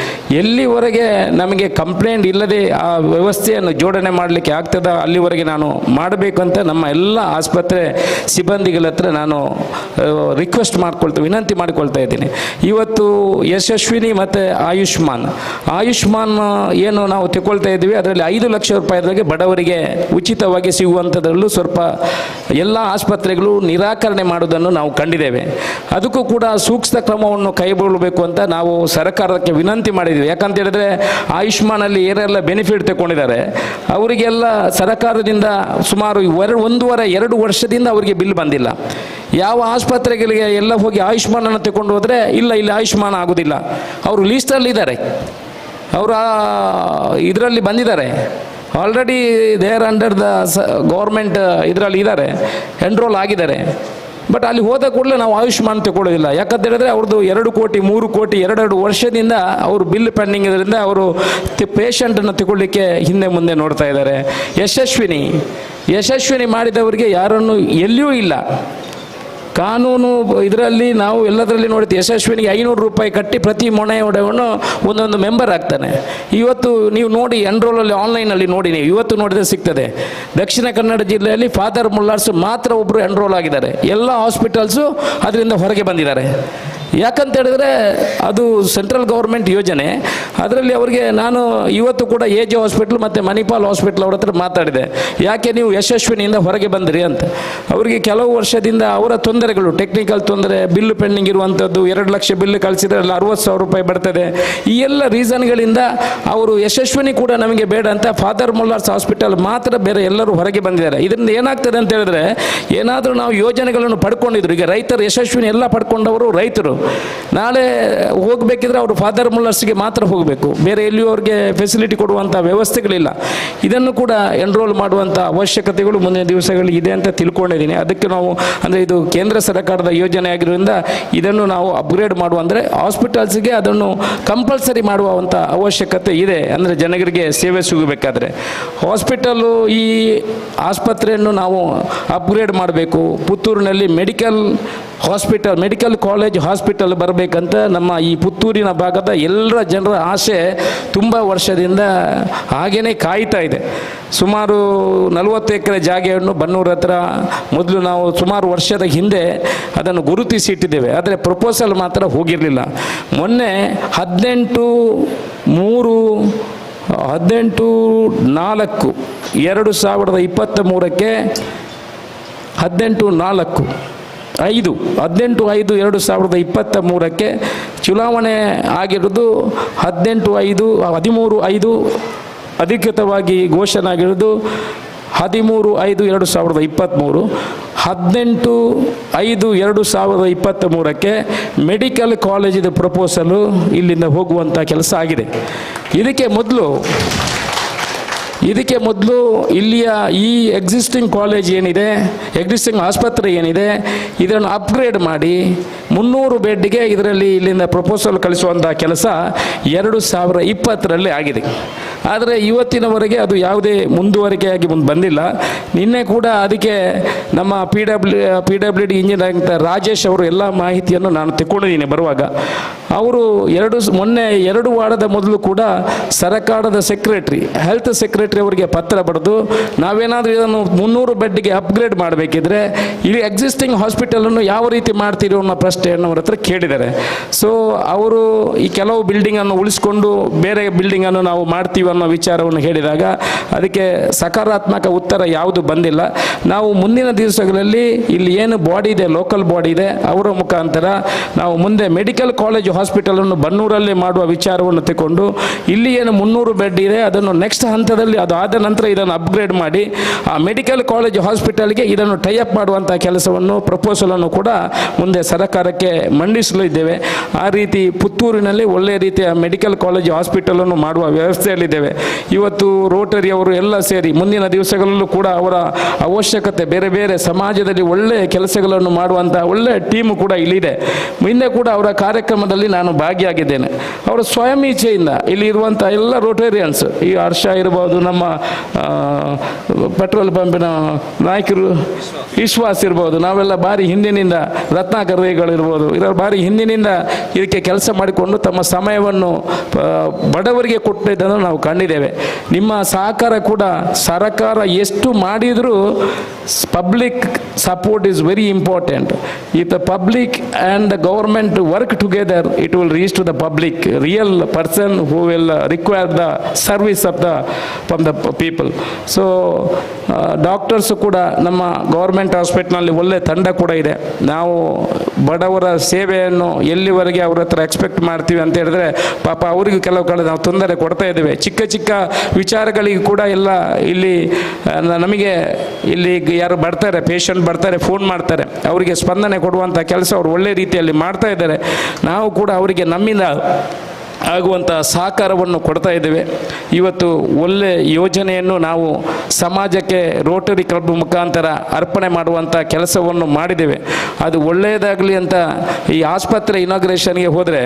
ಎಲ್ಲಿವರೆಗೆ ನಮಗೆ ಕಂಪ್ಲೇಂಟ್ ಇಲ್ಲದೆ ಆ ವ್ಯವಸ್ಥೆಯನ್ನು ಜೋಡಣೆ ಮಾಡಲಿಕ್ಕೆ ಆಗ್ತದ ಅಲ್ಲಿವರೆಗೆ ನಾನು ಮಾಡಬೇಕು ಅಂತ ನಮ್ಮ ಎಲ್ಲ ಆಸ್ಪತ್ರೆ ಸಿಬ್ಬಂದಿಗಳ ಹತ್ರ ನಾನು ರಿಕ್ವೆಸ್ಟ್ ವಿನಂತಿ ಮಾಡಿಕೊಳ್ತಾ ಇದ್ದೀನಿ. ಇವತ್ತು ಯಶಸ್ವಿನಿ ಮತ್ತು ಆಯುಷ್ಮಾನ್ ಏನು ನಾವು ತಗೊಳ್ತಾ ಇದ್ದೀವಿ ಅದರಲ್ಲಿ 5 ಲಕ್ಷ ರೂಪಾಯಿವರೆಗೆ ಬಡವರಿಗೆ ಉಚಿತವಾಗಿ ಸಿಗುವಂಥದ್ರಲ್ಲೂ ಸ್ವಲ್ಪ ಎಲ್ಲ ಆಸ್ಪತ್ರೆಗಳು ನಿರಾಕರಣೆ ಮಾಡೋದನ್ನು ನಾವು ಕಂಡಿದ್ದೇವೆ. ಅದಕ್ಕೂ ಕೂಡ ಸೂಕ್ತ ಕ್ರಮವನ್ನು ಕೈಗೊಳ್ಳಬೇಕು ಅಂತ ನಾವು ಸರ್ಕಾರಕ್ಕೆ ವಿನಂತಿ ಮಾಡಿದ್ದೀವಿ. ಯಾಕಂತ ಹೇಳಿದ್ರೆ ಆಯುಷ್ಮಾನಲ್ಲಿ ಏನೆಲ್ಲ ಬೆನಿಫಿಟ್ ತಗೊಂಡಿದ್ದಾರೆ ಅವರಿಗೆಲ್ಲ ಸರ್ಕಾರದಿಂದ ಸುಮಾರು 1.5-2 ವರ್ಷದಿಂದ ಅವರಿಗೆ ಬಿಲ್ ಬಂದಿಲ್ಲ. ಯಾವ ಆಸ್ಪತ್ರೆಗಳಿಗೆ ಎಲ್ಲ ಹೋಗಿ ಆಯುಷ್ಮಾನನ್ನು ತಗೊಂಡು ಹೋದರೆ ಇಲ್ಲಿ ಆಯುಷ್ಮಾನ ಆಗೋದಿಲ್ಲ. ಅವರು ಲೀಸ್ಟಲ್ಲಿದ್ದಾರೆ, ಅವರು ಇದರಲ್ಲಿ ಬಂದಿದ್ದಾರೆ, already they are under the government ಇದರಲ್ಲಿ ಇದ್ದಾರೆ, ಎನ್ರೋಲ್ ಆಗಿದ್ದಾರೆ. ಬಟ್ ಅಲ್ಲಿ ಹೋದ ಕೂಡಲೇ ನಾವು ಆಯುಷ್ಮಾನ್ ತಗೊಳ್ಳೋದಿಲ್ಲ. ಯಾಕಂತ ಹೇಳಿದ್ರೆ ಅವ್ರದ್ದು 2 ಕೋಟಿ 3 ಕೋಟಿ 2 ವರ್ಷದಿಂದ ಅವರು ಬಿಲ್ ಪೆಂಡಿಂಗ್ ಇದರಿಂದ ಅವರು ಪೇಷಂಟನ್ನು ತಗೊಳ್ಳಿಕ್ಕೆ ಹಿಂದೆ ಮುಂದೆ ನೋಡ್ತಾ ಇದ್ದಾರೆ. ಯಶಸ್ವಿನಿ ಮಾಡಿದವರಿಗೆ ಯಾರನ್ನು ಎಲ್ಲಿಯೂ ಇಲ್ಲ. ಕಾನೂನು ಇದರಲ್ಲಿ ನಾವು ಎಲ್ಲದರಲ್ಲಿ ನೋಡ್ತೀವಿ. ಯಶಸ್ವಿನಿಗೆ 500 ರೂಪಾಯಿ ಕಟ್ಟಿ ಪ್ರತಿ ಮೊಣೆಯೊಡೆಯನ್ನು ಒಂದೊಂದು ಮೆಂಬರ್ ಆಗ್ತಾನೆ. ಇವತ್ತು ನೀವು ನೋಡಿ ಎನ್ರೋಲಲ್ಲಿ ಆನ್ಲೈನಲ್ಲಿ ನೋಡಿ, ನೀವು ಇವತ್ತು ನೋಡಿದ್ರೆ ಸಿಗ್ತದೆ. ದಕ್ಷಿಣ ಕನ್ನಡ ಜಿಲ್ಲೆಯಲ್ಲಿ ಫಾದರ್ ಮುಲ್ಲಾರ್ಸ್ ಮಾತ್ರ ಒಬ್ಬರು ಎನ್ರೋಲ್ ಆಗಿದ್ದಾರೆ. ಎಲ್ಲ ಹಾಸ್ಪಿಟಲ್ಸು ಅದರಿಂದ ಹೊರಗೆ ಬಂದಿದ್ದಾರೆ. ಯಾಕಂತ ಹೇಳಿದ್ರೆ ಅದು ಸೆಂಟ್ರಲ್ ಗೌರ್ಮೆಂಟ್ ಯೋಜನೆ. ಅದರಲ್ಲಿ ಅವರಿಗೆ ನಾನು ಇವತ್ತು ಕೂಡ AJ ಹಾಸ್ಪಿಟ್ಲ್ ಮತ್ತು ಮಣಿಪಾಲ್ ಹಾಸ್ಪಿಟ್ಲ್ ಅವ್ರ ಹತ್ರ ಮಾತಾಡಿದೆ, ಯಾಕೆ ನೀವು ಯಶಸ್ವಿನಿಯಿಂದ ಹೊರಗೆ ಬಂದಿರಿ ಅಂತ. ಅವರಿಗೆ ಕೆಲವು ವರ್ಷದಿಂದ ಅವರ ತೊಂದರೆಗಳು, ಟೆಕ್ನಿಕಲ್ ತೊಂದರೆ, ಬಿಲ್ಲು ಪೆಂಡಿಂಗ್ ಇರುವಂಥದ್ದು, 2 ಲಕ್ಷ ಬಿಲ್ಲು ಕಳಿಸಿದ್ರೆ 60,000 ರೂಪಾಯಿ ಬರ್ತದೆ, ಈ ಎಲ್ಲ ರೀಸನ್ಗಳಿಂದ ಅವರು ಯಶಸ್ವಿನಿ ಕೂಡ ನಮಗೆ ಬೇಡ ಅಂತ ಫಾದರ್ ಮುಲ್ಲರ್ಸ್ ಹಾಸ್ಪಿಟಲ್ ಮಾತ್ರ ಬೇರೆ ಎಲ್ಲರೂ ಹೊರಗೆ ಬಂದಿದ್ದಾರೆ. ಇದರಿಂದ ಏನಾಗ್ತದೆ ಅಂತ ಹೇಳಿದ್ರೆ, ಏನಾದರೂ ನಾವು ಯೋಜನೆಗಳನ್ನು ಪಡ್ಕೊಂಡಿದ್ರು, ಈಗ ರೈತರು ಯಶಸ್ವಿನಿ ಎಲ್ಲ ಪಡ್ಕೊಂಡವರು ರೈತರು, ನಾಳೆ ಹೋಗಬೇಕಿದ್ರೆ ಅವರು ಫಾದರ್ ಮುಲ್ಲರ್ಸ್ಗೆ ಮಾತ್ರ ಹೋಗಬೇಕು, ಬೇರೆ ಎಲ್ಲಿಯೂ ಅವ್ರಿಗೆ ಫೆಸಿಲಿಟಿ ಕೊಡುವಂಥ ವ್ಯವಸ್ಥೆಗಳಿಲ್ಲ. ಇದನ್ನು ಕೂಡ ಎನ್ರೋಲ್ ಮಾಡುವಂಥ ಅವಶ್ಯಕತೆಗಳು ಮುಂದಿನ ದಿವಸಗಳು ಇದೆ ಅಂತ ತಿಳ್ಕೊಂಡಿದ್ದೀನಿ. ಅದಕ್ಕೆ ನಾವು ಅಂದರೆ ಇದು ಕೇಂದ್ರ ಸರ್ಕಾರದ ಯೋಜನೆ ಆಗಿರೋದ್ರಿಂದ ಇದನ್ನು ನಾವು ಅಪ್ಗ್ರೇಡ್ ಮಾಡುವ, ಅಂದರೆ ಹಾಸ್ಪಿಟಲ್ಸ್ಗೆ ಅದನ್ನು ಕಂಪಲ್ಸರಿ ಮಾಡುವಂಥ ಅವಶ್ಯಕತೆ ಇದೆ. ಅಂದರೆ ಜನರಿಗೆ ಸೇವೆ ಸಿಗಬೇಕಾದ್ರೆ ಹಾಸ್ಪಿಟಲ್ಲು, ಈ ಆಸ್ಪತ್ರೆಯನ್ನು ನಾವು ಅಪ್ಗ್ರೇಡ್ ಮಾಡಬೇಕು. ಪುತ್ತೂರಿನಲ್ಲಿ ಮೆಡಿಕಲ್ ಕಾಲೇಜ್ ಹಾಸ್ಪಿಟಲ್ ಬರಬೇಕಂತ ನಮ್ಮ ಈ ಪುತ್ತೂರಿನ ಭಾಗದ ಎಲ್ಲರ ಜನರ ಆಸೆ ತುಂಬ ವರ್ಷದಿಂದ ಹಾಗೇ ಕಾಯ್ತಾ ಇದೆ. ಸುಮಾರು 40 ಎಕರೆ ಜಾಗೆಯನ್ನು ಬನ್ನೂರು ಹತ್ರ ಮೊದಲು ನಾವು ಸುಮಾರು ವರ್ಷದ ಹಿಂದೆ ಅದನ್ನು ಗುರುತಿಸಿ ಇಟ್ಟಿದ್ದೇವೆ, ಆದರೆ ಪ್ರಪೋಸಲ್ ಮಾತ್ರ ಹೋಗಿರಲಿಲ್ಲ. ಮೊನ್ನೆ 18/4/2023ಕ್ಕೆ 18/5/2023ಕ್ಕೆ ಚುನಾವಣೆ ಆಗಿರೋದು. 13/5 ಅಧಿಕೃತವಾಗಿ ಘೋಷಣೆ ಆಗಿರೋದು 13/5/2023. 18/5/2023ಕ್ಕೆ ಮೆಡಿಕಲ್ ಕಾಲೇಜಿನ ಪ್ರಪೋಸಲು ಇಲ್ಲಿಂದ ಹೋಗುವಂಥ ಕೆಲಸ ಆಗಿದೆ. ಇದಕ್ಕೆ ಮೊದಲು ಇಲ್ಲಿಯ ಈ ಎಕ್ಸಿಸ್ಟಿಂಗ್ ಕಾಲೇಜ್ ಏನಿದೆ, ಎಕ್ಸಿಸ್ಟಿಂಗ್ ಆಸ್ಪತ್ರೆ ಏನಿದೆ, ಇದನ್ನು ಅಪ್ಗ್ರೇಡ್ ಮಾಡಿ 300 ಬೆಡ್ಗೆ ಇದರಲ್ಲಿ ಇಲ್ಲಿಂದ ಪ್ರಪೋಸಲ್ ಕಳಿಸುವಂಥ ಕೆಲಸ 2020ರಲ್ಲಿ ಆಗಿದೆ. ಆದರೆ ಇವತ್ತಿನವರೆಗೆ ಅದು ಯಾವುದೇ ಮುಂದುವರಿಕೆಯಾಗಿ ಬಂದಿಲ್ಲ. ನಿನ್ನೆ ಕೂಡ ಅದಕ್ಕೆ ನಮ್ಮ PWD ಇಂಜಿನಿಯರಿಂಗ್ ರಾಜೇಶ್ ಅವರು ಎಲ್ಲ ಮಾಹಿತಿಯನ್ನು ನಾನು ತಗೊಂಡಿದ್ದೀನಿ ಬರುವಾಗ. ಅವರು ಮೊನ್ನೆ 2 ವಾರದ ಮೊದಲು ಕೂಡ ಸರ್ಕಾರದ ಹೆಲ್ತ್ ಸೆಕ್ರೆಟರಿ ಅವರಿಗೆ ಪತ್ರ ಬರೆದು, ನಾವೇನಾದರೂ ಇದನ್ನು 300 ಬೆಡ್ಗೆ ಅಪ್ಗ್ರೇಡ್ ಮಾಡಬೇಕಿದ್ರೆ ಇಲ್ಲಿ ಎಕ್ಸಿಸ್ಟಿಂಗ್ ಹಾಸ್ಪಿಟಲನ್ನು ಯಾವ ರೀತಿ ಮಾಡ್ತೀರಿ ಅನ್ನೋ ಪ್ರಶ್ನೆಯನ್ನು ಅವ್ರ ಹತ್ರ ಕೇಳಿದ್ದಾರೆ. ಸೊ ಅವರು ಈ ಕೆಲವು ಬಿಲ್ಡಿಂಗನ್ನು ಉಳಿಸ್ಕೊಂಡು ಬೇರೆ ಬಿಲ್ಡಿಂಗನ್ನು ನಾವು ಮಾಡ್ತೀವಿ ಅನ್ನೋ ವಿಚಾರವನ್ನು ಹೇಳಿದಾಗ ಅದಕ್ಕೆ ಸಕಾರಾತ್ಮಕ ಉತ್ತರ ಯಾವುದು ಬಂದಿಲ್ಲ. ನಾವು ಮುಂದಿನ ದಿವಸಗಳಲ್ಲಿ ಇಲ್ಲಿ ಏನು ಬಾಡಿ ಇದೆ, ಲೋಕಲ್ ಬಾಡಿ ಇದೆ, ಅವರ ಮುಖಾಂತರ ನಾವು ಮುಂದೆ ಮೆಡಿಕಲ್ ಕಾಲೇಜ್ ಹಾಸ್ಪಿಟಲನ್ನು ಬನ್ನೂರಲ್ಲೇ ಮಾಡುವ ವಿಚಾರವನ್ನು ತಗೊಂಡು ಇಲ್ಲಿ ಏನು 300 ಬೆಡ್ ಇದೆ ಅದನ್ನು ನೆಕ್ಸ್ಟ್ ಹಂತದಲ್ಲಿ, ಅದು ಆದ ನಂತರ ಇದನ್ನು ಅಪ್ಗ್ರೇಡ್ ಮಾಡಿ ಆ ಮೆಡಿಕಲ್ ಕಾಲೇಜ್ ಹಾಸ್ಪಿಟಲ್ಗೆ ಇದನ್ನು ಟೈಅಪ್ ಮಾಡುವಂಥ ಕೆಲಸವನ್ನು, ಪ್ರಪೋಸಲನ್ನು ಕೂಡ ಮುಂದೆ ಸರ್ಕಾರಕ್ಕೆ ಮಂಡಿಸಲಿದ್ದೇವೆ. ಆ ರೀತಿ ಪುತ್ತೂರಿನಲ್ಲಿ ಒಳ್ಳೆಯ ರೀತಿಯ ಮೆಡಿಕಲ್ ಕಾಲೇಜ್ ಹಾಸ್ಪಿಟಲನ್ನು ಮಾಡುವ ವ್ಯವಸ್ಥೆಯಲ್ಲಿದ್ದೇವೆ. ಇವತ್ತು ರೋಟರಿ ಅವರು ಎಲ್ಲ ಸೇರಿ ಮುಂದಿನ ದಿವಸಗಳಲ್ಲೂ ಕೂಡ ಅವರ ಅವಶ್ಯಕತೆ, ಬೇರೆ ಬೇರೆ ಸಮಾಜದಲ್ಲಿ ಒಳ್ಳೆಯ ಕೆಲಸಗಳನ್ನು ಮಾಡುವಂಥ ಒಳ್ಳೆಯ ಟೀಮು ಕೂಡ ಇಲ್ಲಿದೆ. ಮುಂದೆ ಕೂಡ ಅವರ ಕಾರ್ಯಕ್ರಮದಲ್ಲಿ ನಾನು ಭಾಗಿಯಾಗಿದ್ದೇನೆ. ಅವರ ಸ್ವಯಂ ಇಚ್ಛೆಯಿಂದ ಇಲ್ಲಿ ಇರುವಂಥ ಎಲ್ಲ ರೋಟೇರಿಯನ್ಸ್, ಈ ಹರ್ಷ ಇರ್ಬೋದು, ನಮ್ಮ ಪೆಟ್ರೋಲ್ ಪಂಪಿನ ನಾಯಕರು ವಿಶ್ವಾಸ ಇರ್ಬೋದು, ನಾವೆಲ್ಲ ಭಾರಿ ಹಿಂದಿನಿಂದ ರತ್ನಾಕರ್ಗಳಿರ್ಬೋದು, ಇದರ ಭಾರಿ ಹಿಂದಿನಿಂದ ಇದಕ್ಕೆ ಕೆಲಸ ಮಾಡಿಕೊಂಡು ತಮ್ಮ ಸಮಯವನ್ನು ಬಡವರಿಗೆ ಕೊಟ್ಟಿದ್ದನ್ನು ನಾವು ಕಂಡಿದ್ದೇವೆ. ನಿಮ್ಮ ಸಹಕಾರ ಕೂಡ ಸರ್ಕಾರ ಎಷ್ಟು ಮಾಡಿದರೂ public support is very important. If the public and the government work together, it will reach to the public, real person who will require the service from the people. So doctors ಕೂಡ ನಮ್ಮ government ಹಾಸ್ಪಿಟ್ಲ್ನಲ್ಲಿ ಒಳ್ಳೆ ತಂಡ ಕೂಡ ಇದೆ. ನಾವು ಬಡವರ ಸೇವೆಯನ್ನು ಎಲ್ಲಿವರೆಗೆ ಅವ್ರ ಹತ್ರ ಎಕ್ಸ್ಪೆಕ್ಟ್ ಮಾಡ್ತೀವಿ ಅಂತ ಹೇಳಿದ್ರೆ ಪಾಪ ಅವರಿಗೂ ಕೆಲವು ಕಡೆ ನಾವು ತೊಂದರೆ ಕೊಡ್ತಾ ಇದ್ದೇವೆ. ಚಿಕ್ಕ ಚಿಕ್ಕ ವಿಚಾರಗಳಿಗೆ ಕೂಡ ಎಲ್ಲ ಇಲ್ಲಿ ನಮಗೆ ಇಲ್ಲಿ ಯಾರು ಬರ್ತಾರೆ, ಪೇಷಂಟ್ ಬರ್ತಾರೆ, ಫೋನ್ ಮಾಡ್ತಾರೆ, ಅವರಿಗೆ ಸ್ಪಂದನೆ ಕೊಡುವಂಥ ಕೆಲಸ ಅವರು ಒಳ್ಳೆ ರೀತಿಯಲ್ಲಿ ಮಾಡ್ತಾ ಇದ್ದಾರೆ. ನಾವು ಕೂಡ ಅವರಿಗೆ ನಮ್ಮಿಂದ ಆಗುವಂಥ ಸಹಕಾರವನ್ನು ಕೊಡ್ತಾ ಇದ್ದೇವೆ. ಇವತ್ತು ಒಳ್ಳೆ ಯೋಜನೆಯನ್ನು ನಾವು ಸಮಾಜಕ್ಕೆ ರೋಟರಿ ಕ್ಲಬ್ ಮುಖಾಂತರ ಅರ್ಪಣೆ ಮಾಡುವಂಥ ಕೆಲಸವನ್ನು ಮಾಡಿದ್ದೇವೆ. ಅದು ಒಳ್ಳೆಯದಾಗಲಿ ಅಂತ ಈ ಆಸ್ಪತ್ರೆ ಇನಾಗ್ರೇಷನ್ಗೆ ಹೋದರೆ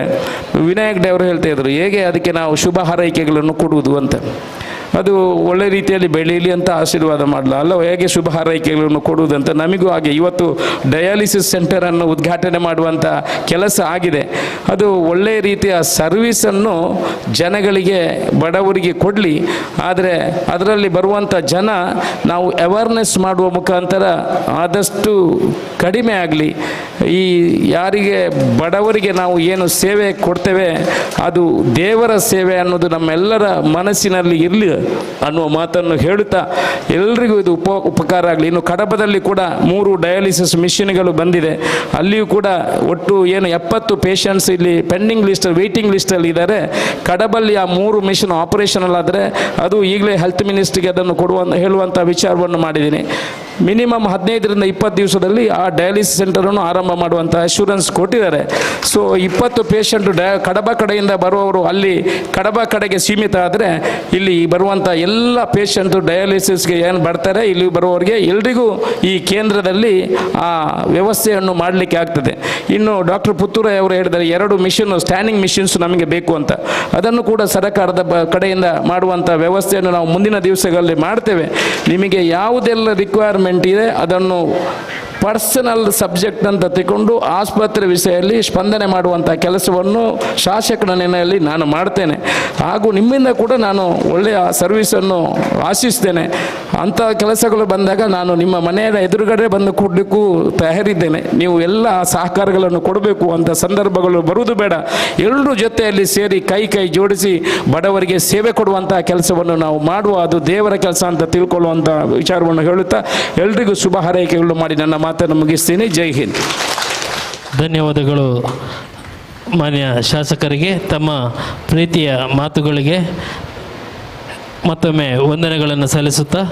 ವಿನಾಯಕ್ ಡೇ ಅವರು ಹೇಳ್ತಾ ಇದ್ರು, ಹೇಗೆ ಅದಕ್ಕೆ ನಾವು ಶುಭ ಹಾರೈಕೆಗಳನ್ನು ಕೊಡುವುದು ಅಂತ. ಅದು ಒಳ್ಳೆ ರೀತಿಯಲ್ಲಿ ಬೆಳೀಲಿ ಅಂತ ಆಶೀರ್ವಾದ ಮಾಡಲ ಅಲ್ಲ, ಹೇಗೆ ಶುಭ ಹಾರೈಕೆಗಳನ್ನು ಕೊಡುವುದಂತ ನಮಗೂ ಹಾಗೆ ಇವತ್ತು ಡಯಾಲಿಸಿಸ್ ಸೆಂಟರನ್ನು ಉದ್ಘಾಟನೆ ಮಾಡುವಂಥ ಕೆಲಸ ಆಗಿದೆ. ಅದು ಒಳ್ಳೆಯ ರೀತಿಯ ಸರ್ವಿಸನ್ನು ಜನಗಳಿಗೆ ಬಡವರಿಗೆ ಕೊಡಲಿ. ಆದರೆ ಅದರಲ್ಲಿ ಬರುವಂಥ ಜನ ನಾವು ಅವೇರ್ನೆಸ್ ಮಾಡುವ ಮುಖಾಂತರ ಆದಷ್ಟು ಕಡಿಮೆ ಆಗಲಿ. ಈ ಯಾರಿಗೆ ಬಡವರಿಗೆ ನಾವು ಏನು ಸೇವೆ ಕೊಡ್ತೇವೆ ಅದು ದೇವರ ಸೇವೆ ಅನ್ನೋದು ನಮ್ಮೆಲ್ಲರ ಮನಸ್ಸಿನಲ್ಲಿ ಇರಲಿ ಅನ್ನುವ ಮಾತನ್ನು ಹೇಳುತ್ತಾ ಎಲ್ರಿಗೂ ಇದು ಉಪಕಾರ ಆಗಲಿ. ಇನ್ನು ಕಡಬದಲ್ಲಿ ಕೂಡ 3 ಡಯಾಲಿಸಿಸ್ ಮಿಷಿನ್ಗಳು ಬಂದಿದೆ. ಅಲ್ಲಿಯೂ ಕೂಡ ಒಟ್ಟು ಏನು 70 ಪೇಷಂಟ್ಸ್ ಇಲ್ಲಿ ಪೆಂಡಿಂಗ್ ಲಿಸ್ಟ್ ವೇಟಿಂಗ್ ಲಿಸ್ಟಲ್ಲಿ ಇದ್ದಾರೆ. ಕಡಬಲ್ಲಿ ಆ 3 ಮಿಷಿನ್ ಆಪರೇಷನಲ್ ಆದರೆ ಅದು ಈಗಲೇ ಹೆಲ್ತ್ ಮಿನಿಸ್ಟ್ರಿಗೆ ಅದನ್ನು ಹೇಳುವಂಥ ವಿಚಾರವನ್ನು ಮಾಡಿದ್ದೀನಿ. ಮಿನಿಮಮ್ 15ರಿಂದ 20 ದಿವಸದಲ್ಲಿ ಆ ಡಯಾಲಿಸಿಸ್ ಸೆಂಟರನ್ನು ಆರಂಭ ಮಾಡುವಂಥ ಅಶ್ಯೂರೆನ್ಸ್ ಕೊಟ್ಟಿದ್ದಾರೆ. ಸೊ 20 ಪೇಷಂಟ್ ಕಡಬ ಕಡೆಯಿಂದ ಬರುವವರು ಅಲ್ಲಿ ಕಡಬ ಕಡೆಗೆ ಸೀಮಿತ ಆದರೆ ಇಲ್ಲಿ ಬರುವಂಥ ಎಲ್ಲ ಪೇಷಂಟು ಡಯಾಲಿಸಿಸ್ಗೆ ಏನು ಬರ್ತಾರೆ ಇಲ್ಲಿ ಬರುವವರಿಗೆ ಎಲ್ರಿಗೂ ಈ ಕೇಂದ್ರದಲ್ಲಿ ಆ ವ್ಯವಸ್ಥೆಯನ್ನು ಮಾಡಲಿಕ್ಕೆ ಆಗ್ತದೆ. ಇನ್ನು ಡಾಕ್ಟರ್ ಪುತ್ತೂರ ಅವರು ಹೇಳಿದ್ದಾರೆ 2 ಮಿಷಿನ್ ಸ್ಟ್ಯಾಂಡಿಂಗ್ ಮಿಷಿನ್ಸ್ ನಮಗೆ ಬೇಕು ಅಂತ. ಅದನ್ನು ಕೂಡ ಸರ್ಕಾರದ ಕಡೆಯಿಂದ ಮಾಡುವಂಥ ವ್ಯವಸ್ಥೆಯನ್ನು ನಾವು ಮುಂದಿನ ದಿವಸಗಳಲ್ಲಿ ಮಾಡ್ತೇವೆ. ನಿಮಗೆ ಯಾವುದೆಲ್ಲ ರಿಕ್ವೈರ್ಮೆಂಟ್ ಇದೆ ಅದನ್ನು ಪರ್ಸನಲ್ ಸಬ್ಜೆಕ್ಟ್ ಅಂತ ತಗೊಂಡು ಆಸ್ಪತ್ರೆ ವಿಷಯದಲ್ಲಿ ಸ್ಪಂದನೆ ಮಾಡುವಂಥ ಕೆಲಸವನ್ನು ಶಾಸಕನ ನೆಲೆಯಲ್ಲಿ ನಾನು ಮಾಡ್ತೇನೆ. ಹಾಗೂ ನಿಮ್ಮಿಂದ ಕೂಡ ನಾನು ಒಳ್ಳೆಯ ಸರ್ವಿಸನ್ನು ಆಶಿಸ್ತೇನೆ. ಅಂಥ ಕೆಲಸಗಳು ಬಂದಾಗ ನಾನು ನಿಮ್ಮ ಮನೆಯ ಎದುರುಗಡೆ ಬಂದು ಕೊಡಲಿಕ್ಕೂ ತಯಾರಿದ್ದೇನೆ. ನೀವು ಎಲ್ಲ ಸಹಕಾರಗಳನ್ನು ಕೊಡಬೇಕು ಅಂತ ಸಂದರ್ಭಗಳು ಬರುವುದು ಬೇಡ. ಎಲ್ಲರೂ ಜೊತೆಯಲ್ಲಿ ಸೇರಿ ಕೈ ಜೋಡಿಸಿ ಬಡವರಿಗೆ ಸೇವೆ ಕೊಡುವಂಥ ಕೆಲಸವನ್ನು ನಾವು ಮಾಡುವ, ಅದು ದೇವರ ಕೆಲಸ ಅಂತ ತಿಳ್ಕೊಳ್ಳುವಂಥ ವಿಚಾರವನ್ನು ಹೇಳುತ್ತಾ ಎಲ್ರಿಗೂ ಶುಭ ಹಾರೈಕೆಗಳು ಮಾಡಿ ನನ್ನ ಮಾತನ್ನು ಮುಗಿಸ್ತೀನಿ. ಜೈ ಹಿಂದ್. ಧನ್ಯವಾದಗಳು ಮಾನ್ಯ ಶಾಸಕರಿಗೆ. ತಮ್ಮ ಪ್ರೀತಿಯ ಮಾತುಗಳಿಗೆ ಮತ್ತೊಮ್ಮೆ ವಂದನೆಗಳನ್ನು ಸಲ್ಲಿಸುತ್ತಾ,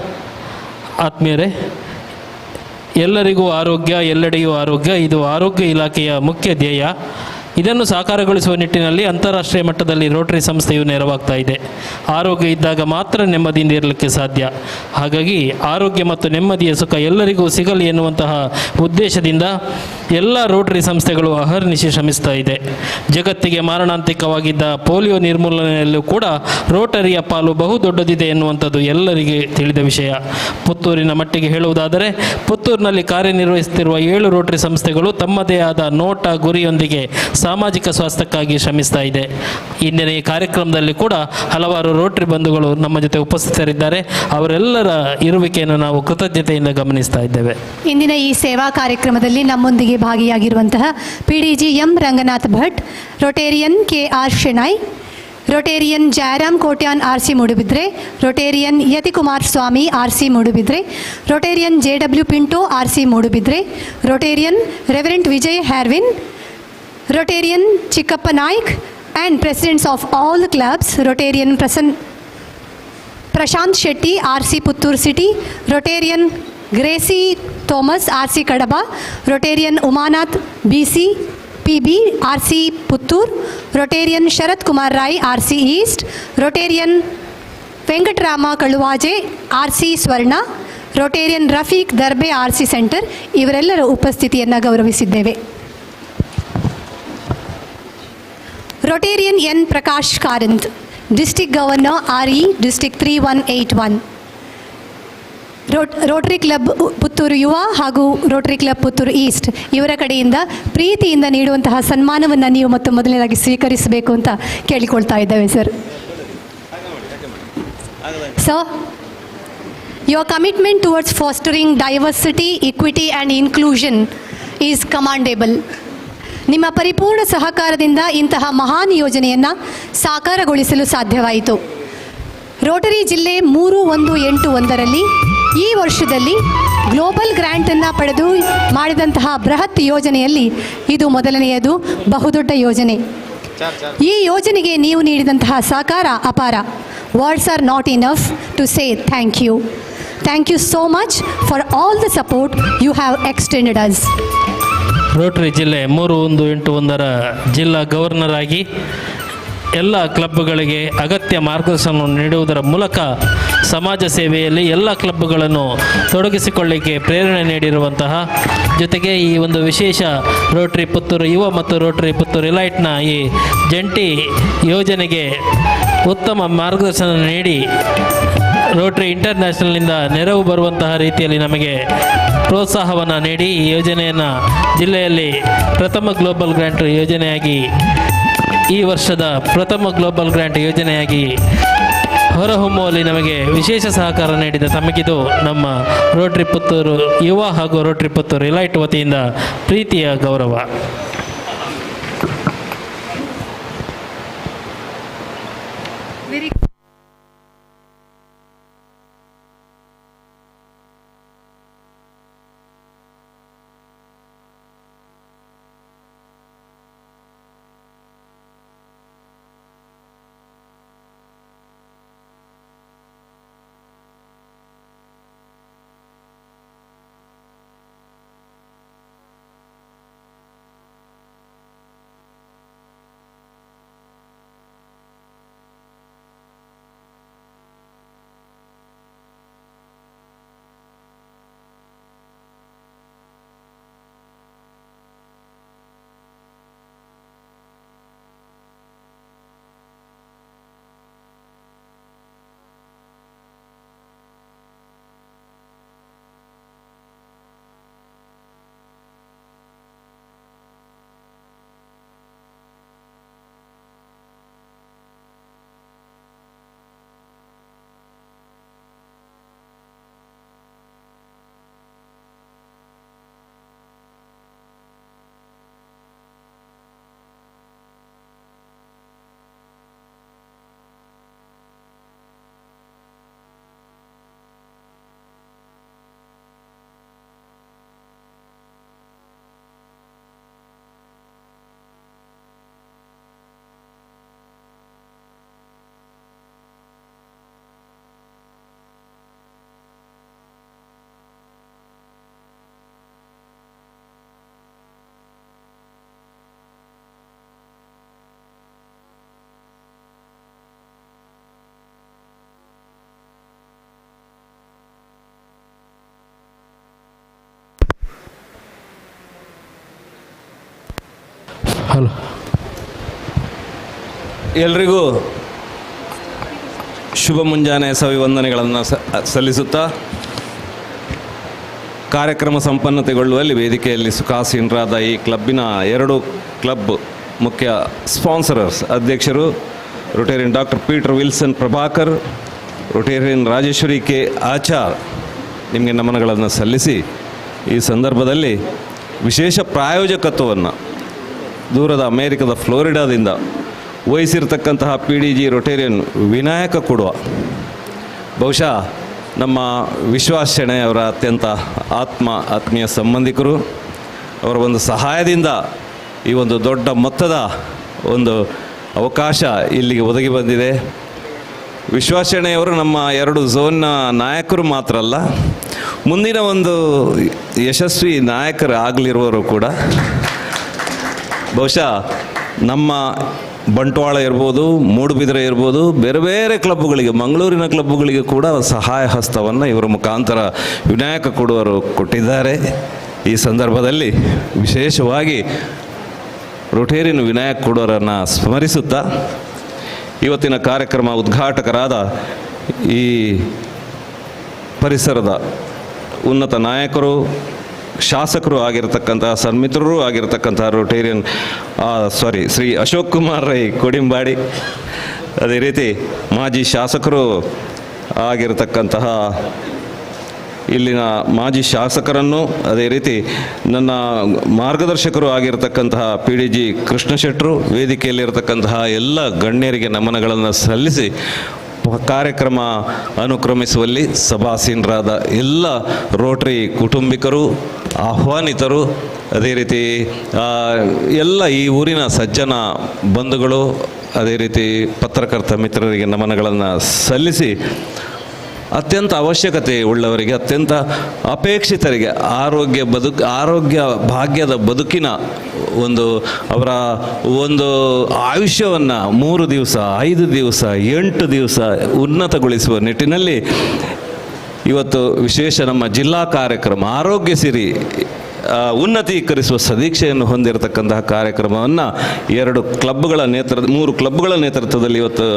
ಆತ್ಮೀಯರೇ, ಎಲ್ಲರಿಗೂ ಆರೋಗ್ಯ, ಎಲ್ಲೆಡೆಯೂ ಆರೋಗ್ಯ, ಇದು ಆರೋಗ್ಯ ಇಲಾಖೆಯ ಮುಖ್ಯ ಧ್ಯೇಯ. ಇದನ್ನು ಸಾಕಾರಗೊಳಿಸುವ ನಿಟ್ಟಿನಲ್ಲಿ ಅಂತಾರಾಷ್ಟ್ರೀಯ ಮಟ್ಟದಲ್ಲಿ ರೋಟರಿ ಸಂಸ್ಥೆಯು ನೆರವಾಗ್ತಾ ಇದೆ. ಆರೋಗ್ಯ ಇದ್ದಾಗ ಮಾತ್ರ ನೆಮ್ಮದಿಯಿಂದ ಇರಲಿಕ್ಕೆ ಸಾಧ್ಯ. ಹಾಗಾಗಿ ಆರೋಗ್ಯ ಮತ್ತು ನೆಮ್ಮದಿಯ ಸುಖ ಎಲ್ಲರಿಗೂ ಸಿಗಲಿ ಎನ್ನುವಂತಹ ಉದ್ದೇಶದಿಂದ ಎಲ್ಲ ರೋಟರಿ ಸಂಸ್ಥೆಗಳು ಅಹರ್ನಿಶಿ ಶ್ರಮಿಸ್ತಾ ಇದೆ. ಜಗತ್ತಿಗೆ ಮಾರಣಾಂತಿಕವಾಗಿದ್ದ ಪೋಲಿಯೋ ನಿರ್ಮೂಲನೆಯಲ್ಲೂ ಕೂಡ ರೋಟರಿಯ ಪಾಲು ಬಹು ದೊಡ್ಡದಿದೆ ಎನ್ನುವಂಥದ್ದು ಎಲ್ಲರಿಗೆ ತಿಳಿದ ವಿಷಯ. ಪುತ್ತೂರಿನ ಮಟ್ಟಿಗೆ ಹೇಳುವುದಾದರೆ ಪುತ್ತೂರಿನಲ್ಲಿ ಕಾರ್ಯನಿರ್ವಹಿಸುತ್ತಿರುವ 7 ರೋಟರಿ ಸಂಸ್ಥೆಗಳು ತಮ್ಮದೇ ಆದ ನೋಟ ಗುರಿಯೊಂದಿಗೆ ಸಾಮಾಜಿಕ ಸ್ವಾಸ್ಥ್ಯಕ್ಕಾಗಿ ಶ್ರಮಿಸ್ತಾ ಇದೆ. ಇಂದಿನ ಈ ಕಾರ್ಯಕ್ರಮದಲ್ಲಿ ಕೂಡ ಹಲವಾರು ರೋಟರಿ ಬಂಧುಗಳು ನಮ್ಮ ಜೊತೆ ಉಪಸ್ಥಿತರಿದ್ದಾರೆ. ಅವರೆಲ್ಲರ ಇರುವಿಕೆಯನ್ನು ನಾವು ಕೃತಜ್ಞತೆಯಿಂದ ಗಮನಿಸ್ತಾ ಇದ್ದೇವೆ. ಇಂದಿನ ಈ ಸೇವಾ ಕಾರ್ಯಕ್ರಮದಲ್ಲಿ ನಮ್ಮೊಂದಿಗೆ ಭಾಗಿಯಾಗಿರುವಂತಹ PDG M Ranganath Bhat, Rotarian KR Shenoy, Rotarian Jayaram Kotian RC Moodbidri, Rotarian Yathikumar Swami RC Moodbidri, Rotarian JW Pinto RC Moodbidri, Rotarian reverend Vijay Harvin, Rotarian Chikkappa Naik, and presidents of all the clubs, Rotarian Prashant Shetty RC Puttur City, Rotarian Gracie Thomas RC Kadaba, Rotarian Umanath BC PB RC Puttur, Rotarian Sharat Kumar Rai RC East, Rotarian Venkatrama Kaluvaje RC Swarna, Rotarian Rafiq Darbe RC Center, ಇವರೆಲ್ಲರ ಉಪಸ್ಥಿತಿಯನ್ನು ಗೌರವಿಸಿದ್ದೇವೆ. Rotarian N. Prakash Karanth, District Governor RE, District 3181. Rotary Club Puttur ಯುವ ಹಾಗೂ Rotary Club Puttur East ಇವರ ಕಡೆಯಿಂದ ಪ್ರೀತಿಯಿಂದ ನೀಡುವಂತಹ ಸನ್ಮಾನವನ್ನು ನೀವು ಮತ್ತು ಮೊದಲನೇದಾಗಿ ಸ್ವೀಕರಿಸಬೇಕು ಅಂತ ಕೇಳಿಕೊಳ್ತಾ ಇದ್ದೇವೆ sir. So your commitment towards fostering diversity, equity and inclusion is commendable. ನಿಮ್ಮ ಪರಿಪೂರ್ಣ ಸಹಕಾರದಿಂದ ಇಂತಹ ಮಹಾನ್ ಯೋಜನೆಯನ್ನು ಸಾಕಾರಗೊಳಿಸಲು ಸಾಧ್ಯವಾಯಿತು. ರೋಟರಿ ಜಿಲ್ಲೆ 3181ರಲ್ಲಿ ಈ ವರ್ಷದಲ್ಲಿ ಗ್ಲೋಬಲ್ ಗ್ರ್ಯಾಂಟನ್ನು ಪಡೆದು ಮಾಡಿದಂತಹ ಬೃಹತ್ ಯೋಜನೆಯಲ್ಲಿ ಇದು ಮೊದಲನೆಯದು, ಬಹುದೊಡ್ಡ ಯೋಜನೆ. ಈ ಯೋಜನೆಗೆ ನೀವು ನೀಡಿದಂತಹ ಸಹಕಾರ ಅಪಾರ. Words are not enough to say thank you. Thank you so much for all the support you have extended us. Rotary ಜಿಲ್ಲೆ 3181ರ ಜಿಲ್ಲಾ ಗವರ್ನರ್ ಆಗಿ ಎಲ್ಲ ಕ್ಲಬ್ಗಳಿಗೆ ಅಗತ್ಯ ಮಾರ್ಗದರ್ಶನವನ್ನು ನೀಡುವುದರ ಮೂಲಕ ಸಮಾಜ ಸೇವೆಯಲ್ಲಿ ಎಲ್ಲ ಕ್ಲಬ್ಗಳನ್ನು ತೊಡಗಿಸಿಕೊಳ್ಳಿಕ್ಕೆ ಪ್ರೇರಣೆ ನೀಡಿರುವಂತಹ, ಜೊತೆಗೆ ಈ ಒಂದು ವಿಶೇಷ ರೋಟರಿ ಪುತ್ತೂರು ಯುವ ಮತ್ತು ರೋಟರಿ ಪುತ್ತೂರು ಎಲೈಟ್ನ ಈ ಜಂಟಿ ಯೋಜನೆಗೆ ಉತ್ತಮ ಮಾರ್ಗದರ್ಶನ ನೀಡಿ ರೋಟರಿ ಇಂಟರ್ನ್ಯಾಷನಲ್ನಿಂದ ನೆರವು ಬರುವಂತಹ ರೀತಿಯಲ್ಲಿ ನಮಗೆ ಪ್ರೋತ್ಸಾಹವನ್ನು ನೀಡಿ ಈ ಯೋಜನೆಯನ್ನು ಜಿಲ್ಲೆಯಲ್ಲಿ ಪ್ರಥಮ ಗ್ಲೋಬಲ್ ಗ್ರ್ಯಾಂಟ್ ಯೋಜನೆಯಾಗಿ, ಈ ವರ್ಷದ ಪ್ರಥಮ ಗ್ಲೋಬಲ್ ಗ್ರ್ಯಾಂಟ್ ಯೋಜನೆಯಾಗಿ ಹೊರಹೊಮ್ಮುವಲ್ಲಿ ನಮಗೆ ವಿಶೇಷ ಸಹಕಾರ ನೀಡಿದ ತಮಗಿದು ನಮ್ಮ ರೋಟರಿ ಪುತ್ತೂರು ಯುವ ಹಾಗೂ ರೋಟರಿ ಪುತ್ತೂರು ಎಲೈಟ್ ವತಿಯಿಂದ ಪ್ರೀತಿಯ ಗೌರವ. ಹಲೋ, ಎಲ್ರಿಗೂ ಶುಭ ಮುಂಜಾನೆ ಸವಿವಂದನೆಗಳನ್ನು ಸಲ್ಲಿಸುತ್ತಾ ಕಾರ್ಯಕ್ರಮ ಸಂಪನ್ನತೆಗೊಳ್ಳುವಲ್ಲಿ ವೇದಿಕೆಯಲ್ಲಿ ಸುಖಾಸೀನರಾದ ಈ ಕ್ಲಬ್ಬಿನ 2 ಕ್ಲಬ್ ಮುಖ್ಯ ಸ್ಪಾನ್ಸರರ್ಸ್ ಅಧ್ಯಕ್ಷರು Rotarian doctor Peter Wilson Prabhakar, Rotarian Rajeshwari K Achar, ನಿಮಗೆ ನಮನಗಳನ್ನು ಸಲ್ಲಿಸಿ ಈ ಸಂದರ್ಭದಲ್ಲಿ ವಿಶೇಷ ಪ್ರಾಯೋಜಕತ್ವವನ್ನು ದೂರದ ಅಮೇರಿಕದ ಫ್ಲೋರಿಡಾದಿಂದ ವಹಿಸಿರ್ತಕ್ಕಂತಹ PDG ರೊಟೇರಿಯನ್ ವಿನಾಯಕ ಕೊಡುವ, ಬಹುಶಃ ನಮ್ಮ ವಿಶ್ವಾಸ್ ಶೆಣೆ ಅವರ ಅತ್ಯಂತ ಆತ್ಮೀಯ ಸಂಬಂಧಿಕರು, ಅವರ ಒಂದು ಸಹಾಯದಿಂದ ಈ ಒಂದು ದೊಡ್ಡ ಮೊತ್ತದ ಒಂದು ಅವಕಾಶ ಇಲ್ಲಿಗೆ ಒದಗಿ ಬಂದಿದೆ. ವಿಶ್ವಾಸ್ ಶೆಣೆಯವರು ನಮ್ಮ 2 ಝೋನ್ನ ನಾಯಕರು ಮಾತ್ರ ಅಲ್ಲ, ಮುಂದಿನ ಒಂದು ಯಶಸ್ವಿ ನಾಯಕರು ಆಗಲಿರುವವರು ಕೂಡ. ಬಹುಶಃ ನಮ್ಮ ಬಂಟ್ವಾಳ ಇರ್ಬೋದು, ಮೂಡುಬಿದಿರೆ ಇರ್ಬೋದು, ಬೇರೆ ಬೇರೆ ಕ್ಲಬ್ಗಳಿಗೆ, ಮಂಗಳೂರಿನ ಕ್ಲಬ್ಗಳಿಗೆ ಕೂಡ ಸಹಾಯ ಹಸ್ತವನ್ನು ಇವರ ಮುಖಾಂತರ ವಿನಾಯಕ ಕೊಡುವರು ಕೊಟ್ಟಿದ್ದಾರೆ. ಈ ಸಂದರ್ಭದಲ್ಲಿ ವಿಶೇಷವಾಗಿ ರೊಟೇರಿಯನ್ ವಿನಾಯಕ ಕೊಡುವರನ್ನು ಸ್ಮರಿಸುತ್ತಾ ಇವತ್ತಿನ ಕಾರ್ಯಕ್ರಮ ಉದ್ಘಾಟಕರಾದ ಈ ಪರಿಸರದ ಉನ್ನತ ನಾಯಕರು, ಶಾಸಕರು ಆಗಿರತಕ್ಕಂತಹ, ಸನ್ಮಿತ್ರರು ಆಗಿರತಕ್ಕಂತಹ ರೊಟೇರಿಯನ್ ಶ್ರೀ ಅಶೋಕ್ ಕುಮಾರ್ ರೈ ಕೊಡಿಂಬಾಡಿ, ಅದೇ ರೀತಿ ಮಾಜಿ ಶಾಸಕರು ಆಗಿರತಕ್ಕಂತಹ ಇಲ್ಲಿನ ಮಾಜಿ ಶಾಸಕರನ್ನು, ಅದೇ ರೀತಿ ನನ್ನ ಮಾರ್ಗದರ್ಶಕರು ಆಗಿರತಕ್ಕಂತಹ PDG ಕೃಷ್ಣ ಶೆಟ್ಟರು, ವೇದಿಕೆಯಲ್ಲಿರತಕ್ಕಂತಹ ಎಲ್ಲ ಗಣ್ಯರಿಗೆ ನಮನಗಳನ್ನು ಸಲ್ಲಿಸಿ ಕಾರ್ಯಕ್ರಮ ಅನುಕ್ರಮಿಸುವಲ್ಲಿ ಸಭಾಸೀನರಾದ ಎಲ್ಲ ರೋಟರಿ ಕುಟುಂಬಿಕರು, ಆಹ್ವಾನಿತರು, ಅದೇ ರೀತಿ ಎಲ್ಲ ಈ ಊರಿನ ಸಜ್ಜನ ಬಂಧುಗಳು, ಅದೇ ರೀತಿ ಪತ್ರಕರ್ತ ಮಿತ್ರರಿಗೆ ನಮನಗಳನ್ನು ಸಲ್ಲಿಸಿ ಅತ್ಯಂತ ಅವಶ್ಯಕತೆ ಉಳ್ಳವರಿಗೆ, ಅತ್ಯಂತ ಅಪೇಕ್ಷಿತರಿಗೆ ಆರೋಗ್ಯ ಭಾಗ್ಯದ ಬದುಕಿನ ಅವರ ಒಂದು ಆಯುಷ್ಯವನ್ನು 3 ದಿವಸ 5 ದಿವಸ 8 ದಿವಸ ಉನ್ನತಗೊಳಿಸುವ ನಿಟ್ಟಿನಲ್ಲಿ ಇವತ್ತು ವಿಶೇಷ ನಮ್ಮ ಜಿಲ್ಲಾ ಕಾರ್ಯಕ್ರಮ ಆರೋಗ್ಯ ಸಿರಿ ಉನ್ನತೀಕರಿಸುವ ಸದೀಕ್ಷೆಯನ್ನು ಹೊಂದಿರತಕ್ಕಂತಹ ಕಾರ್ಯಕ್ರಮವನ್ನು 3 ಕ್ಲಬ್ಗಳ ನೇತೃತ್ವದಲ್ಲಿ ಇವತ್ತು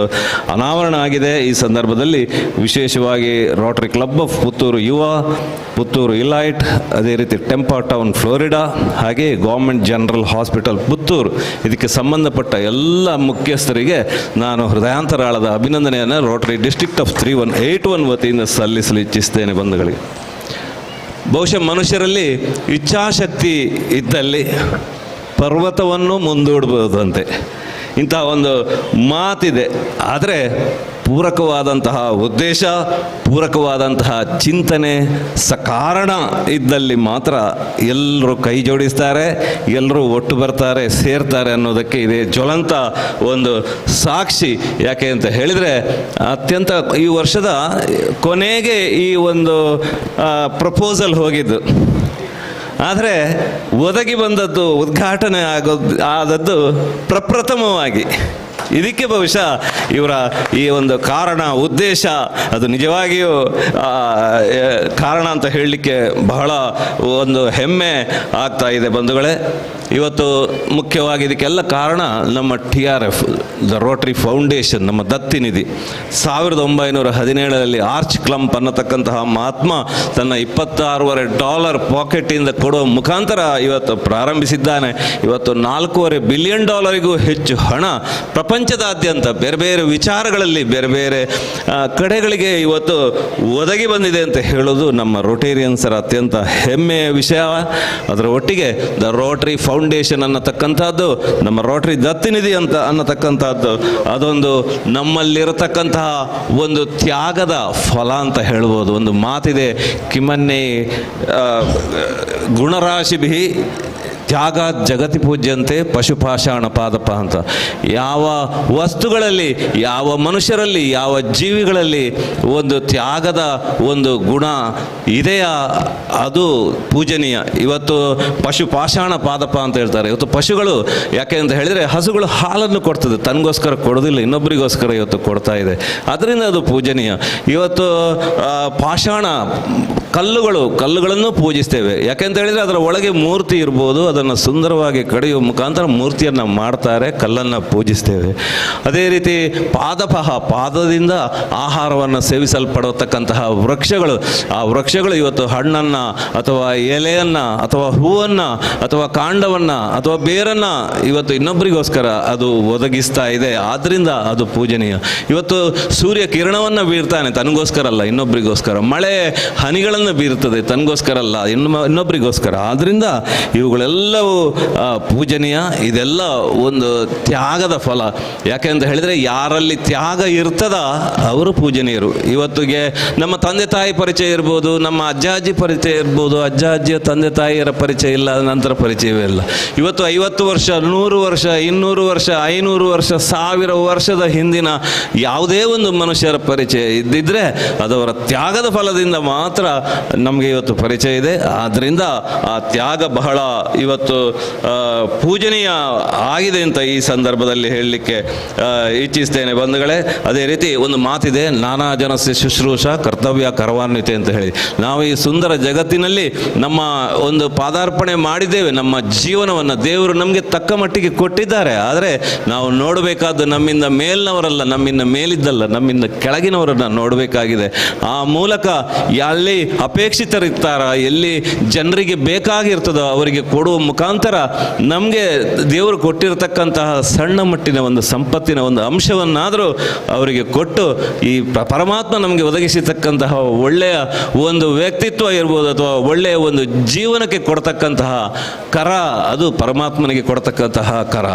ಅನಾವರಣ ಆಗಿದೆ. ಈ ಸಂದರ್ಭದಲ್ಲಿ ವಿಶೇಷವಾಗಿ ರೋಟರಿ ಕ್ಲಬ್ ಆಫ್ ಪುತ್ತೂರು ಯುವ, ಪುತ್ತೂರು ಇಲೈಟ್, ಅದೇ ರೀತಿ ಟೆಂಪಾ ಟೌನ್ ಫ್ಲೋರಿಡಾ, ಹಾಗೆ ಗೌರ್ಮೆಂಟ್ ಜನರಲ್ ಹಾಸ್ಪಿಟಲ್ ಪುತ್ತೂರು, ಇದಕ್ಕೆ ಸಂಬಂಧಪಟ್ಟ ಎಲ್ಲ ಮುಖ್ಯಸ್ಥರಿಗೆ ನಾನು ಹೃದಯಾಂತರಾಳದ ಅಭಿನಂದನೆಯನ್ನು ರೋಟರಿ ಡಿಸ್ಟ್ರಿಕ್ಟ್ ಆಫ್ 3181 ವತಿಯಿಂದ ಸಲ್ಲಿಸಲು ಇಚ್ಛಿಸ್ತೇನೆ. ಬಂಧುಗಳಿಗೆ, ಬಹುಶಃ ಮನುಷ್ಯರಲ್ಲಿ ಇಚ್ಛಾಶಕ್ತಿ ಇದ್ದಲ್ಲಿ ಪರ್ವತವನ್ನು ಮುಂದೂಡಬಹುದಂತೆ ಇಂತಹ ಒಂದು ಮಾತಿದೆ. ಆದರೆ ಪೂರಕವಾದಂತಹ ಉದ್ದೇಶ, ಪೂರಕವಾದಂತಹ ಚಿಂತನೆ, ಸಕಾರಣ ಇದ್ದಲ್ಲಿ ಮಾತ್ರ ಎಲ್ಲರೂ ಕೈ ಜೋಡಿಸ್ತಾರೆ, ಎಲ್ಲರೂ ಒಟ್ಟು ಬರ್ತಾರೆ, ಸೇರ್ತಾರೆ ಅನ್ನೋದಕ್ಕೆ ಇದೆ ಜ್ವಲಂತ ಒಂದು ಸಾಕ್ಷಿ. ಯಾಕೆ ಅಂತ ಹೇಳಿದರೆ, ಅತ್ಯಂತ ಈ ವರ್ಷದ ಕೊನೆಗೆ ಈ ಒಂದು ಪ್ರಪೋಸಲ್ ಹೋಗಿದ್ದು, ಆದರೆ ಒದಗಿ ಬಂದದ್ದು, ಉದ್ಘಾಟನೆ ಆದದ್ದು ಪ್ರಪ್ರಥಮವಾಗಿ. ಇದಕ್ಕೆ ಬಹುಶಃ ಇವರ ಈ ಒಂದು ಕಾರಣ, ಉದ್ದೇಶ ಅದು ನಿಜವಾಗಿಯೂ ಕಾರಣ ಅಂತ ಹೇಳಲಿಕ್ಕೆ ಬಹಳ ಒಂದು ಹೆಮ್ಮೆ ಆಗ್ತಾ ಇದೆ. ಬಂಧುಗಳೇ, ಇವತ್ತು ಮುಖ್ಯವಾಗಿ ಇದಕ್ಕೆಲ್ಲ ಕಾರಣ ನಮ್ಮ TRF, ದ ರೋಟರಿ ಫೌಂಡೇಶನ್, ನಮ್ಮ ದತ್ತಿನಿಧಿ. 1917 ಆರ್ಚ್ ಕ್ಲಂಪ್ ಅನ್ನತಕ್ಕಂತಹ ಮಹಾತ್ಮ ತನ್ನ $26.5 ಪಾಕೆಟಿಂದ ಕೊಡುವ ಮುಖಾಂತರ ಇವತ್ತು ಪ್ರಾರಂಭಿಸಿದ್ದಾನೆ. ಇವತ್ತು $4.5 ಬಿಲಿಯನ್ ಹೆಚ್ಚು ಹಣ ಪ್ರಪಂಚದಾದ್ಯಂತ ಬೇರೆ ಬೇರೆ ವಿಚಾರಗಳಲ್ಲಿ ಬೇರೆ ಬೇರೆ ಕಡೆಗಳಿಗೆ ಇವತ್ತು ಒದಗಿ ಬಂದಿದೆ ಅಂತ ಹೇಳೋದು ನಮ್ಮ ರೋಟೇರಿಯನ್ಸರ ಅತ್ಯಂತ ಹೆಮ್ಮೆಯ ವಿಷಯ. ಅದರ ಒಟ್ಟಿಗೆ ದ ರೋಟರಿ ಫೌಂಡೇಶನ್ ಅನ್ನತಕ್ಕಂಥದ್ದು, ನಮ್ಮ ರೋಟರಿ ದತ್ತಿನಿಧಿ ಅನ್ನತಕ್ಕಂಥದ್ದು, ಅದೊಂದು ನಮ್ಮಲ್ಲಿರತಕ್ಕಂತಹ ಒಂದು ತ್ಯಾಗದ ಫಲ ಅಂತ ಹೇಳ್ಬೋದು. ಒಂದು ಮಾತಿದೆ, ಕಿಮನ್ನೇ ಗುಣರಾಶಿಭಿ ತ್ಯಾಗ ಜಗತಿ ಪೂಜ್ಯಂತೆ ಪಶುಪಾಷಾಣ ಪಾದಪ ಅಂತ. ಯಾವ ವಸ್ತುಗಳಲ್ಲಿ, ಯಾವ ಮನುಷ್ಯರಲ್ಲಿ, ಯಾವ ಜೀವಿಗಳಲ್ಲಿ ಒಂದು ತ್ಯಾಗದ ಒಂದು ಗುಣ ಇದೆಯಾ ಅದು ಪೂಜನೀಯ. ಇವತ್ತು ಪಶುಪಾಷಾಣ ಪಾದಪ ಅಂತ ಹೇಳ್ತಾರೆ. ಇವತ್ತು ಪಶುಗಳು ಯಾಕೆ ಅಂತ ಹೇಳಿದರೆ, ಹಸುಗಳು ಹಾಲನ್ನು ಕೊಡ್ತದೆ, ತನಗೋಸ್ಕರ ಕೊಡೋದಿಲ್ಲ, ಇನ್ನೊಬ್ಬರಿಗೋಸ್ಕರ ಇವತ್ತು ಕೊಡ್ತಾ ಇದೆ. ಅದರಿಂದ ಅದು ಪೂಜನೀಯ. ಇವತ್ತು ಪಾಷಾಣ ಕಲ್ಲುಗಳನ್ನು ಪೂಜಿಸ್ತೇವೆ. ಯಾಕೆಂತ ಹೇಳಿದರೆ ಅದರ ಒಳಗೆ ಮೂರ್ತಿ ಇರ್ಬೋದು, ಅದನ್ನು ಸುಂದರವಾಗಿ ಕಡಿಯುವ ಮುಖಾಂತರ ಮೂರ್ತಿಯನ್ನು ಮಾಡ್ತಾರೆ, ಕಲ್ಲನ್ನು ಪೂಜಿಸ್ತೇವೆ. ಅದೇ ರೀತಿ ಪಾದದಿಂದ ಆಹಾರವನ್ನು ಸೇವಿಸಲ್ಪಡತಕ್ಕಂತಹ ವೃಕ್ಷಗಳು, ಆ ವೃಕ್ಷಗಳು ಇವತ್ತು ಹಣ್ಣನ್ನು ಅಥವಾ ಎಲೆಯನ್ನು ಅಥವಾ ಹೂವನ್ನು ಅಥವಾ ಕಾಂಡವನ್ನು ಅಥವಾ ಬೇರನ್ನು ಇವತ್ತು ಇನ್ನೊಬ್ಬರಿಗೋಸ್ಕರ ಅದು ಒದಗಿಸ್ತಾ ಇದೆ. ಆದ್ದರಿಂದ ಅದು ಪೂಜನೀಯ. ಇವತ್ತು ಸೂರ್ಯ ಕಿರಣವನ್ನು ಬೀರ್ತಾನೆ, ತನಗೋಸ್ಕರ ಅಲ್ಲ, ಇನ್ನೊಬ್ಬರಿಗೋಸ್ಕರ. ಮಳೆ ಹನಿಗಳನ್ನು ಬೀರುತ್ತದೆ, ತನಗೋಸ್ಕರ ಅಲ್ಲ, ಇನ್ನೊಬ್ಬರಿಗೋಸ್ಕರ. ಆದ್ದರಿಂದ ಇವುಗಳೆಲ್ಲವೂ ಪೂಜನೀಯ. ಇದೆಲ್ಲ ಒಂದು ತ್ಯಾಗದ ಫಲ. ಯಾಕೆ ಅಂತ ಹೇಳಿದರೆ, ಯಾರಲ್ಲಿ ತ್ಯಾಗ ಇರ್ತದ ಅವರು ಪೂಜನೀಯರು. ಇವತ್ತಿಗೆ ನಮ್ಮ ತಂದೆ ತಾಯಿ ಪರಿಚಯ ಇರ್ಬೋದು, ನಮ್ಮ ಅಜ್ಜ ಅಜ್ಜಿ ಪರಿಚಯ ಇರ್ಬೋದು, ಅಜ್ಜ ಅಜ್ಜಿಯ ತಂದೆ ತಾಯಿಯರ ಪರಿಚಯ ಇಲ್ಲ, ನಂತರ ಪರಿಚಯವೇ ಇಲ್ಲ. ಇವತ್ತು 50 ವರ್ಷ 100 ವರ್ಷ 200 ವರ್ಷ 500 ವರ್ಷ 1000 ವರ್ಷದ ಹಿಂದಿನ ಯಾವುದೇ ಒಂದು ಮನುಷ್ಯರ ಪರಿಚಯ ಇದ್ದಿದ್ರೆ ಅದವರ ತ್ಯಾಗದ ಫಲದಿಂದ ಮಾತ್ರ ನಮಗೆ ಇವತ್ತು ಪರಿಚಯ ಇದೆ. ಆದ್ದರಿಂದ ಆ ತ್ಯಾಗ ಬಹಳ ಇವತ್ತು ಪೂಜನೀಯ ಆಗಿದೆ ಅಂತ ಈ ಸಂದರ್ಭದಲ್ಲಿ ಹೇಳಲಿಕ್ಕೆ ಇಚ್ಛಿಸ್ತೇನೆ. ಬಂಧುಗಳೇ, ಅದೇ ರೀತಿ ಒಂದು ಮಾತಿದೆ, ನಾನಾ ಜನಸ್ಯ ಶುಶ್ರೂಷ ಕರ್ತವ್ಯ ಕರವಾನ್ವಿತೆ ಅಂತ ಹೇಳಿ. ನಾವು ಈ ಸುಂದರ ಜಗತ್ತಿನಲ್ಲಿ ನಮ್ಮ ಒಂದು ಪಾದಾರ್ಪಣೆ ಮಾಡಿದ್ದೇವೆ. ನಮ್ಮ ಜೀವನವನ್ನು ದೇವರು ನಮಗೆ ತಕ್ಕ ಮಟ್ಟಿಗೆ ಕೊಟ್ಟಿದ್ದಾರೆ. ಆದರೆ ನಾವು ನೋಡಬೇಕಾದ್ದು ನಮ್ಮಿಂದ ಮೇಲಿನವರಲ್ಲ, ನಮ್ಮಿಂದ ಮೇಲಿದ್ದಲ್ಲ, ನಮ್ಮಿಂದ ಕೆಳಗಿನವರನ್ನು ನೋಡಬೇಕಾಗಿದೆ. ಆ ಮೂಲಕ ಎಲ್ಲಿ ಅಪೇಕ್ಷಿತರಿರ್ತಾರ, ಎಲ್ಲಿ ಜನರಿಗೆ ಬೇಕಾಗಿರ್ತದೋ ಅವರಿಗೆ ಕೊಡುವ ಮುಖಾಂತರ ನಮಗೆ ದೇವರು ಕೊಟ್ಟಿರತಕ್ಕಂತಹ ಸಣ್ಣ ಮಟ್ಟಿನ ಒಂದು ಸಂಪತ್ತಿನ ಒಂದು ಅಂಶವನ್ನಾದರೂ ಅವರಿಗೆ ಕೊಟ್ಟು ಈ ಪರಮಾತ್ಮ ನಮಗೆ ಒದಗಿಸಿರ್ತಕ್ಕಂತಹ ಒಳ್ಳೆಯ ಒಂದು ವ್ಯಕ್ತಿತ್ವ ಇರ್ಬೋದು ಅಥವಾ ಒಳ್ಳೆಯ ಒಂದು ಜೀವನಕ್ಕೆ ಕೊಡ್ತಕ್ಕಂತಹ ಕರ, ಅದು ಪರಮಾತ್ಮನಿಗೆ ಕೊಡ್ತಕ್ಕಂತಹ ಕರ.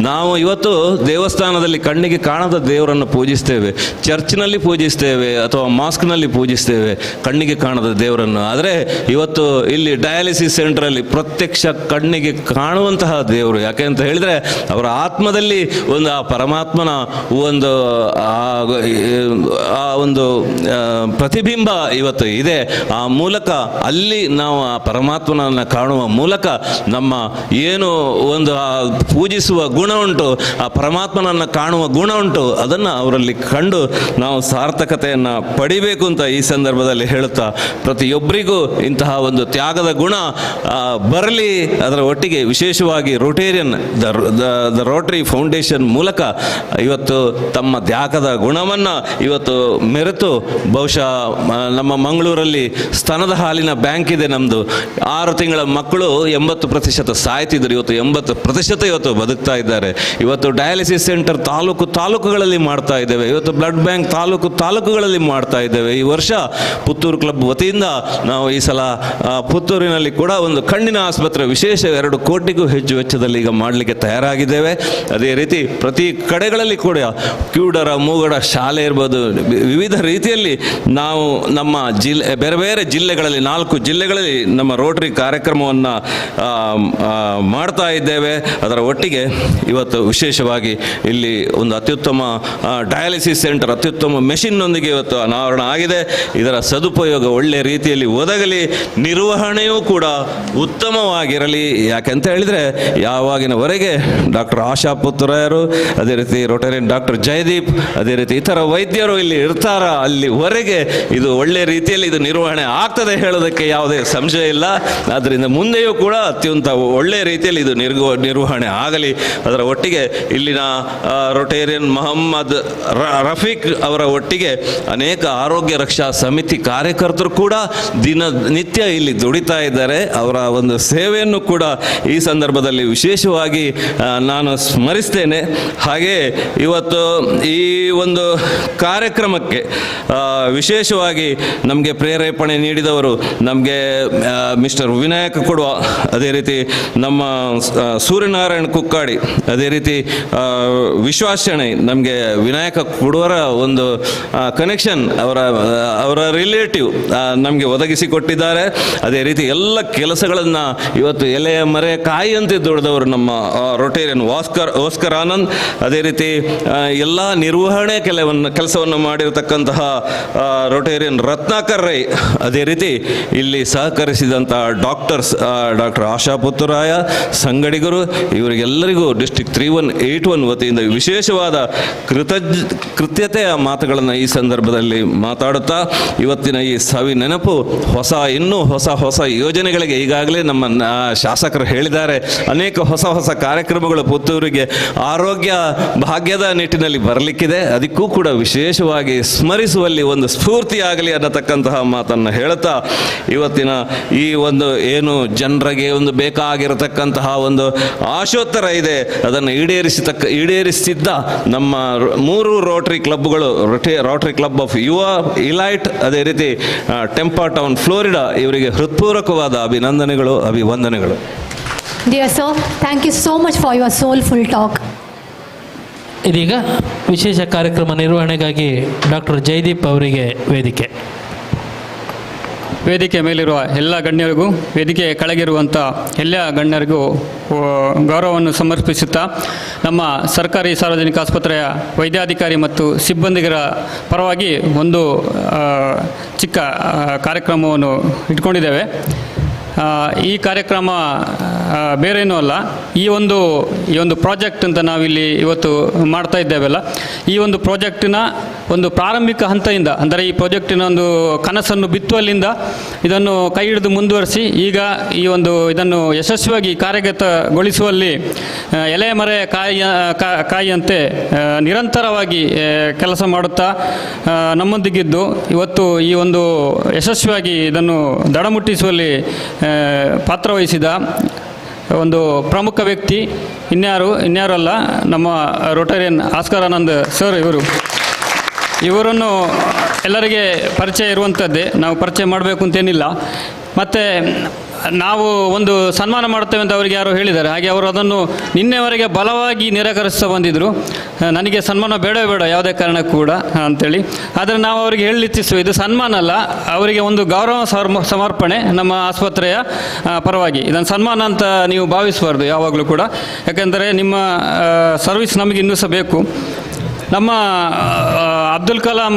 ನಾವು ಇವತ್ತು ದೇವಸ್ಥಾನದಲ್ಲಿ ಕಣ್ಣಿಗೆ ಕಾಣದ ದೇವರನ್ನು ಪೂಜಿಸ್ತೇವೆ, ಚರ್ಚ್ನಲ್ಲಿ ಪೂಜಿಸ್ತೇವೆ ಅಥವಾ ಮಾಸ್ಕ್ನಲ್ಲಿ ಪೂಜಿಸ್ತೇವೆ ಕಣ್ಣಿಗೆ ಕಾಣದ ದೇವರನ್ನು. ಆದರೆ ಇವತ್ತು ಇಲ್ಲಿ ಡಯಾಲಿಸಿಸ್ ಸೆಂಟ್ರಲ್ಲಿ ಪ್ರತ್ಯಕ್ಷ ಕಣ್ಣಿಗೆ ಕಾಣುವಂತಹ ದೇವರು. ಯಾಕೆ ಅಂತ ಹೇಳಿದರೆ ಅವರ ಆತ್ಮದಲ್ಲಿ ಒಂದು ಆ ಪರಮಾತ್ಮನ ಒಂದು ಒಂದು ಪ್ರತಿಬಿಂಬ ಇವತ್ತು ಇದೆ. ಆ ಮೂಲಕ ಅಲ್ಲಿ ನಾವು ಆ ಪರಮಾತ್ಮನನ್ನು ಕಾಣುವ ಮೂಲಕ ನಮ್ಮ ಏನು ಒಂದು ಪೂಜಿಸುವ ಗುಣ ಉಂಟು, ಆ ಪರಮಾತ್ಮನನ್ನು ಕಾಣುವ ಗುಣ ಉಂಟು, ಅದನ್ನು ಅವರಲ್ಲಿ ಕಂಡು ನಾವು ಸಾರ್ಥಕತೆಯನ್ನು ಪಡಿಬೇಕು ಅಂತ ಈ ಸಂದರ್ಭದಲ್ಲಿ ಹೇಳುತ್ತಾ, ಪ್ರತಿಯೊಬ್ಬರಿಗೂ ಇಂತಹ ಒಂದು ತ್ಯಾಗದ ಗುಣ ಬರಲಿ. ಅದರ ಒಟ್ಟಿಗೆ ವಿಶೇಷವಾಗಿ ರೋಟೇರಿಯನ್ ದ ರೋಟರಿ ಫೌಂಡೇಶನ್ ಮೂಲಕ ಇವತ್ತು ತಮ್ಮ ತ್ಯಾಗದ ಗುಣವನ್ನು ಇವತ್ತು ಮೆರೆತು, ಬಹುಶಃ ನಮ್ಮ ಮಂಗಳೂರಲ್ಲಿ ಸ್ತನದ ಹಾಲಿನ ಬ್ಯಾಂಕ್ ಇದೆ ನಮ್ಮದು. 6 ತಿಂಗಳ ಮಕ್ಕಳು 80% ಸಾಯ್ತಿದ್ರು, ಇವತ್ತು 80% ಇವತ್ತು ಬದುಕ್ತಾ ಇದ್ದಾರೆ. ಇವತ್ತು ಡಯಾಲಿಸಿಸ್ ಸೆಂಟರ್ ತಾಲೂಕುಗಳಲ್ಲಿ ಮಾಡ್ತಾ ಇದ್ದೇವೆ. ಇವತ್ತು ಬ್ಲಡ್ ಬ್ಯಾಂಕ್ ತಾಲೂಕುಗಳಲ್ಲಿ ಮಾಡ್ತಾ ಇದ್ದೇವೆ. ಈ ವರ್ಷ ಪುತ್ತೂರು ಕ್ಲಬ್ ವತಿಯಿಂದ ನಾವು ಈ ಸಲ ಪುತ್ತೂರಿನಲ್ಲಿ ಕೂಡ ಒಂದು ಕಣ್ಣಿನ ಆಸ್ಪತ್ರೆ ವಿಶೇಷ 2 ಕೋಟಿಗೂ ಹೆಚ್ಚು ವೆಚ್ಚದಲ್ಲಿ ಈಗ ಮಾಡಲಿಕ್ಕೆ ತಯಾರಾಗಿದ್ದೇವೆ. ಅದೇ ರೀತಿ ಪ್ರತಿ ಕಡೆಗಳಲ್ಲಿ ಕೂಡ ಕಿವುಡರ ಮೂಗಡ ಶಾಲೆ ಇರ್ಬೋದು, ವಿವಿಧ ರೀತಿಯಲ್ಲಿ ನಾವು ನಮ್ಮ ಬೇರೆ ಬೇರೆ ಜಿಲ್ಲೆಗಳಲ್ಲಿ 4 ಜಿಲ್ಲೆಗಳಲ್ಲಿ ನಮ್ಮ ರೋಟರಿ ಕಾರ್ಯಕ್ರಮವನ್ನು ಮಾಡ್ತಾ ಇದ್ದೇವೆ. ಅದರ ಒಟ್ಟಿಗೆ ಇವತ್ತು ವಿಶೇಷವಾಗಿ ಇಲ್ಲಿ ಒಂದು ಅತ್ಯುತ್ತಮ ಡಯಾಲಿಸಿಸ್ ಸೆಂಟರ್ ಅತ್ಯುತ್ತಮ ಮೆಷಿನ್ನೊಂದಿಗೆ ಇವತ್ತು ಅನಾವರಣ ಆಗಿದೆ. ಇದರ ಸದುಪಯೋಗ ಒಳ್ಳೆಯ ರೀತಿಯಲ್ಲಿ ಒದಗಲಿ, ನಿರ್ವಹಣೆಯೂ ಕೂಡ ಉತ್ತಮವಾಗಿರಲಿ. ಯಾಕೆಂತ ಹೇಳಿದರೆ ಯಾವಾಗಿನವರೆಗೆ ಡಾಕ್ಟರ್ ಆಶಾ ಪುತ್ತೂರರು, ಅದೇ ರೀತಿ ರೋಟರಿಯನ್ ಡಾಕ್ಟರ್ ಜಯದೀಪ್, ಅದೇ ರೀತಿ ಇತರ ವೈದ್ಯರು ಇಲ್ಲಿ ಇರ್ತಾರ, ಅಲ್ಲಿವರೆಗೆ ಇದು ಒಳ್ಳೆಯ ರೀತಿಯಲ್ಲಿ ಇದು ನಿರ್ವಹಣೆ ಆಗ್ತದೆ ಹೇಳೋದಕ್ಕೆ ಯಾವುದೇ ಸಂಶಯ ಇಲ್ಲ. ಆದ್ದರಿಂದ ಮುಂದೆಯೂ ಕೂಡ ಅತ್ಯಂತ ಒಳ್ಳೆಯ ರೀತಿಯಲ್ಲಿ ಇದು ನಿರ್ವಹಣೆ ಆಗಲಿ. ಅದರ ಒಟ್ಟಿಗೆ ಇಲ್ಲಿನ ರೋಟೇರಿಯನ್ ಮೊಹಮ್ಮದ್ ರಫೀಕ್ ಅವರ ಒಟ್ಟಿಗೆ ಅನೇಕ ಆರೋಗ್ಯ ರಕ್ಷಾ ಸಮಿತಿ ಕಾರ್ಯಕರ್ತರು ಕೂಡ ದಿನನಿತ್ಯ ಇಲ್ಲಿ ದುಡಿತಾ ಇದ್ದಾರೆ. ಅವರ ಒಂದು ಸೇವೆಯನ್ನು ಕೂಡ ಈ ಸಂದರ್ಭದಲ್ಲಿ ವಿಶೇಷವಾಗಿ ನಾನು ಸ್ಮರಿಸ್ತೇನೆ. ಹಾಗೆ ಇವತ್ತು ಈ ಒಂದು ಕಾರ್ಯಕ್ರಮಕ್ಕೆ ವಿಶೇಷವಾಗಿ ನಮಗೆ ಪ್ರೇರೇಪಣೆ ನೀಡಿದವರು ನಮಗೆ ಮಿಸ್ಟರ್ ವಿನಾಯಕ ಕೊಡುವ, ಅದೇ ರೀತಿ ನಮ್ಮ ಸೂರ್ಯನಾರಾಯಣ ಕುಕ್ಕಾಡಿ, ಅದೇ ರೀತಿ ವಿಶ್ವಾಸಣೆ ನಮಗೆ ವಿನಾಯಕ ಕೊಡುವರ ಒಂದು ಕನೆಕ್ಷನ್ ಅವರ ರಿಲೇಟಿವ್ ನಮಗೆ ಒದಗಿಸಿಕೊಟ್ಟಿದ್ದಾರೆ. ಅದೇ ರೀತಿ ಎಲ್ಲ ಕೆಲಸಗಳನ್ನು ಇವತ್ತು ಎಲೆಯ ಮರೆ ಕಾಯಿಯಂತೆ ದುಡಿದವರು ನಮ್ಮ ರೋಟೇರಿಯನ್ ಓಸ್ಕರ್ ಆನಂದ್, ಅದೇ ರೀತಿ ಎಲ್ಲ ನಿರ್ವಹಣೆ ಕೆಲಸವನ್ನು ಮಾಡಿರತಕ್ಕಂತಹ ರೋಟೇರಿಯನ್ ರತ್ನಾಕರ್ ರೈ, ಅದೇ ರೀತಿ ಇಲ್ಲಿ ಸಹಕರಿಸಿದಂತಹ ಡಾಕ್ಟರ್ ಆಶಾ ಪುತ್ತೂರಾಯ ಸಂಗಡಿಗರು, ಇವರಿಗೆಲ್ಲರಿಗೂ ಡಿಸ್ಟ್ರಿಕ್ಟ್ 3181 ವತಿಯಿಂದ ವಿಶೇಷವಾದ ಕೃತಜ್ಞತೆಯ ಮಾತುಗಳನ್ನು ಈ ಸಂದರ್ಭದಲ್ಲಿ ಮಾತಾಡುತ್ತಾ, ಇವತ್ತಿನ ಈ ಸವಿ ನೆನಪು ಇನ್ನೂ ಹೊಸ ಯೋಜನೆಗಳಿಗೆ ಈಗಾಗಲೇ ನಮ್ಮ ಶಾಸಕರು ಹೇಳಿದ್ದಾರೆ. ಅನೇಕ ಹೊಸ ಕಾರ್ಯಕ್ರಮಗಳು ಪುತ್ತೂರಿಗೆ ಆರೋಗ್ಯ ಭಾಗ್ಯದ ನಿಟ್ಟಿನಲ್ಲಿ ಬರಲಿಕ್ಕಿದೆ. ಅದಕ್ಕೂ ಕೂಡ ವಿಶೇಷವಾಗಿ ಸ್ಮರಿಸುವಲ್ಲಿ ಒಂದು ಸ್ಫೂರ್ತಿಯಾಗಲಿ ಅನ್ನತಕ್ಕಂತಹ ಮಾತನ್ನು ಹೇಳುತ್ತಾ, ಇವತ್ತಿನ ಈ ಒಂದು ಏನು ಜನರಿಗೆ ಒಂದು ಬೇಕಾಗಿರತಕ್ಕಂತಹ ಒಂದು ಆಶೋತ್ತರ ಇದೆ, ಅದನ್ನು ಈಡೇರಿಸಿದ್ದ ನಮ್ಮ 3 ರೋಟರಿ ಕ್ಲಬ್ಗಳು, Rotary club of Yuva, elite, ಅದೇ ರೀತಿ ಟೆಂಪಾ ಟೌನ್, ಫ್ಲೋರಿಡಾ, ಇವರಿಗೆ ಹೃತ್ಪೂರ್ವಕವಾದ ಅಭಿವಂದನೆಗಳು. Dear sir, thank you so much for your soulful talk. ಇದೀಗ ವಿಶೇಷ ಕಾರ್ಯಕ್ರಮ ನಿರ್ವಹಣೆಗಾಗಿ ಡಾಕ್ಟರ್ ಜಯದೀಪ್ ಅವರಿಗೆ ವೇದಿಕೆ ಮೇಲಿರುವ ಎಲ್ಲ ಗಣ್ಯರಿಗೂ, ವೇದಿಕೆ ಕೆಳಗಿರುವಂಥ ಎಲ್ಲ ಗಣ್ಯರಿಗೂ ಗೌರವವನ್ನು ಸಮರ್ಪಿಸುತ್ತಾ, ನಮ್ಮ ಸರ್ಕಾರಿ ಸಾರ್ವಜನಿಕ ಆಸ್ಪತ್ರೆಯ ವೈದ್ಯಾಧಿಕಾರಿ ಮತ್ತು ಸಿಬ್ಬಂದಿಗರ ಪರವಾಗಿ ಒಂದು ಚಿಕ್ಕ ಕಾರ್ಯಕ್ರಮವನ್ನು ಇಟ್ಕೊಂಡಿದ್ದೇವೆ. ಈ ಕಾರ್ಯಕ್ರಮ ಬೇರೇನೂ ಅಲ್ಲ, ಈ ಒಂದು ಪ್ರಾಜೆಕ್ಟ್ ಅಂತ ನಾವಿಲ್ಲಿ ಇವತ್ತು ಮಾಡ್ತಾ ಇದ್ದೇವಲ್ಲ, ಈ ಒಂದು ಪ್ರಾಜೆಕ್ಟಿನ ಒಂದು ಪ್ರಾರಂಭಿಕ ಹಂತದಿಂದ, ಅಂದರೆ ಈ ಪ್ರಾಜೆಕ್ಟಿನ ಒಂದು ಕನಸನ್ನು ಬಿತ್ತುವಲ್ಲಿಂದ ಇದನ್ನು ಕೈ ಹಿಡಿದು ಮುಂದುವರಿಸಿ ಈಗ ಇದನ್ನು ಯಶಸ್ವಿಯಾಗಿ ಕಾರ್ಯಗತಗೊಳಿಸುವಲ್ಲಿ ಎಲೆ ಮರೆ ಕಾಯಿಯಂತೆ ನಿರಂತರವಾಗಿ ಕೆಲಸ ಮಾಡುತ್ತಾ ನಮ್ಮೊಂದಿಗಿದ್ದು ಇವತ್ತು ಈ ಒಂದು ಯಶಸ್ವಿಯಾಗಿ ಇದನ್ನು ದಡಮುಟ್ಟಿಸುವಲ್ಲಿ ಪಾತ್ರವಹಿಸಿದ ಒಂದು ಪ್ರಮುಖ ವ್ಯಕ್ತಿ ಇನ್ಯಾರು ಅಲ್ಲ, ನಮ್ಮ ರೋಟರಿಯನ್ ಆಸ್ಕರ್ ಆನಂದ್ ಸರ್. ಇವರನ್ನು ಎಲ್ಲರಿಗೆ ಪರಿಚಯ ಇರುವಂಥದ್ದೇ, ನಾವು ಪರಿಚಯ ಮಾಡಬೇಕು ಅಂತೇನಿಲ್ಲ. ಮತ್ತು ನಾವು ಒಂದು ಸನ್ಮಾನ ಮಾಡ್ತೇವೆ ಅಂತ ಅವರಿಗೆ ಯಾರೋ ಹೇಳಿದ್ದಾರೆ. ಹಾಗೆ ಅವರು ಅದನ್ನು ನಿನ್ನೆವರೆಗೆ ಬಲವಾಗಿ ನಿರಾಕರಿಸ್ತಾ ಬಂದಿದ್ದರು. ನನಗೆ ಸನ್ಮಾನ ಬೇಡ ಯಾವುದೇ ಕಾರಣಕ್ಕೂ ಕೂಡ ಅಂಥೇಳಿ. ಆದರೆ ನಾವು ಅವರಿಗೆ ಹೇಳಲಿಚ್ಛಿಸುವ, ಇದು ಸನ್ಮಾನ ಅಲ್ಲ, ಅವರಿಗೆ ಒಂದು ಗೌರವ ಸಮರ್ಪಣೆ ನಮ್ಮ ಆಸ್ಪತ್ರೆಯ ಪರವಾಗಿ. ಇದನ್ನು ಸನ್ಮಾನ ಅಂತ ನೀವು ಭಾವಿಸಬಾರ್ದು ಯಾವಾಗಲೂ ಕೂಡ, ಯಾಕೆಂದರೆ ನಿಮ್ಮ ಸರ್ವಿಸ್ ನಮಗೆ ಇನ್ನೂ ಸಹ ಬೇಕು. ನಮ್ಮ ಅಬ್ದುಲ್ ಕಲಾಂ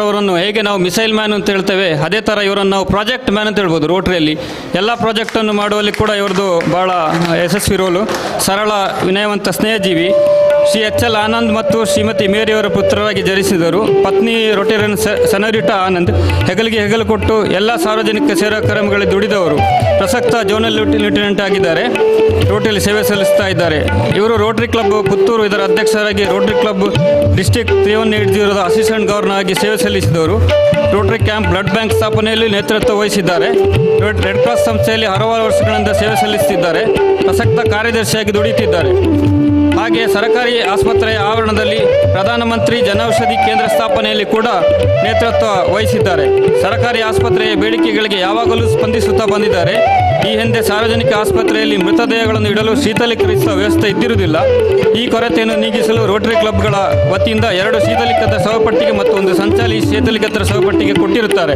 ಅವರನ್ನು ಹೇಗೆ ನಾವು ಮಿಸೈಲ್ ಮ್ಯಾನ್ ಅಂತ ಹೇಳ್ತೇವೆ, ಅದೇ ಥರ ಇವರನ್ನು ನಾವು ಪ್ರಾಜೆಕ್ಟ್ ಮ್ಯಾನ್ ಅಂತ ಹೇಳ್ಬೋದು. ರೋಟರಿಯಲ್ಲಿ ಎಲ್ಲ ಪ್ರಾಜೆಕ್ಟನ್ನು ಮಾಡುವಲ್ಲಿ ಕೂಡ ಇವರದು ಭಾಳ ಯಶಸ್ವಿ ರೋಲು. ಸರಳ, ವಿನಯವಂತ, ಸ್ನೇಹಜೀವಿ. ಶ್ರೀ ಎಚ್ ಎಲ್ ಆನಂದ್ ಮತ್ತು ಶ್ರೀಮತಿ ಮೇರಿಯವರ ಪುತ್ರರಾಗಿ ಜನಿಸಿದರು. ಪತ್ನಿ ರೊಟೇರಿಯನ್ ಸೆನರಿಟಾ ಆನಂದ್ ಹೆಗಲಿಗೆ ಹೆಗಲು ಕೊಟ್ಟು ಎಲ್ಲ ಸಾರ್ವಜನಿಕ ಸೇವಾ ಕಾರ್ಯಕ್ರಮಗಳಲ್ಲಿ ದುಡಿದವರು. ಪ್ರಸಕ್ತ ಜೋನಲ್ ಲೆಫ್ಟಿನೆಂಟ್ ಆಗಿದ್ದಾರೆ. ರೋಟರಿಯಲ್ಲಿ ಸೇವೆ ಸಲ್ಲಿಸ್ತಾ ಇದ್ದಾರೆ. ಇವರು ರೋಟರಿ ಕ್ಲಬ್ ಪುತ್ತೂರು ಇದರ ಅಧ್ಯಕ್ಷರಾಗಿ, Rotary club district 3180 assistant governor ಆಗಿ ಸೇವೆ ಸಲ್ಲಿಸಿದವರು. ರೋಟರಿ ಕ್ಯಾಂಪ್ ಬ್ಲಡ್ ಬ್ಯಾಂಕ್ ಸ್ಥಾಪನೆಯಲ್ಲಿ ನೇತೃತ್ವ ವಹಿಸಿದ್ದಾರೆ. ರೆಡ್ ಕ್ರಾಸ್ ಸಂಸ್ಥೆಯಲ್ಲಿ ಹಲವಾರು ವರ್ಷಗಳಿಂದ ಸೇವೆ ಸಲ್ಲಿಸುತ್ತಿದ್ದಾರೆ. ಪ್ರಸಕ್ತ ಕಾರ್ಯದರ್ಶಿಯಾಗಿ ದುಡಿಯುತ್ತಿದ್ದಾರೆ. ಹಾಗೆ ಸರ್ಕಾರಿ ಆಸ್ಪತ್ರೆಯ ಆವರಣದಲ್ಲಿ ಪ್ರಧಾನಮಂತ್ರಿ ಜನೌಷಧಿ ಕೇಂದ್ರ ಸ್ಥಾಪನೆಯಲ್ಲಿ ಕೂಡ ನೇತೃತ್ವ ವಹಿಸಿದ್ದಾರೆ. ಸರ್ಕಾರಿ ಆಸ್ಪತ್ರೆಯ ಬೇಡಿಕೆಗಳಿಗೆ ಯಾವಾಗಲೂ ಸ್ಪಂದಿಸುತ್ತಾ ಬಂದಿದ್ದಾರೆ. ಈ ಹಿಂದೆ ಸಾರ್ವಜನಿಕ ಆಸ್ಪತ್ರೆಯಲ್ಲಿ ಮೃತದೇಹಗಳನ್ನು ಇಡಲು ಶೀತಲೀಕರಿಸುವ ವ್ಯವಸ್ಥೆ ಇದ್ದಿರುವುದಿಲ್ಲ. ಈ ಕೊರತೆಯನ್ನು ನೀಗಿಸಲು ರೋಟರಿ ಕ್ಲಬ್ಗಳ ವತಿಯಿಂದ 2 ಶೀತಲೀಕೃತ ಶವಪಟ್ಟಿಗೆ ಮತ್ತು 1 ಸಂಚಾಲಿ ಶೀತಲೀಕೃತ ಶವಪಟ್ಟಿಗೆ ಕೊಟ್ಟಿರುತ್ತಾರೆ.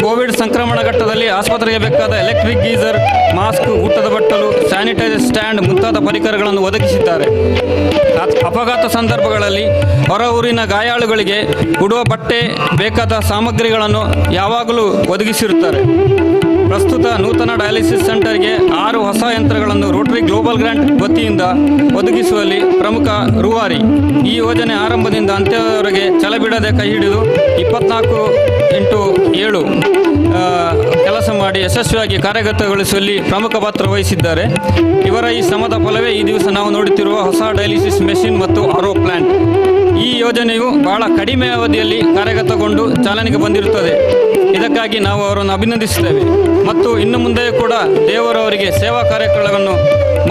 ಕೋವಿಡ್ ಸಂಕ್ರಮಣ ಘಟ್ಟದಲ್ಲಿ ಆಸ್ಪತ್ರೆಗೆ ಬೇಕಾದ ಎಲೆಕ್ಟ್ರಿಕ್ ಗೀಸರ್, ಮಾಸ್ಕ್, ಊಟದ ಬಟ್ಟಲು, ಸ್ಯಾನಿಟೈಸರ್ ಸ್ಟ್ಯಾಂಡ್ ಮುಂತಾದ ಪರಿಕರಗಳನ್ನು ಒದಗಿಸಿದ್ದಾರೆ. ಅಪಘಾತ ಸಂದರ್ಭಗಳಲ್ಲಿ ಹೊರ ಊರಿನ ಗಾಯಾಳುಗಳಿಗೆ ಉಡುವ ಬಟ್ಟೆ, ಬೇಕಾದ ಸಾಮಗ್ರಿಗಳನ್ನು ಯಾವಾಗಲೂ ಒದಗಿಸಿರುತ್ತಾರೆ. ಪ್ರಸ್ತುತ ನೂತನ ಡಯಾಲಿಸಿಸ್ ಸೆಂಟರ್ಗೆ 6 ಹೊಸ ಯಂತ್ರಗಳನ್ನು ರೋಟರಿ ಗ್ಲೋಬಲ್ ಗ್ರಾಂಟ್ ವತಿಯಿಂದ ಒದಗಿಸುವಲ್ಲಿ ಪ್ರಮುಖ ರೂವಾರಿ. ಈ ಯೋಜನೆ ಆರಂಭದಿಂದ ಅಂತ್ಯದವರೆಗೆ ಛಲಬಿಡದೆ ಕೈ ಹಿಡಿದು 24x7 ಕೆಲಸ ಮಾಡಿ ಯಶಸ್ವಿಯಾಗಿ ಕಾರ್ಯಗತಗೊಳಿಸುವಲ್ಲಿ ಪ್ರಮುಖ ಪಾತ್ರ ವಹಿಸಿದ್ದಾರೆ. ಇವರ ಈ ಶ್ರಮದ ಫಲವೇ ಈ ದಿವಸ ನಾವು ನೋಡುತ್ತಿರುವ ಹೊಸ ಡಯಾಲಿಸಿಸ್ ಮೆಷಿನ್ ಮತ್ತು R.O.Plant. ಈ ಯೋಜನೆಯು ಬಹಳ ಕಡಿಮೆ ಅವಧಿಯಲ್ಲಿ ಕಾರ್ಯಗತಗೊಂಡು ಚಾಲನೆಗೆ ಬಂದಿರುತ್ತದೆ. ಇದಕ್ಕಾಗಿ ನಾವು ಅವರನ್ನು ಅಭಿನಂದಿಸುತ್ತೇವೆ ಮತ್ತು ಇನ್ನು ಮುಂದೆಯೂ ಕೂಡ ದೇವರವರಿಗೆ ಸೇವಾ ಕಾರ್ಯಕ್ರಮಗಳನ್ನು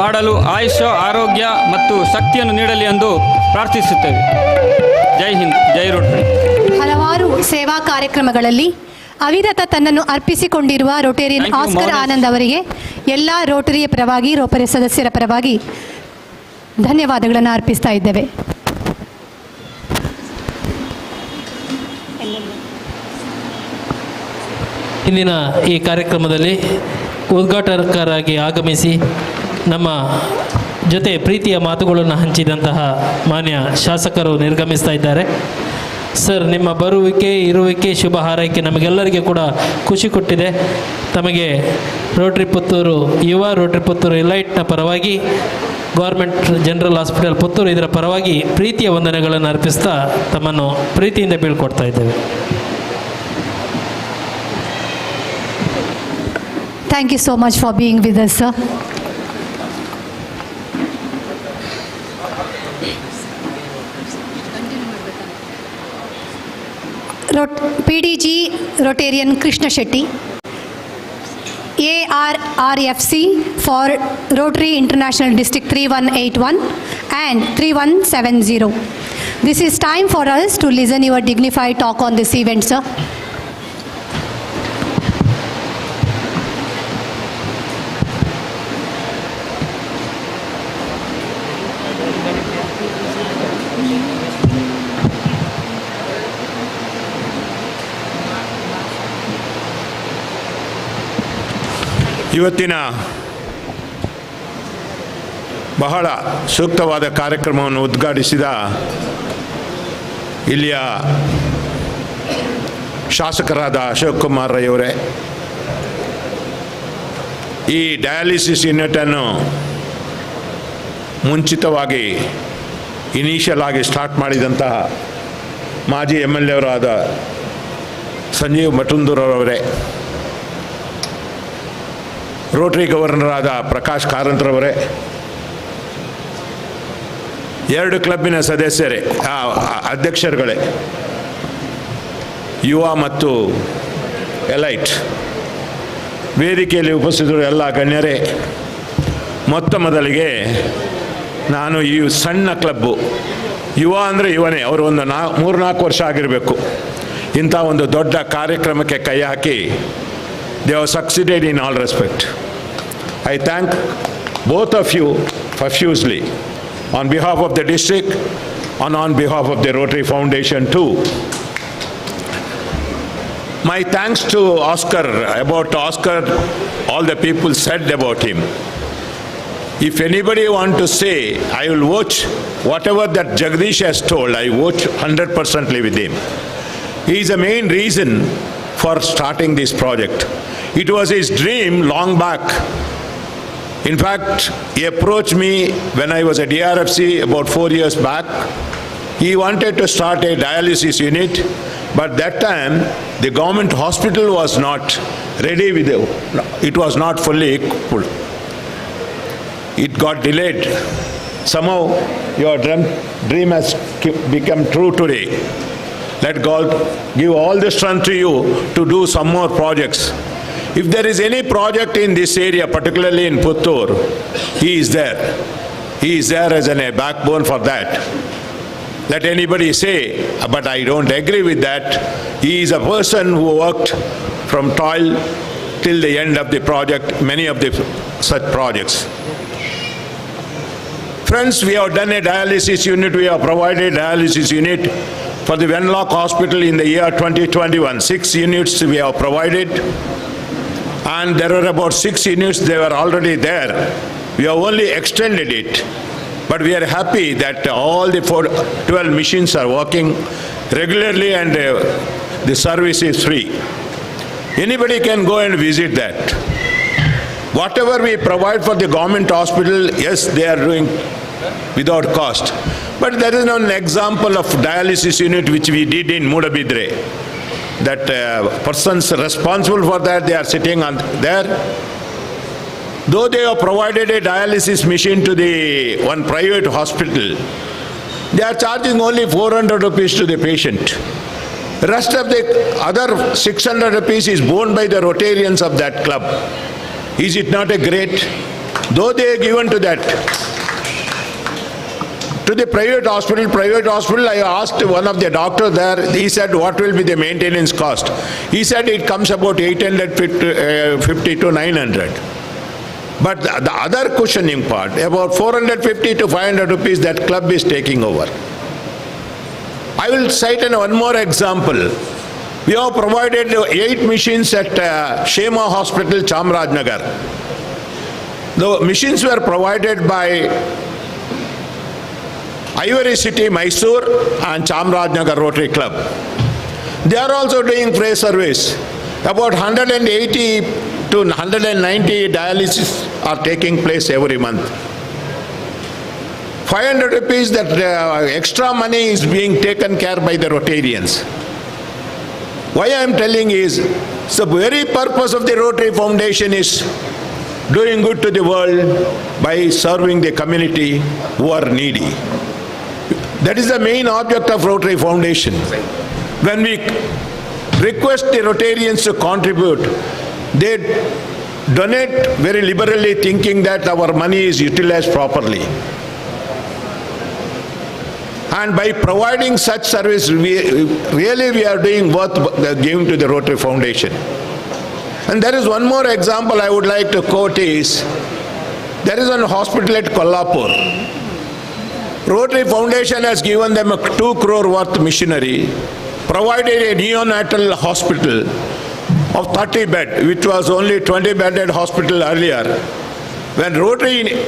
ಮಾಡಲು ಆಯುಷ್ಯ, ಆರೋಗ್ಯ ಮತ್ತು ಶಕ್ತಿಯನ್ನು ನೀಡಲಿ ಎಂದು ಪ್ರಾರ್ಥಿಸುತ್ತೇವೆ. ಜೈ ಹಿಂದ್, ಜೈ ರೋಟರಿ. ಹಲವಾರು ಸೇವಾ ಕಾರ್ಯಕ್ರಮಗಳಲ್ಲಿ ಅವಿರತ ತನ್ನನ್ನು ಅರ್ಪಿಸಿಕೊಂಡಿರುವ ರೋಟೇರಿಯನ್ ಆಸ್ಕರ್ ಆನಂದ್ ಅವರಿಗೆ ಎಲ್ಲ ರೋಟರಿಯ ಪರವಾಗಿ, ರೋಟರಿ ಸದಸ್ಯರ ಪರವಾಗಿ ಧನ್ಯವಾದಗಳನ್ನು ಅರ್ಪಿಸ್ತಾ ಇದ್ದೇವೆ. ಇಂದಿನ ಈ ಕಾರ್ಯಕ್ರಮದಲ್ಲಿ ಉದ್ಘಾಟಕರಾಗಿ ಆಗಮಿಸಿ ನಮ್ಮ ಜೊತೆ ಪ್ರೀತಿಯ ಮಾತುಗಳನ್ನು ಹಂಚಿದಂತಹ ಮಾನ್ಯ ಶಾಸಕರು ನಿರ್ಗಮಿಸ್ತಾ ಇದ್ದಾರೆ. ಸರ್, ನಿಮ್ಮ ಬರುವಿಕೆ, ಇರುವಿಕೆ, ಶುಭ ಹಾರೈಕೆ ನಮಗೆಲ್ಲರಿಗೆ ಕೂಡ ಖುಷಿ ಕೊಟ್ಟಿದೆ. ತಮಗೆ ರೋಟರಿ ಪುತ್ತೂರು ಯುವ, ರೋಟರಿ ಪುತ್ತೂರು ಎಲೈಟ್ನ ಪರವಾಗಿ, ಗೌರ್ಮೆಂಟ್ ಜನರಲ್ ಹಾಸ್ಪಿಟಲ್ ಪುತ್ತೂರು ಇದರ ಪರವಾಗಿ ಪ್ರೀತಿಯ ವಂದನೆಗಳನ್ನು ಅರ್ಪಿಸ್ತಾ ತಮ್ಮನ್ನು ಪ್ರೀತಿಯಿಂದ ಬೀಳ್ಕೊಡ್ತಾ ಇದ್ದೇವೆ. Thank you so much for being with us, sir. PDG Rotarian Krishna Shetty, ARRFC for Rotary International District 3181 and 3170. This is time for us to listen your dignified talk on this event, sir. ಇವತ್ತಿನ ಬಹಳ ಸೂಕ್ತವಾದ ಕಾರ್ಯಕ್ರಮವನ್ನು ಉದ್ಘಾಟಿಸಿದ ಇಲ್ಲಿಯ ಶಾಸಕರಾದ ಅಶೋಕ್ ಕುಮಾರ್ ರೈ ಅವರೇ, ಈ dialysis ಯೂನಿಟನ್ನು ಮುಂಚಿತವಾಗಿ ಇನಿಷಿಯಲ್ ಆಗಿ ಸ್ಟಾರ್ಟ್ ಮಾಡಿದಂತಹ ಮಾಜಿ MLA ಅವರಾದ ಸಂಜೀವ್ ಮಠುಂದೂರವರೇ, ರೋಟರಿ ಗವರ್ನರ್ ಆದ ಪ್ರಕಾಶ್ ಕಾರಂತ್ರವರೇ, 2 ಕ್ಲಬ್ಬಿನ ಸದಸ್ಯರೇ, ಅಧ್ಯಕ್ಷರುಗಳೇ, ಯುವ ಮತ್ತು ಎಲೈಟ್, ವೇದಿಕೆಯಲ್ಲಿ ಉಪಸ್ಥಿತರು ಎಲ್ಲ ಗಣ್ಯರೇ, ಮೊತ್ತ ಮೊದಲಿಗೆ ನಾನು ಈ ಸಣ್ಣ ಕ್ಲಬ್ಬು, ಯುವ ಅಂದರೆ ಯುವನೇ, ಅವರು ಒಂದು 3-4 ವರ್ಷ ಆಗಿರಬೇಕು, ಇಂಥ ಒಂದು ದೊಡ್ಡ ಕಾರ್ಯಕ್ರಮಕ್ಕೆ ಕೈ ಹಾಕಿ They have succeeded in all respect. I thank both of you profusely on behalf of the district and on behalf of the Rotary Foundation too. My thanks to Oscar. About Oscar, all the people said about him. If anybody want to say, I will watch whatever that Jagdish has told, I watch 100% with him. He is the main reason for starting this project. It was his dream long back. In fact, he approached me when I was at DRFC about 4 years back. He wanted to start a dialysis unit, but that time the government hospital was not ready with it was not fully equipped. It got delayed. Somehow your dream has become true today. Let God give all the strength to you to do some more projects. If there is any project in this area, particularly in Puttur, he is there. He is there as a backbone for that. Let anybody say, but I don't agree with that. He is a person who worked from toil till the end of the project, many of the such projects. Friends, we have done a dialysis unit. We have provided dialysis unit for the Wenlock Hospital in the year 2021. 6 units we have provided. And there were about 6 units, they were already there. We have only extended it. But we are happy that all the 12 machines are working regularly and the service is free. Anybody can go and visit that. Whatever we provide for the government hospital, yes, they are doing without cost. But there is an example of dialysis unit which we did in Mudabidre. That persons responsible for that, they are sitting on there. Though they have provided a dialysis machine to the one private hospital, they are charging only 400 rupees to the patient. The rest of the other 600 rupees is borne by the Rotarians of that club. Is it not a great? Though they are given to that. To the private hospital, I asked one of the doctors there, he said, what will be the maintenance cost? He said it comes about 850 to 900. But the other cushioning part, about 450 to 500 rupees, that club is taking over. I will cite one more example. We have provided 8 machines at Shema Hospital, Chamarajanagar. The machines were provided by Ivory City, Mysore and Chamarajanagar Rotary Club. They are also doing free service. About 180 to 190 dialysis are taking place every month. 500 rupees, that extra money is being taken care by the Rotarians. Why I am telling is, the very purpose of the Rotary Foundation is doing good to the world by serving the community who are needy. That is the main object of Rotary Foundation. When we request the Rotarians to contribute, they donate very liberally, thinking that our money is utilized properly. And by providing such service, we are doing worth giving to the Rotary Foundation. And there is one more example I would like to quote is, there is a hospital at Kolhapur. Rotary Foundation has given them a 2 crore worth machinery, provided a neonatal hospital of 30 bed, which was only 20 bedded hospital earlier. When Rotary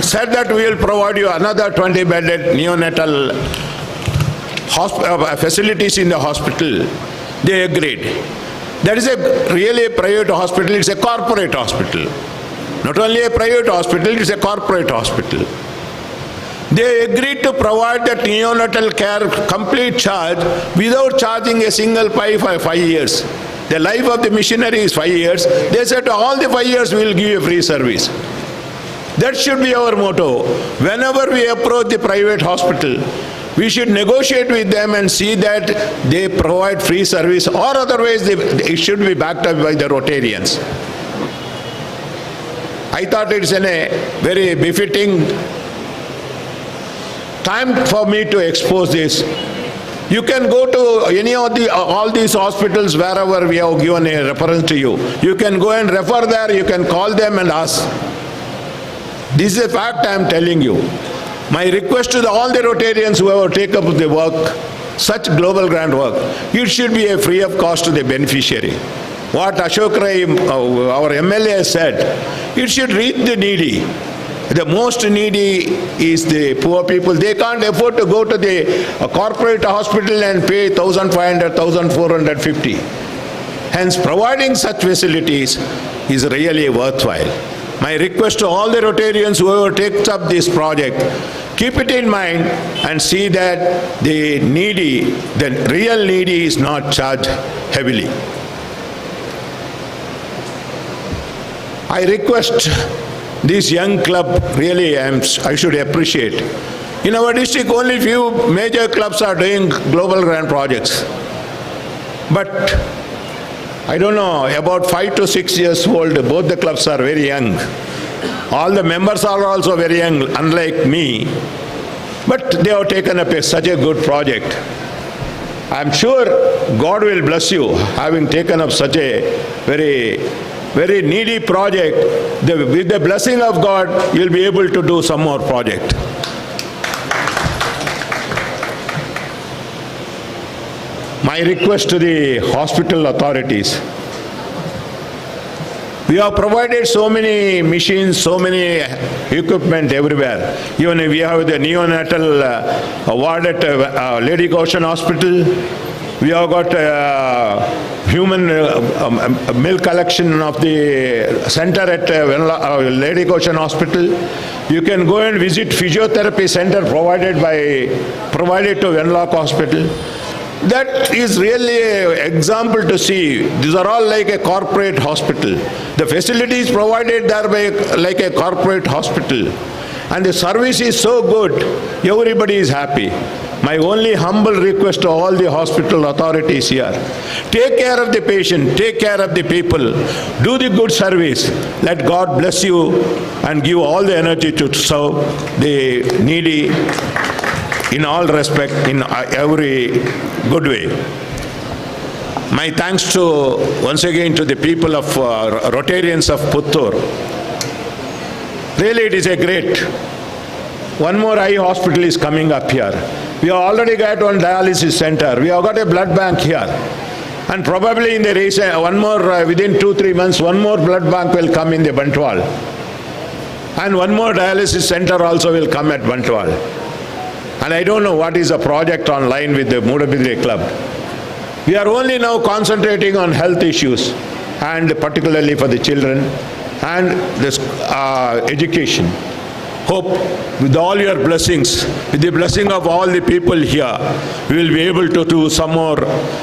said that we will provide you another 20 bedded neonatal facilities in the hospital, they agreed. That is really a private hospital, it's a corporate hospital. Not only a private hospital, it's a corporate hospital. They agreed to provide that neonatal care complete charge without charging a single pie for 5 years. The life of the machinery is 5 years. They said all the 5 years we will give you a free service. That should be our motto. Whenever we approach the private hospital, we should negotiate with them and see that they provide free service, or otherwise it should be backed up by the Rotarians. I thought it's a very befitting time for me to expose this. You can go to any of all these hospitals wherever we have given a reference to you. You can go and refer there, you can call them and ask. This is a fact I am telling you. My request to all the Rotarians who have taken up the work, such global grant work, it should be a free of cost to the beneficiary. What Ashok Rai, our MLA, has said, it should reach the needy. The most needy is the poor people. They can't afford to go to the corporate hospital and pay 1,500, 1,450. Hence, providing such facilities is really worthwhile. My request to all the Rotarians whoever takes up this project, keep it in mind and see that the needy, the real needy, is not charged heavily. I request this young club, really I should appreciate. In our district, only few major clubs are doing global grant projects. But I don't know, about 5 to 6 years old, both the clubs are very young. All the members are also very young, unlike me. But they have taken up such a good project. I'm sure God will bless you, having taken up such a very needy project. With the blessing of God, you'll be able to do some more project. My request to the hospital authorities, we have provided so many machines, so many equipment everywhere. Even we have the neonatal ward at Lady Goshen Hospital. We have got human milk collection of the center at Lady Goshen Hospital. You can go and visit physiotherapy center provided to Venlock Hospital. That is really an example to see. These are all like a corporate hospital. The facilities provided there by like a corporate hospital. And the service is so good, everybody is happy. My only humble request to all the hospital authorities here, take care of the patient, take care of the people, do the good service. Let God bless you and give all the energy to serve the needy in all respect, in every good way. My thanks to, once again, to the people of Rotarians of Puttur. Really, it is a great. One more eye hospital is coming up here. We have already got one dialysis center. We have got a blood bank here. And probably in the recent, one more, within 2-3 months, one more blood bank will come in the Bantwal. And one more dialysis center also will come at Bantwal. And I don't know what is the project online with the Mudabidre Club. We are only now concentrating on health issues, and particularly for the children and this education. Hope with all your blessings, with the blessing of all the people here, we will be able to do some more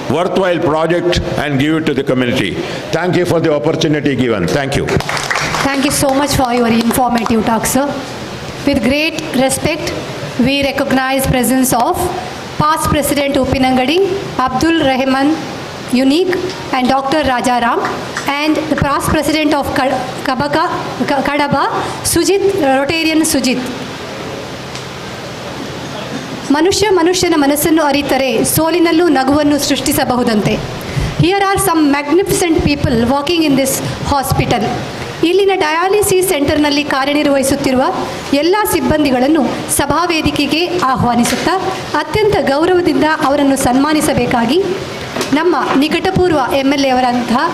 worthwhile project and give it to the community. Thank you for the opportunity given. Thank you. Thank you so much for your informative talk, sir. With great respect, we recognize presence of past President Uppinangady, Abdul Rahman Unique, and Dr. Rajaram, and the past President of Kabaka, Kadaba, Sujit, Rotarian Sujit. ಮನುಷ್ಯನ ಮನಸ್ಸನ್ನು ಅರಿತರೆ ಸೋಲಿನಲ್ಲೂ ನಗುವನ್ನು ಸೃಷ್ಟಿಸಬಹುದಂತೆ. Here are some magnificent people working in this hospital. ಇಲ್ಲಿನ dialysis ಸೆಂಟರ್ನಲ್ಲಿ ಕಾರ್ಯನಿರ್ವಹಿಸುತ್ತಿರುವ ಎಲ್ಲ ಸಿಬ್ಬಂದಿಗಳನ್ನು ಸಭಾವೇದಿಕೆಗೆ ಆಹ್ವಾನಿಸುತ್ತಾ ಅತ್ಯಂತ ಗೌರವದಿಂದ ಅವರನ್ನು ಸನ್ಮಾನಿಸಬೇಕಾಗಿ ನಮ್ಮ ನಿಕಟಪೂರ್ವ MLA ಅವರಂತಹ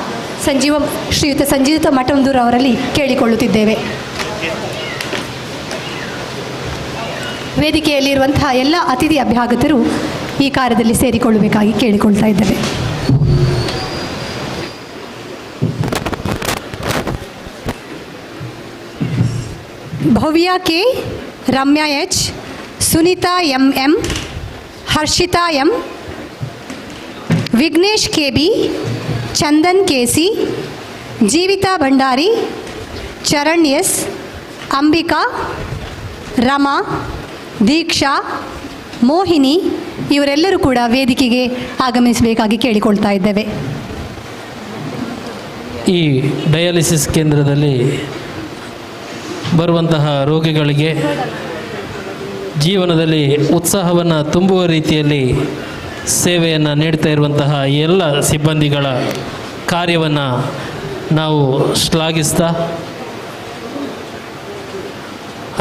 ಶ್ರೀಯುತ ಸಂಜೀವ ಮಠಂದೂರು ಅವರಲ್ಲಿ ಕೇಳಿಕೊಳ್ಳುತ್ತಿದ್ದೇವೆ. ವೇದಿಕೆಯಲ್ಲಿರುವಂತಹ ಎಲ್ಲ ಅತಿಥಿ ಅಭ್ಯಾಗತರು ಈ ಕಾರ್ಯದಲ್ಲಿ ಸೇರಿಕೊಳ್ಳಬೇಕಾಗಿ ಕೇಳಿಕೊಳ್ತಾ ಇದ್ದೇವೆ. Bhavya K, Ramya H, Sunitha MM, Harshitha M, Vignesh KB, Chandan KC, Jeevitha Bhandari, Charan S, Ambika, Rama, Deeksha, Mohini ಇವರೆಲ್ಲರೂ ಕೂಡ ವೇದಿಕೆಗೆ ಆಗಮಿಸಬೇಕಾಗಿ ಕೇಳಿಕೊಳ್ತಾ ಇದ್ದೇವೆ. ಈ ಡಯಾಲಿಸಿಸ್ ಕೇಂದ್ರದಲ್ಲಿ ಬರುವಂತಹ ರೋಗಿಗಳಿಗೆ ಜೀವನದಲ್ಲಿ ಉತ್ಸಾಹವನ್ನು ತುಂಬುವ ರೀತಿಯಲ್ಲಿ ಸೇವೆಯನ್ನು ನೀಡ್ತಾ ಇರುವಂತಹ ಎಲ್ಲ ಸಿಬ್ಬಂದಿಗಳ ಕಾರ್ಯವನ್ನು ನಾವು ಶ್ಲಾಘಿಸ್ತಾ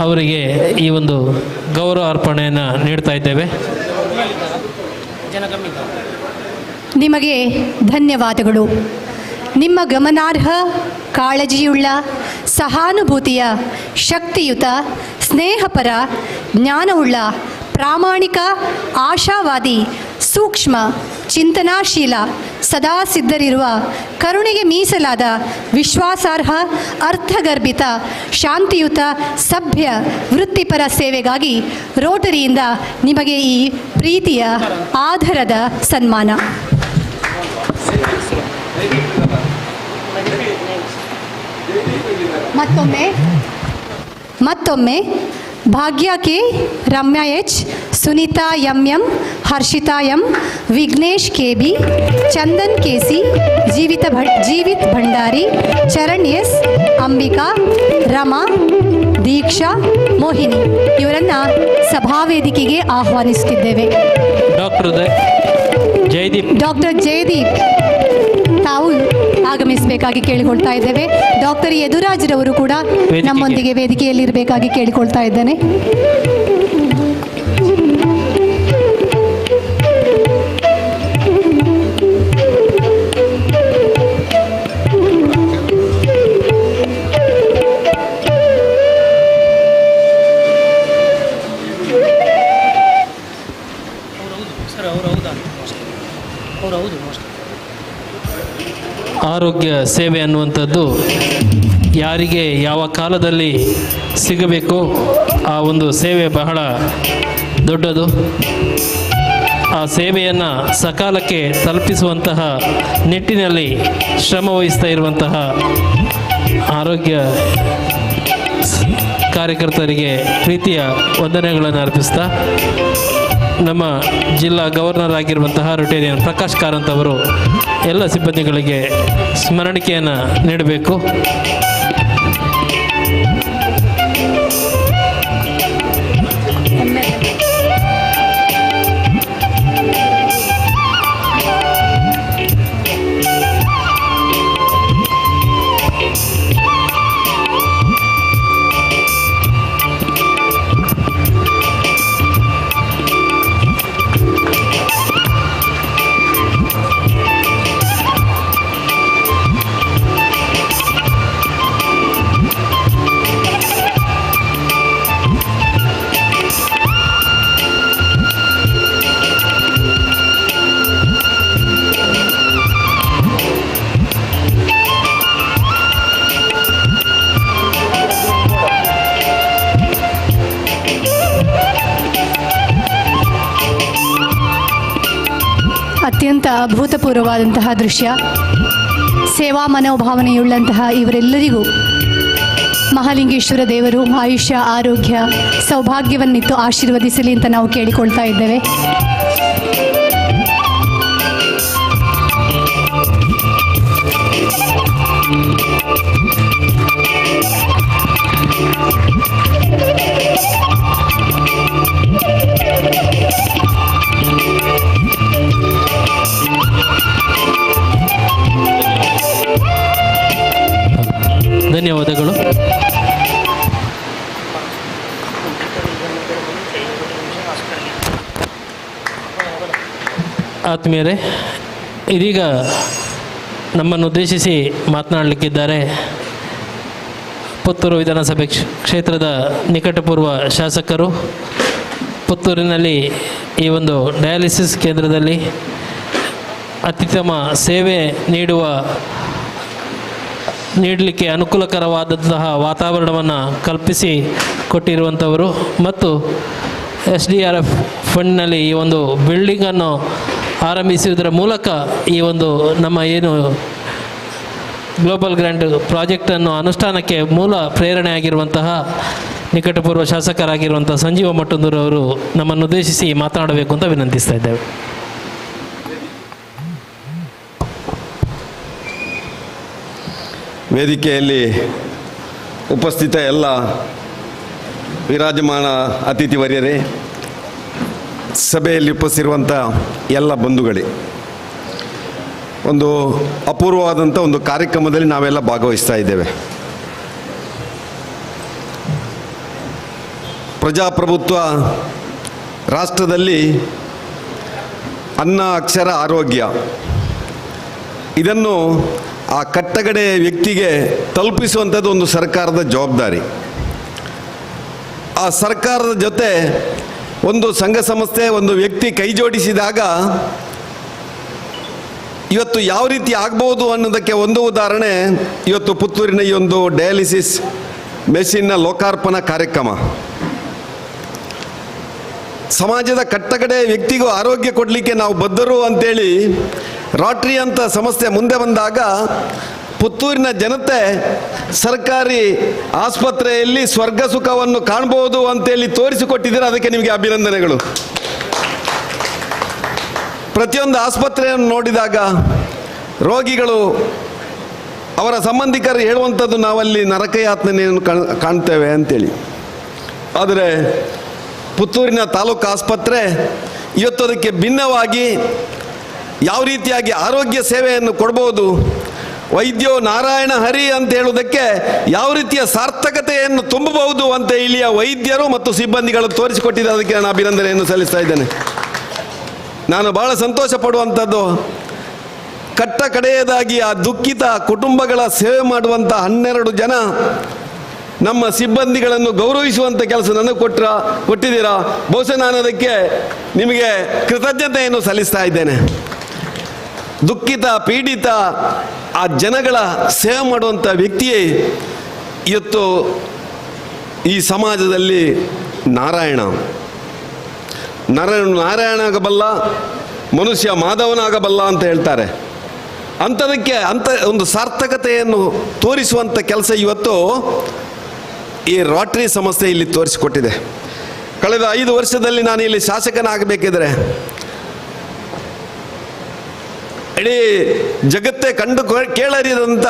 ಅವರಿಗೆ ಈ ಒಂದು ಗೌರವ ಅರ್ಪಣೆಯನ್ನು ನೀಡ್ತಾ ಇದ್ದೇವೆ. ನಿಮಗೆ ಧನ್ಯವಾದಗಳು. ನಿಮ್ಮ ಗಮನಾರ್ಹ ಕಾಳಜಿಯುಳ್ಳ ಸಹಾನುಭೂತಿಯ ಶಕ್ತಿಯುತ ಸ್ನೇಹಪರ ಜ್ಞಾನವುಳ್ಳ ಪ್ರಾಮಾಣಿಕ ಆಶಾವಾದಿ ಸೂಕ್ಷ್ಮ ಚಿಂತನಾಶೀಲ ಸದಾ ಸಿದ್ಧರಿರುವ ಕರುಣೆಗೆ ಮೀಸಲಾದ ವಿಶ್ವಾಸಾರ್ಹ ಅರ್ಥಗರ್ಭಿತ ಶಾಂತಿಯುತ ಸಭ್ಯ ವೃತ್ತಿಪರ ಸೇವೆಗಾಗಿ ರೋಟರಿಯಿಂದ ನಿಮಗೆ ಈ ಪ್ರೀತಿಯ ಆಧಾರದ ಸನ್ಮಾನ. ಮತ್ತೊಮ್ಮೆ Bhagya K, Ramya H, Sunitha M, Harshitha M, Vignesh K B, Chandan K C, Jeevith Bhandari, Charan S, Ambika, Rama, Deeksha, Mohini ಇವರನ್ನು ಸಭಾವೇದಿಕೆಗೆ ಆಹ್ವಾನಿಸುತ್ತಿದ್ದೇವೆ. ಡಾಕ್ಟರ್ ಜಯದೀಪ್ ತಾವು ಆಗಮಿಸಬೇಕಾಗಿ ಕೇಳಿಕೊಳ್ತಾ ಇದ್ದೇವೆ. ಡಾಕ್ಟರ್ ಯದುರಾಜ್ರವರು ಕೂಡ ನಮ್ಮೊಂದಿಗೆ ವೇದಿಕೆಯಲ್ಲಿರಬೇಕಾಗಿ ಕೇಳಿಕೊಳ್ತಾ ಇದ್ದೇನೆ. ಆರೋಗ್ಯ ಸೇವೆ ಅನ್ನುವಂಥದ್ದು ಯಾರಿಗೆ ಯಾವ ಕಾಲದಲ್ಲಿ ಸಿಗಬೇಕು ಆ ಒಂದು ಸೇವೆ ಬಹಳ ದೊಡ್ಡದು. ಆ ಸೇವೆಯನ್ನು ಸಕಾಲಕ್ಕೆ ತಲುಪಿಸುವಂತಹ ನಿಟ್ಟಿನಲ್ಲಿ ಶ್ರಮ ವಹಿಸ್ತಾ ಇರುವಂತಹ ಆರೋಗ್ಯ ಕಾರ್ಯಕರ್ತರಿಗೆ ಪ್ರೀತಿಯ ವಂದನೆಗಳನ್ನು ಅರ್ಪಿಸ್ತಾ ನಮ್ಮ ಜಿಲ್ಲಾ ಗವರ್ನರ್ ಆಗಿರುವಂತಹ ರೊಟೇರಿಯನ್ ಪ್ರಕಾಶ್ ಕಾರಂತ್ ಅವರು ಎಲ್ಲ ಸಿಬ್ಬಂದಿಗಳಿಗೆ ಸ್ಮರಣಿಕೆಯನ್ನು ನೀಡಬೇಕು. ಅತ್ಯಂತ ಅಭೂತಪೂರ್ವವಾದಂತಹ ದೃಶ್ಯ. ಸೇವಾ ಮನೋಭಾವನೆಯುಳ್ಳಂತಹ ಇವರೆಲ್ಲರಿಗೂ ಮಹಾಲಿಂಗೇಶ್ವರ ದೇವರು ಆಯುಷ್ಯ ಆರೋಗ್ಯ ಸೌಭಾಗ್ಯವನ್ನಿತ್ತು ಆಶೀರ್ವದಿಸಲಿ ಅಂತ ನಾವು ಕೇಳಿಕೊಳ್ತಾ ಇದ್ದೇವೆ. ಧನ್ಯವಾದಗಳು. ಆತ್ಮೀಯರೇ, ಇದೀಗ ನಮ್ಮನ್ನು ಉದ್ದೇಶಿಸಿ ಮಾತನಾಡಲಿಕ್ಕಿದ್ದಾರೆ ಪುತ್ತೂರು ವಿಧಾನಸಭೆ ಕ್ಷೇತ್ರದ ನಿಕಟಪೂರ್ವ ಶಾಸಕರು. ಪುತ್ತೂರಿನಲ್ಲಿ ಈ ಒಂದು ಡಯಾಲಿಸಿಸ್ ಕೇಂದ್ರದಲ್ಲಿ ಅತ್ಯುತ್ತಮ ಸೇವೆ ನೀಡಲಿಕ್ಕೆ ಅನುಕೂಲಕರವಾದಂತಹ ವಾತಾವರಣವನ್ನು ಕಲ್ಪಿಸಿ ಕೊಟ್ಟಿರುವಂಥವರು ಮತ್ತು SDRF ಫಂಡ್ನಲ್ಲಿ ಈ ಒಂದು ಬಿಲ್ಡಿಂಗನ್ನು ಆರಂಭಿಸುವುದರ ಮೂಲಕ ಈ ಒಂದು ನಮ್ಮ ಏನು ಗ್ಲೋಬಲ್ ಗ್ರ್ಯಾಂಡ್ ಪ್ರಾಜೆಕ್ಟನ್ನು ಅನುಷ್ಠಾನಕ್ಕೆ ಮೂಲ ಪ್ರೇರಣೆಯಾಗಿರುವಂತಹ ನಿಕಟಪೂರ್ವ ಶಾಸಕರಾಗಿರುವಂಥ ಸಂಜೀವ ಮಟ್ಟಂದೂರು ಅವರು ನಮ್ಮನ್ನು ಉದ್ದೇಶಿಸಿ ಮಾತನಾಡಬೇಕು ಅಂತ ವಿನಂತಿಸ್ತಾ ಇದ್ದೇವೆ. ವೇದಿಕೆಯಲ್ಲಿ ಉಪಸ್ಥಿತ ಎಲ್ಲ ವಿರಾಜಮಾನ ಅತಿಥಿ ವರ್ಯರೇ, ಸಭೆಯಲ್ಲಿ ಉಪಸ್ಥಿರುವಂಥ ಎಲ್ಲ ಬಂಧುಗಳೇ, ಒಂದು ಅಪೂರ್ವವಾದಂಥ ಒಂದು ಕಾರ್ಯಕ್ರಮದಲ್ಲಿ ನಾವೆಲ್ಲ ಭಾಗವಹಿಸ್ತಾ ಇದ್ದೇವೆ. ಪ್ರಜಾಪ್ರಭುತ್ವ ರಾಷ್ಟ್ರದಲ್ಲಿ ಅನ್ನ, ಅಕ್ಷರ, ಆರೋಗ್ಯ ಇದನ್ನು ಆ ಕಟ್ಟಕಡೆ ವ್ಯಕ್ತಿಗೆ ತಲುಪಿಸುವಂಥದ್ದು ಒಂದು ಸರ್ಕಾರದ ಜವಾಬ್ದಾರಿ. ಆ ಸರ್ಕಾರದ ಜೊತೆ ಒಂದು ಸಂಘ ಸಂಸ್ಥೆ, ಒಂದು ವ್ಯಕ್ತಿ ಕೈ ಜೋಡಿಸಿದಾಗ ಇವತ್ತು ಯಾವ ರೀತಿ ಆಗ್ಬೋದು ಅನ್ನೋದಕ್ಕೆ ಒಂದು ಉದಾಹರಣೆ ಇವತ್ತು ಪುತ್ತೂರಿನ ಈ ಒಂದು ಡಯಾಲಿಸಿಸ್ ಮೆಷಿನ್ನ ಲೋಕಾರ್ಪಣಾ ಕಾರ್ಯಕ್ರಮ. ಸಮಾಜದ ಕಟ್ಟಕಡೆ ವ್ಯಕ್ತಿಗೂ ಆರೋಗ್ಯ ಕೊಡಲಿಕ್ಕೆ ನಾವು ಬದ್ಧರು ಅಂತೇಳಿ ರೋಟರಿ ಅಂತ ಸಂಸ್ಥೆ ಮುಂದೆ ಬಂದಾಗ ಪುತ್ತೂರಿನ ಜನತೆ ಸರ್ಕಾರಿ ಆಸ್ಪತ್ರೆಯಲ್ಲಿ ಸ್ವರ್ಗ ಸುಖವನ್ನು ಕಾಣ್ಬೋದು ಅಂತೇಳಿ ತೋರಿಸಿಕೊಟ್ಟಿದ್ದೀರ. ಅದಕ್ಕೆ ನಿಮಗೆ ಅಭಿನಂದನೆಗಳು. ಪ್ರತಿಯೊಂದು ಆಸ್ಪತ್ರೆಯನ್ನು ನೋಡಿದಾಗ ರೋಗಿಗಳು ಅವರ ಸಂಬಂಧಿಕರು ಹೇಳುವಂಥದ್ದು ನಾವಲ್ಲಿ ನರಕಯಾತನೆಯನ್ನು ಕಾಣ್ತೇವೆ ಅಂತೇಳಿ. ಆದರೆ ಪುತ್ತೂರಿನ ತಾಲೂಕು ಆಸ್ಪತ್ರೆ ಇವತ್ತು ಅದಕ್ಕೆ ಭಿನ್ನವಾಗಿ ಯಾವ ರೀತಿಯಾಗಿ ಆರೋಗ್ಯ ಸೇವೆಯನ್ನು ಕೊಡ್ಬೋದು, ವೈದ್ಯೋ ನಾರಾಯಣ ಹರಿ ಅಂತ ಹೇಳುವುದಕ್ಕೆ ಯಾವ ರೀತಿಯ ಸಾರ್ಥಕತೆಯನ್ನು ತುಂಬಬಹುದು ಅಂತ ಇಲ್ಲಿಯ ವೈದ್ಯರು ಮತ್ತು ಸಿಬ್ಬಂದಿಗಳು ತೋರಿಸಿಕೊಟ್ಟಿದ್ದಾರೆ. ಅದಕ್ಕೆ ನಾನು ಅಭಿನಂದನೆಯನ್ನು ಸಲ್ಲಿಸ್ತಾ ಇದ್ದೇನೆ. ನಾನು ಬಹಳ ಸಂತೋಷ ಪಡುವಂಥದ್ದು, ಕಟ್ಟ ಕಡೆಯದಾಗಿ ಆ ದುಃಖಿತ ಕುಟುಂಬಗಳ ಸೇವೆ ಮಾಡುವಂಥ 12 ಜನ ನಮ್ಮ ಸಿಬ್ಬಂದಿಗಳನ್ನು ಗೌರವಿಸುವಂಥ ಕೆಲಸ ನನಗೆ ಕೊಟ್ಟಿದ್ದೀರಾ. ಬಹುಶಃ ನಾನು ಅದಕ್ಕೆ ನಿಮಗೆ ಕೃತಜ್ಞತೆಯನ್ನು ಸಲ್ಲಿಸ್ತಾ ಇದ್ದೇನೆ. ದುಃಖಿತ, ಪೀಡಿತ ಆ ಜನಗಳ ಸೇವೆ ಮಾಡುವಂಥ ವ್ಯಕ್ತಿಯೇ ಇವತ್ತು ಈ ಸಮಾಜದಲ್ಲಿ ನಾರಾಯಣ ಆಗಬಲ್ಲ, ಮನುಷ್ಯ ಮಾಧವನಾಗಬಲ್ಲ ಅಂತ ಹೇಳ್ತಾರೆ. ಅಂಥದಕ್ಕೆ ಅಂಥ ಒಂದು ಸಾರ್ಥಕತೆಯನ್ನು ತೋರಿಸುವಂಥ ಕೆಲಸ ಇವತ್ತು ಈ ರೋಟರಿ ಸಂಸ್ಥೆ ಇಲ್ಲಿ ತೋರಿಸಿಕೊಟ್ಟಿದೆ. ಕಳೆದ 5 ವರ್ಷದಲ್ಲಿ ನಾನು ಇಲ್ಲಿ ಶಾಸಕನಾಗಬೇಕಿದ್ರೆ ಇಡೀ ಜಗತ್ತೇ ಕಂಡು ಕೇಳರಿದಂಥ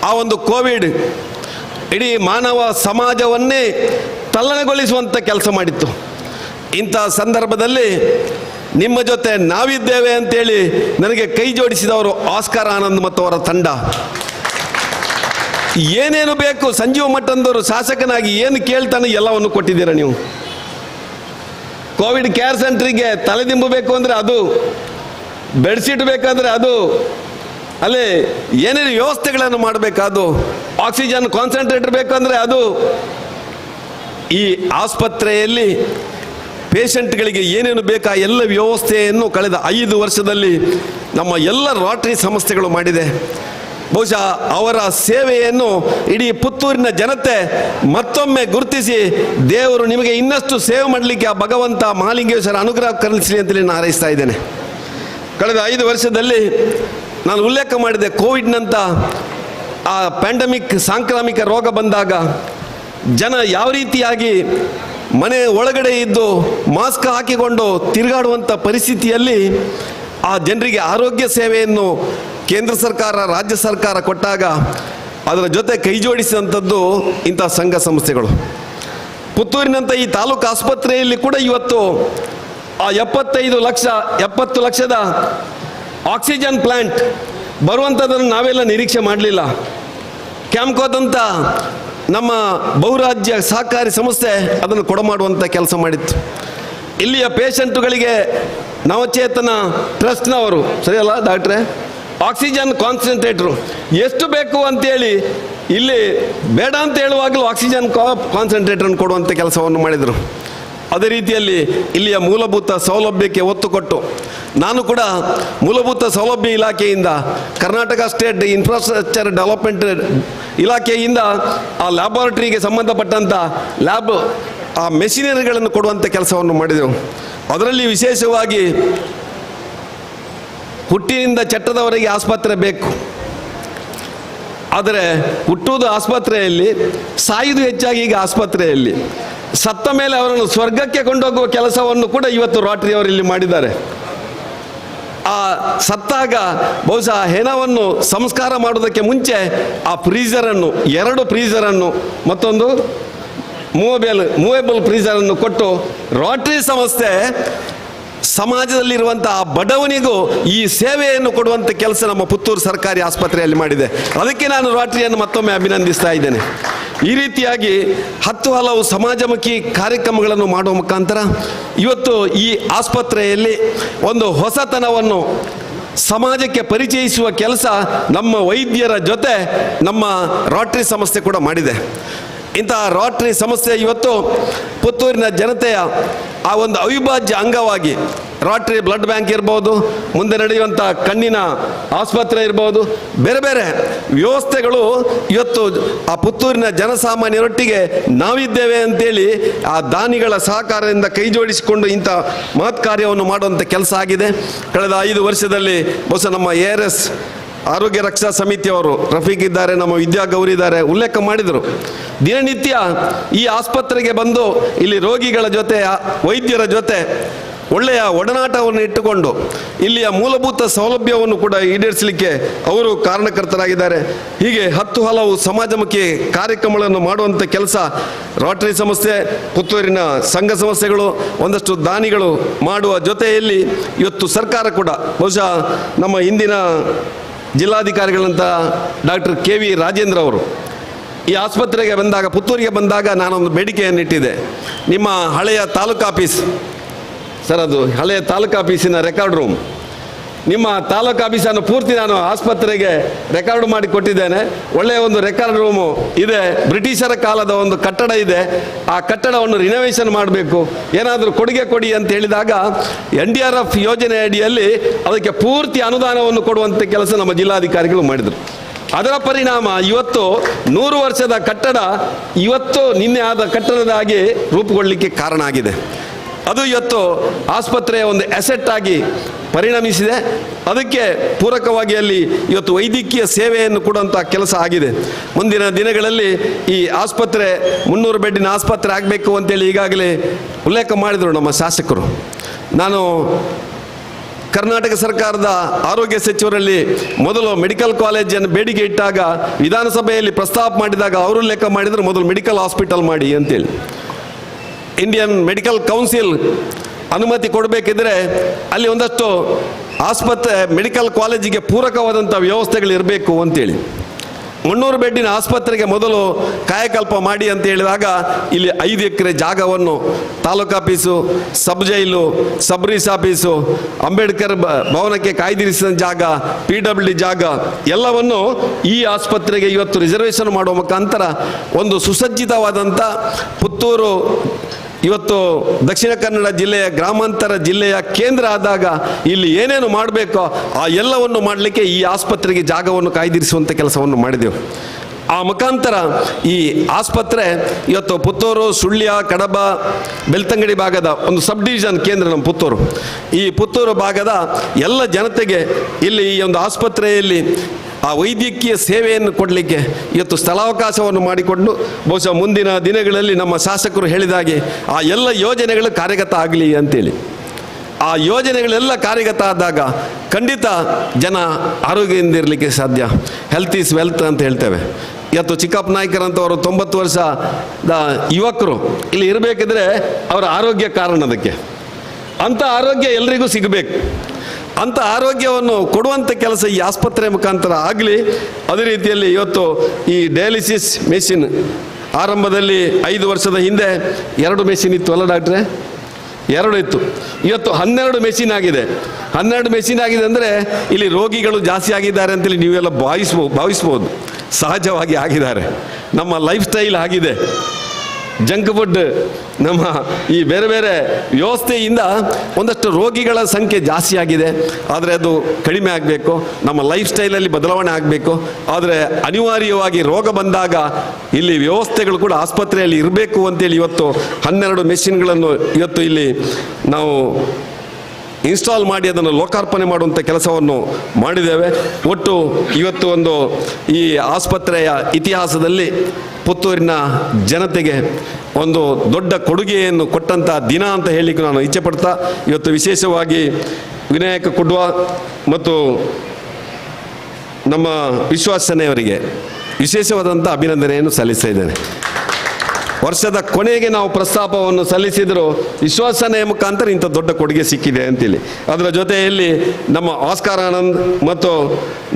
ಆ ಒಂದು ಕೋವಿಡ್ ಇಡೀ ಮಾನವ ಸಮಾಜವನ್ನೇ ತಲ್ಲಣಗೊಳಿಸುವಂಥ ಕೆಲಸ ಮಾಡಿತ್ತು. ಇಂಥ ಸಂದರ್ಭದಲ್ಲಿ ನಿಮ್ಮ ಜೊತೆ ನಾವಿದ್ದೇವೆ ಅಂತೇಳಿ ನನಗೆ ಕೈ ಜೋಡಿಸಿದವರು ಆಸ್ಕರ್ ಆನಂದ್ ಮತ್ತು ಅವರ ತಂಡ. ಏನೇನು ಬೇಕು ಸಂಜೀವ ಮಠಂದವರು ಶಾಸಕನಾಗಿ ಏನು ಕೇಳ್ತಾನೆ ಎಲ್ಲವನ್ನು ಕೊಟ್ಟಿದ್ದೀರ ನೀವು. ಕೋವಿಡ್ ಕೇರ್ ಸೆಂಟ್ರಿಗೆ ತಲೆದಿಂಬು ಬೇಕು ಅಂದರೆ ಅದು, ಬೆಡ್ಶೀಟ್ ಬೇಕಾದರೆ ಅದು, ಅಲ್ಲಿ ಏನೇನು ವ್ಯವಸ್ಥೆಗಳನ್ನು ಮಾಡಬೇಕಾದು, ಆಕ್ಸಿಜನ್ ಕಾನ್ಸಂಟ್ರೇಟರ್ ಬೇಕಂದರೆ ಅದು. ಈ ಆಸ್ಪತ್ರೆಯಲ್ಲಿ ಪೇಷಂಟ್ಗಳಿಗೆ ಏನೇನು ಬೇಕಾ ಎಲ್ಲ ವ್ಯವಸ್ಥೆಯನ್ನು ಕಳೆದ 5 ವರ್ಷದಲ್ಲಿ ನಮ್ಮ ಎಲ್ಲ ರೋಟರಿ ಸಂಸ್ಥೆಗಳು ಮಾಡಿದೆ. ಬಹುಶಃ ಅವರ ಸೇವೆಯನ್ನು ಇಡೀ ಪುತ್ತೂರಿನ ಜನತೆ ಮತ್ತೊಮ್ಮೆ ಗುರುತಿಸಿ ದೇವರು ನಿಮಗೆ ಇನ್ನಷ್ಟು ಸೇವೆ ಮಾಡಲಿಕ್ಕೆ ಆ ಭಗವಂತ ಮಹಾಲಿಂಗೇಶ್ವರ ಅನುಗ್ರಹ ಕರುಣಿಸಲಿ ಅಂತೇಳಿ ನಾನು ಹಾರೈಸ್ತಾ ಇದ್ದೇನೆ. ಕಳೆದ 5 ವರ್ಷದಲ್ಲಿ ನಾನು ಉಲ್ಲೇಖ ಮಾಡಿದೆ, ಕೋವಿಡ್ನಂಥ ಆ ಪ್ಯಾಂಡಮಿಕ್ ಸಾಂಕ್ರಾಮಿಕ ರೋಗ ಬಂದಾಗ ಜನ ಯಾವ ರೀತಿಯಾಗಿ ಮನೆ ಒಳಗಡೆ ಇದ್ದು ಮಾಸ್ಕ್ ಹಾಕಿಕೊಂಡು ತಿರುಗಾಡುವಂಥ ಪರಿಸ್ಥಿತಿಯಲ್ಲಿ ಆ ಜನರಿಗೆ ಆರೋಗ್ಯ ಸೇವೆಯನ್ನು ಕೇಂದ್ರ ಸರ್ಕಾರ, ರಾಜ್ಯ ಸರ್ಕಾರ ಕೊಟ್ಟಾಗ ಅದರ ಜೊತೆ ಕೈ ಜೋಡಿಸಿದಂಥದ್ದು ಇಂಥ ಸಂಘ ಸಂಸ್ಥೆಗಳು. ಪುತ್ತೂರಿನಂಥ ಈ ತಾಲೂಕು ಆಸ್ಪತ್ರೆಯಲ್ಲಿ ಕೂಡ ಇವತ್ತು ಆ 70 ಲಕ್ಷದ ಆಕ್ಸಿಜನ್ ಪ್ಲ್ಯಾಂಟ್ ಬರುವಂಥದ್ದನ್ನು ನಾವೆಲ್ಲ ನಿರೀಕ್ಷೆ ಮಾಡಲಿಲ್ಲ. ಕ್ಯಾಂಪ್ಕೋದಂಥ ನಮ್ಮ ಬಹುರಾಜ್ಯ ಸಹಕಾರಿ ಸಂಸ್ಥೆ ಅದನ್ನು ಕೊಡಮಾಡುವಂಥ ಕೆಲಸ ಮಾಡಿತ್ತು. ಇಲ್ಲಿಯ ಪೇಷಂಟುಗಳಿಗೆ ನವಚೇತನ ಟ್ರಸ್ಟ್ನವರು, ಸರಿಯಲ್ಲ ಡಾಕ್ಟ್ರೇ, ಆಕ್ಸಿಜನ್ ಕಾನ್ಸಂಟ್ರೇಟ್ರು ಎಷ್ಟು ಬೇಕು ಅಂತೇಳಿ ಇಲ್ಲಿ ಬೇಡ ಅಂತ ಹೇಳುವಾಗಲೂ ಆಕ್ಸಿಜನ್ ಕಾನ್ಸಂಟ್ರೇಟ್ರನ್ನು ಕೊಡುವಂಥ ಕೆಲಸವನ್ನು ಮಾಡಿದರು. ಅದೇ ರೀತಿಯಲ್ಲಿ ಇಲ್ಲಿಯ ಮೂಲಭೂತ ಸೌಲಭ್ಯಕ್ಕೆ ಒತ್ತು ಕೊಟ್ಟು ನಾನು ಕೂಡ ಮೂಲಭೂತ ಸೌಲಭ್ಯ ಇಲಾಖೆಯಿಂದ, ಕರ್ನಾಟಕ ಸ್ಟೇಟ್ ಇನ್ಫ್ರಾಸ್ಟ್ರಕ್ಚರ್ ಡೆವಲಪ್ಮೆಂಟ್ ಇಲಾಖೆಯಿಂದ ಆ ಲ್ಯಾಬೊರೇಟರಿಗೆ ಸಂಬಂಧಪಟ್ಟಂಥ ಲ್ಯಾಬ್ ಆ ಮೆಷಿನರಿಗಳನ್ನು ಕೊಡುವಂಥ ಕೆಲಸವನ್ನು ಮಾಡಿದೆವು. ಅದರಲ್ಲಿ ವಿಶೇಷವಾಗಿ ಹುಟ್ಟಿನಿಂದ ಚಟ್ಟದವರೆಗೆ ಆಸ್ಪತ್ರೆ ಬೇಕು. ಆದರೆ ಹುಟ್ಟುವುದು ಆಸ್ಪತ್ರೆಯಲ್ಲಿ, ಸಾಯುವುದು ಹೆಚ್ಚಾಗಿ ಈಗ ಆಸ್ಪತ್ರೆಯಲ್ಲಿ. ಸತ್ತ ಮೇಲೆ ಅವರನ್ನು ಸ್ವರ್ಗಕ್ಕೆ ಕೊಂಡೋಗುವ ಕೆಲಸವನ್ನು ಕೂಡ ಇವತ್ತು ರೋಟರಿ ಅವರು ಇಲ್ಲಿ ಮಾಡಿದ್ದಾರೆ. ಆ ಸತ್ತಾಗ ಬಹುಶಃ ಹೆಣವನ್ನು ಸಂಸ್ಕಾರ ಮಾಡೋದಕ್ಕೆ ಮುಂಚೆ ಆ ಫ್ರೀಜರನ್ನು, 2 ಫ್ರೀಜರನ್ನು, ಮತ್ತೊಂದು ಮೂವೇಬಲ್ ಫ್ರೀಜರನ್ನು ಕೊಟ್ಟು ರೋಟರಿ ಸಂಸ್ಥೆ ಸಮಾಜದಲ್ಲಿರುವಂಥ ಬಡವನಿಗೂ ಈ ಸೇವೆಯನ್ನು ಕೊಡುವಂಥ ಕೆಲಸ ನಮ್ಮ ಪುತ್ತೂರು ಸರ್ಕಾರಿ ಆಸ್ಪತ್ರೆಯಲ್ಲಿ ಮಾಡಿದೆ. ಅದಕ್ಕೆ ನಾನು ರೋಟರಿಯನ್ನು ಮತ್ತೊಮ್ಮೆ ಅಭಿನಂದಿಸ್ತಾ ಇದ್ದೇನೆ. ಈ ರೀತಿಯಾಗಿ 10 ಹಲವು ಸಮಾಜಮುಖಿ ಕಾರ್ಯಕ್ರಮಗಳನ್ನು ಮಾಡುವ ಮುಖಾಂತರ ಇವತ್ತು ಈ ಆಸ್ಪತ್ರೆಯಲ್ಲಿ ಒಂದು ಹೊಸತನವನ್ನು ಸಮಾಜಕ್ಕೆ ಪರಿಚಯಿಸುವ ಕೆಲಸ ನಮ್ಮ ವೈದ್ಯರ ಜೊತೆ ನಮ್ಮ ರೋಟರಿ ಸಂಸ್ಥೆ ಕೂಡ ಮಾಡಿದೆ. ಇಂತಹ ರೋಟರಿ ಸಂಸ್ಥೆ ಇವತ್ತು ಪುತ್ತೂರಿನ ಜನತೆಯ ಆ ಒಂದು ಅವಿಭಾಜ್ಯ ಅಂಗವಾಗಿ ರೋಟರಿ ಬ್ಲಡ್ ಬ್ಯಾಂಕ್ ಇರ್ಬೋದು, ಮುಂದೆ ನಡೆಯುವಂಥ ಕಣ್ಣಿನ ಆಸ್ಪತ್ರೆ ಇರ್ಬೋದು, ಬೇರೆ ಬೇರೆ ವ್ಯವಸ್ಥೆಗಳು ಇವತ್ತು ಆ ಪುತ್ತೂರಿನ ಜನಸಾಮಾನ್ಯರೊಟ್ಟಿಗೆ ನಾವಿದ್ದೇವೆ ಅಂತೇಳಿ ಆ ದಾನಿಗಳ ಸಹಕಾರದಿಂದ ಕೈ ಜೋಡಿಸಿಕೊಂಡು ಇಂಥ ಮಹತ್ ಕಾರ್ಯವನ್ನು ಮಾಡುವಂಥ ಕೆಲಸ ಆಗಿದೆ. ಕಳೆದ 5 ವರ್ಷದಲ್ಲಿ ಬಹುಶಃ ನಮ್ಮ ARS ಆರೋಗ್ಯ ರಕ್ಷಾ ಸಮಿತಿಯವರು ರಫೀಕ್ ಇದ್ದಾರೆ, ನಮ್ಮ ವಿದ್ಯಾ ಗೌರಿ ಇದ್ದಾರೆ, ಉಲ್ಲೇಖ ಮಾಡಿದರು. ದಿನನಿತ್ಯ ಈ ಆಸ್ಪತ್ರೆಗೆ ಬಂದು ಇಲ್ಲಿ ರೋಗಿಗಳ ಜೊತೆ ವೈದ್ಯರ ಜೊತೆ ಒಳ್ಳೆಯ ಒಡನಾಟವನ್ನು ಇಟ್ಟುಕೊಂಡು ಇಲ್ಲಿಯ ಮೂಲಭೂತ ಸೌಲಭ್ಯವನ್ನು ಕೂಡ ಈಡೇರಿಸಲಿಕ್ಕೆ ಅವರು ಕಾರಣಕರ್ತರಾಗಿದ್ದಾರೆ. ಹೀಗೆ 10 ಹಲವು ಸಮಾಜಮುಖಿ ಕಾರ್ಯಕ್ರಮಗಳನ್ನು ಮಾಡುವಂಥ ಕೆಲಸ ರೋಟರಿ ಸಂಸ್ಥೆ, ಪುತ್ತೂರಿನ ಸಂಘ ಸಂಸ್ಥೆಗಳು, ಒಂದಷ್ಟು ದಾನಿಗಳು ಮಾಡುವ ಜೊತೆಯಲ್ಲಿ ಇವತ್ತು ಸರ್ಕಾರ ಕೂಡ ಬಹುಶಃ ನಮ್ಮ ಇಂದಿನ ಜಿಲ್ಲಾಧಿಕಾರಿಗಳಂತ ಡಾಕ್ಟರ್ KV ರಾಜೇಂದ್ರ ಅವರು ಈ ಆಸ್ಪತ್ರೆಗೆ ಬಂದಾಗ, ಪುತ್ತೂರಿಗೆ ಬಂದಾಗ ನಾನೊಂದು ಬೇಡಿಕೆಯನ್ನಿಟ್ಟಿದ್ದೆ. ನಿಮ್ಮ ಹಳೆಯ ತಾಲೂಕು ಆಫೀಸ್ ಸರ್, ಅದು ಹಳೆಯ ತಾಲೂಕು ಆಫೀಸಿನ ರೆಕಾರ್ಡ್ ರೂಮ್, ನಿಮ್ಮ ತಾಲೂಕು ಆಫೀಸನ್ನು ಪೂರ್ತಿ ನಾನು ಆಸ್ಪತ್ರೆಗೆ ರೆಕಾರ್ಡ್ ಮಾಡಿ ಕೊಟ್ಟಿದ್ದೇನೆ. ಒಳ್ಳೆಯ ಒಂದು ರೆಕಾರ್ಡ್ ರೂಮು ಇದೆ, ಬ್ರಿಟಿಷರ ಕಾಲದ ಒಂದು ಕಟ್ಟಡ ಇದೆ, ಆ ಕಟ್ಟಡವನ್ನು ರಿನೋವೇಷನ್ ಮಾಡಬೇಕು, ಏನಾದರೂ ಕೊಡುಗೆ ಕೊಡಿ ಅಂತ ಹೇಳಿದಾಗ NDRF ಯೋಜನೆ ಅಡಿಯಲ್ಲಿ ಅದಕ್ಕೆ ಪೂರ್ತಿ ಅನುದಾನವನ್ನು ಕೊಡುವಂಥ ಕೆಲಸ ನಮ್ಮ ಜಿಲ್ಲಾಧಿಕಾರಿಗಳು ಮಾಡಿದರು. ಅದರ ಪರಿಣಾಮ ಇವತ್ತು 100 ವರ್ಷದ ಕಟ್ಟಡ ಇವತ್ತು ನಿನ್ನೆ ಆದ ಕಟ್ಟಡದಾಗಿ ರೂಪುಗೊಳ್ಳಲಿಕ್ಕೆ ಕಾರಣ ಆಗಿದೆ. ಅದು ಇವತ್ತು ಆಸ್ಪತ್ರೆಯ ಒಂದು ಅಸೆಟ್ ಆಗಿ ಪರಿಣಮಿಸಿದೆ. ಅದಕ್ಕೆ ಪೂರಕವಾಗಿ ಅಲ್ಲಿ ಇವತ್ತು ವೈದ್ಯಕೀಯ ಸೇವೆಯನ್ನು ಕೊಡುವಂಥ ಕೆಲಸ ಆಗಿದೆ. ಮುಂದಿನ ದಿನಗಳಲ್ಲಿ ಈ ಆಸ್ಪತ್ರೆ 300 ಬೆಡ್ಡಿನ ಆಸ್ಪತ್ರೆ ಆಗಬೇಕು ಅಂತೇಳಿ ಈಗಾಗಲೇ ಉಲ್ಲೇಖ ಮಾಡಿದರು ನಮ್ಮ ಶಾಸಕರು. ನಾನು ಕರ್ನಾಟಕ ಸರ್ಕಾರದ ಆರೋಗ್ಯ ಸಚಿವರಲ್ಲಿ ಮೊದಲು ಮೆಡಿಕಲ್ ಕಾಲೇಜನ್ನು ಬೇಡಿಕೆ ಇಟ್ಟಾಗ ವಿಧಾನಸಭೆಯಲ್ಲಿ ಪ್ರಸ್ತಾಪ ಮಾಡಿದಾಗ ಅವರು ಉಲ್ಲೇಖ ಮಾಡಿದರು, ಮೊದಲು ಮೆಡಿಕಲ್ ಹಾಸ್ಪಿಟಲ್ ಮಾಡಿ ಅಂತೇಳಿ. ಇಂಡಿಯನ್ ಮೆಡಿಕಲ್ ಕೌನ್ಸಿಲ್ ಅನುಮತಿ ಕೊಡಬೇಕಿದ್ರೆ ಅಲ್ಲಿ ಒಂದಷ್ಟು ಆಸ್ಪತ್ರೆ ಮೆಡಿಕಲ್ ಕಾಲೇಜಿಗೆ ಪೂರಕವಾದಂಥ ವ್ಯವಸ್ಥೆಗಳು ಇರಬೇಕು ಅಂತೇಳಿ 300 ಬೆಡ್ಡಿನ ಆಸ್ಪತ್ರೆಗೆ ಮೊದಲು ಕಾಯಕಲ್ಪ ಮಾಡಿ ಅಂತ ಹೇಳಿದಾಗ ಇಲ್ಲಿ 5 ಎಕರೆ ಜಾಗವನ್ನು ತಾಲೂಕು ಆಫೀಸು, ಸಬ್ ಜೈಲು, ಸಬ್ ರಿಸ್ ಆಫೀಸು, ಅಂಬೇಡ್ಕರ್ ಭವನಕ್ಕೆ ಕಾಯ್ದಿರಿಸಿದ ಜಾಗ, PWD ಜಾಗ ಎಲ್ಲವನ್ನು ಈ ಆಸ್ಪತ್ರೆಗೆ ಇವತ್ತು ರಿಸರ್ವೇಷನ್ ಮಾಡುವ ಮುಖಾಂತರ ಒಂದು ಸುಸಜ್ಜಿತವಾದಂಥ ಪುತ್ತೂರು ಇವತ್ತು ದಕ್ಷಿಣ ಕನ್ನಡ ಜಿಲ್ಲೆಯ ಗ್ರಾಮಾಂತರ ಜಿಲ್ಲೆಯ ಕೇಂದ್ರ ಆದಾಗ ಇಲ್ಲಿ ಏನೇನು ಮಾಡಬೇಕೋ ಆ ಎಲ್ಲವನ್ನು ಮಾಡಲಿಕ್ಕೆ ಈ ಆಸ್ಪತ್ರೆಗೆ ಜಾಗವನ್ನು ಕಾಯ್ದಿರಿಸುವಂಥ ಕೆಲಸವನ್ನು ಮಾಡಿದೆವು. ಆ ಮುಖಾಂತರ ಈ ಆಸ್ಪತ್ರೆ ಇವತ್ತು ಪುತ್ತೂರು, ಸುಳ್ಯ, ಕಡಬ, ಬೆಳ್ತಂಗಡಿ ಭಾಗದ ಒಂದು ಸಬ್ ಡಿವಿಷನ್ ಕೇಂದ್ರ ನಮ್ಮ ಪುತ್ತೂರು. ಈ ಪುತ್ತೂರು ಭಾಗದ ಎಲ್ಲ ಜನತೆಗೆ ಇಲ್ಲಿ ಈ ಒಂದು ಆಸ್ಪತ್ರೆಯಲ್ಲಿ ಆ ವೈದ್ಯಕೀಯ ಸೇವೆಯನ್ನು ಕೊಡಲಿಕ್ಕೆ ಇವತ್ತು ಸ್ಥಳಾವಕಾಶವನ್ನು ಮಾಡಿಕೊಂಡು ಬಹುಶಃ ಮುಂದಿನ ದಿನಗಳಲ್ಲಿ ನಮ್ಮ ಶಾಸಕರು ಹೇಳಿದಾಗೆ ಆ ಎಲ್ಲ ಯೋಜನೆಗಳು ಕಾರ್ಯಗತ ಆಗಲಿ ಅಂತೇಳಿ. ಆ ಯೋಜನೆಗಳೆಲ್ಲ ಕಾರ್ಯಗತ ಆದಾಗ ಖಂಡಿತ ಜನ ಆರೋಗ್ಯದಿಂದ ಇರಲಿಕ್ಕೆ ಸಾಧ್ಯ. ಹೆಲ್ತ್ ಈಸ್ ವೆಲ್ತ್ ಅಂತ ಹೇಳ್ತೇವೆ. ಇವತ್ತು ಚಿಕ್ಕಪ್ಪ ನಾಯ್ಕರಂತವರು 90 ವರ್ಷದ ಯುವಕರು ಇಲ್ಲಿ ಇರಬೇಕಿದ್ರೆ ಅವರ ಆರೋಗ್ಯ ಕಾರಣ. ಅದಕ್ಕೆ ಅಂಥ ಆರೋಗ್ಯ ಎಲ್ರಿಗೂ ಸಿಗಬೇಕು. ಅಂಥ ಆರೋಗ್ಯವನ್ನು ಕೊಡುವಂಥ ಕೆಲಸ ಈ ಆಸ್ಪತ್ರೆ ಮುಖಾಂತರ ಆಗಲಿ. ಅದೇ ರೀತಿಯಲ್ಲಿ ಇವತ್ತು ಈ ಡಯಾಲಿಸಿಸ್ ಮೆಷಿನ್ ಆರಂಭದಲ್ಲಿ 5 ವರ್ಷದ ಹಿಂದೆ 2 ಮೆಷಿನ್ ಇತ್ತು ಅಲ್ಲ ಡಾಕ್ಟ್ರೆ? 2 ಇತ್ತು. ಇವತ್ತು 12 ಮೆಷಿನ್ ಆಗಿದೆ. 12 ಮೆಷಿನ್ ಆಗಿದೆ ಅಂದರೆ ಇಲ್ಲಿ ರೋಗಿಗಳು ಜಾಸ್ತಿ ಆಗಿದ್ದಾರೆ ಅಂತೇಳಿ ನೀವೆಲ್ಲ ಭಾವಿಸ್ಬೋದು. ಸಹಜವಾಗಿ ಆಗಿದ್ದಾರೆ. ನಮ್ಮ ಲೈಫ್ ಸ್ಟೈಲ್ ಆಗಿದೆ. ಜಂಕ್ ಫುಡ್, ನಮ್ಮ ಈ ಬೇರೆ ಬೇರೆ ವ್ಯವಸ್ಥೆಯಿಂದ ಒಂದಷ್ಟು ರೋಗಿಗಳ ಸಂಖ್ಯೆ ಜಾಸ್ತಿ ಆಗಿದೆ. ಆದರೆ ಅದು ಕಡಿಮೆ ಆಗಬೇಕು. ನಮ್ಮ ಲೈಫ್ ಸ್ಟೈಲಲ್ಲಿ ಬದಲಾವಣೆ ಆಗಬೇಕು. ಆದರೆ ಅನಿವಾರ್ಯವಾಗಿ ರೋಗ ಬಂದಾಗ ಇಲ್ಲಿ ವ್ಯವಸ್ಥೆಗಳು ಕೂಡ ಆಸ್ಪತ್ರೆಯಲ್ಲಿ ಇರಬೇಕು ಅಂತೇಳಿ ಇವತ್ತು 12 ಮೆಷಿನ್ಗಳನ್ನು ಇವತ್ತು ಇಲ್ಲಿ ನಾವು ಇನ್ಸ್ಟಾಲ್ ಮಾಡಿ ಅದನ್ನು ಲೋಕಾರ್ಪಣೆ ಮಾಡುವಂಥ ಕೆಲಸವನ್ನು ಮಾಡಿದ್ದೇವೆ. ಒಟ್ಟು ಇವತ್ತು ಒಂದು ಈ ಆಸ್ಪತ್ರೆಯ ಇತಿಹಾಸದಲ್ಲಿ ಪುತ್ತೂರಿನ ಜನತೆಗೆ ಒಂದು ದೊಡ್ಡ ಕೊಡುಗೆಯನ್ನು ಕೊಟ್ಟಂಥ ದಿನ ಅಂತ ಹೇಳಲಿಕ್ಕೆ ನಾನು ಇಚ್ಛೆಪಡ್ತಾ ಇವತ್ತು ವಿಶೇಷವಾಗಿ ವಿನಾಯಕ ಕುಡ್ವಾ ಮತ್ತು ನಮ್ಮ ವಿಶ್ವಾಸನೆಯವರಿಗೆ ವಿಶೇಷವಾದಂಥ ಅಭಿನಂದನೆಯನ್ನು ಸಲ್ಲಿಸ್ತಾ ಇದ್ದೇನೆ. ವರ್ಷದ ಕೊನೆಗೆ ನಾವು ಪ್ರಸ್ತಾಪವನ್ನು ಸಲ್ಲಿಸಿದರೂ ವಿಶ್ವಾಸನೆಯ ಮುಖಾಂತರ ಇಂಥ ದೊಡ್ಡ ಕೊಡುಗೆ ಸಿಕ್ಕಿದೆ ಅಂತೇಳಿ. ಅದರ ಜೊತೆಯಲ್ಲಿ ನಮ್ಮ ಆಸ್ಕಾರ್ ಆನಂದ್ ಮತ್ತು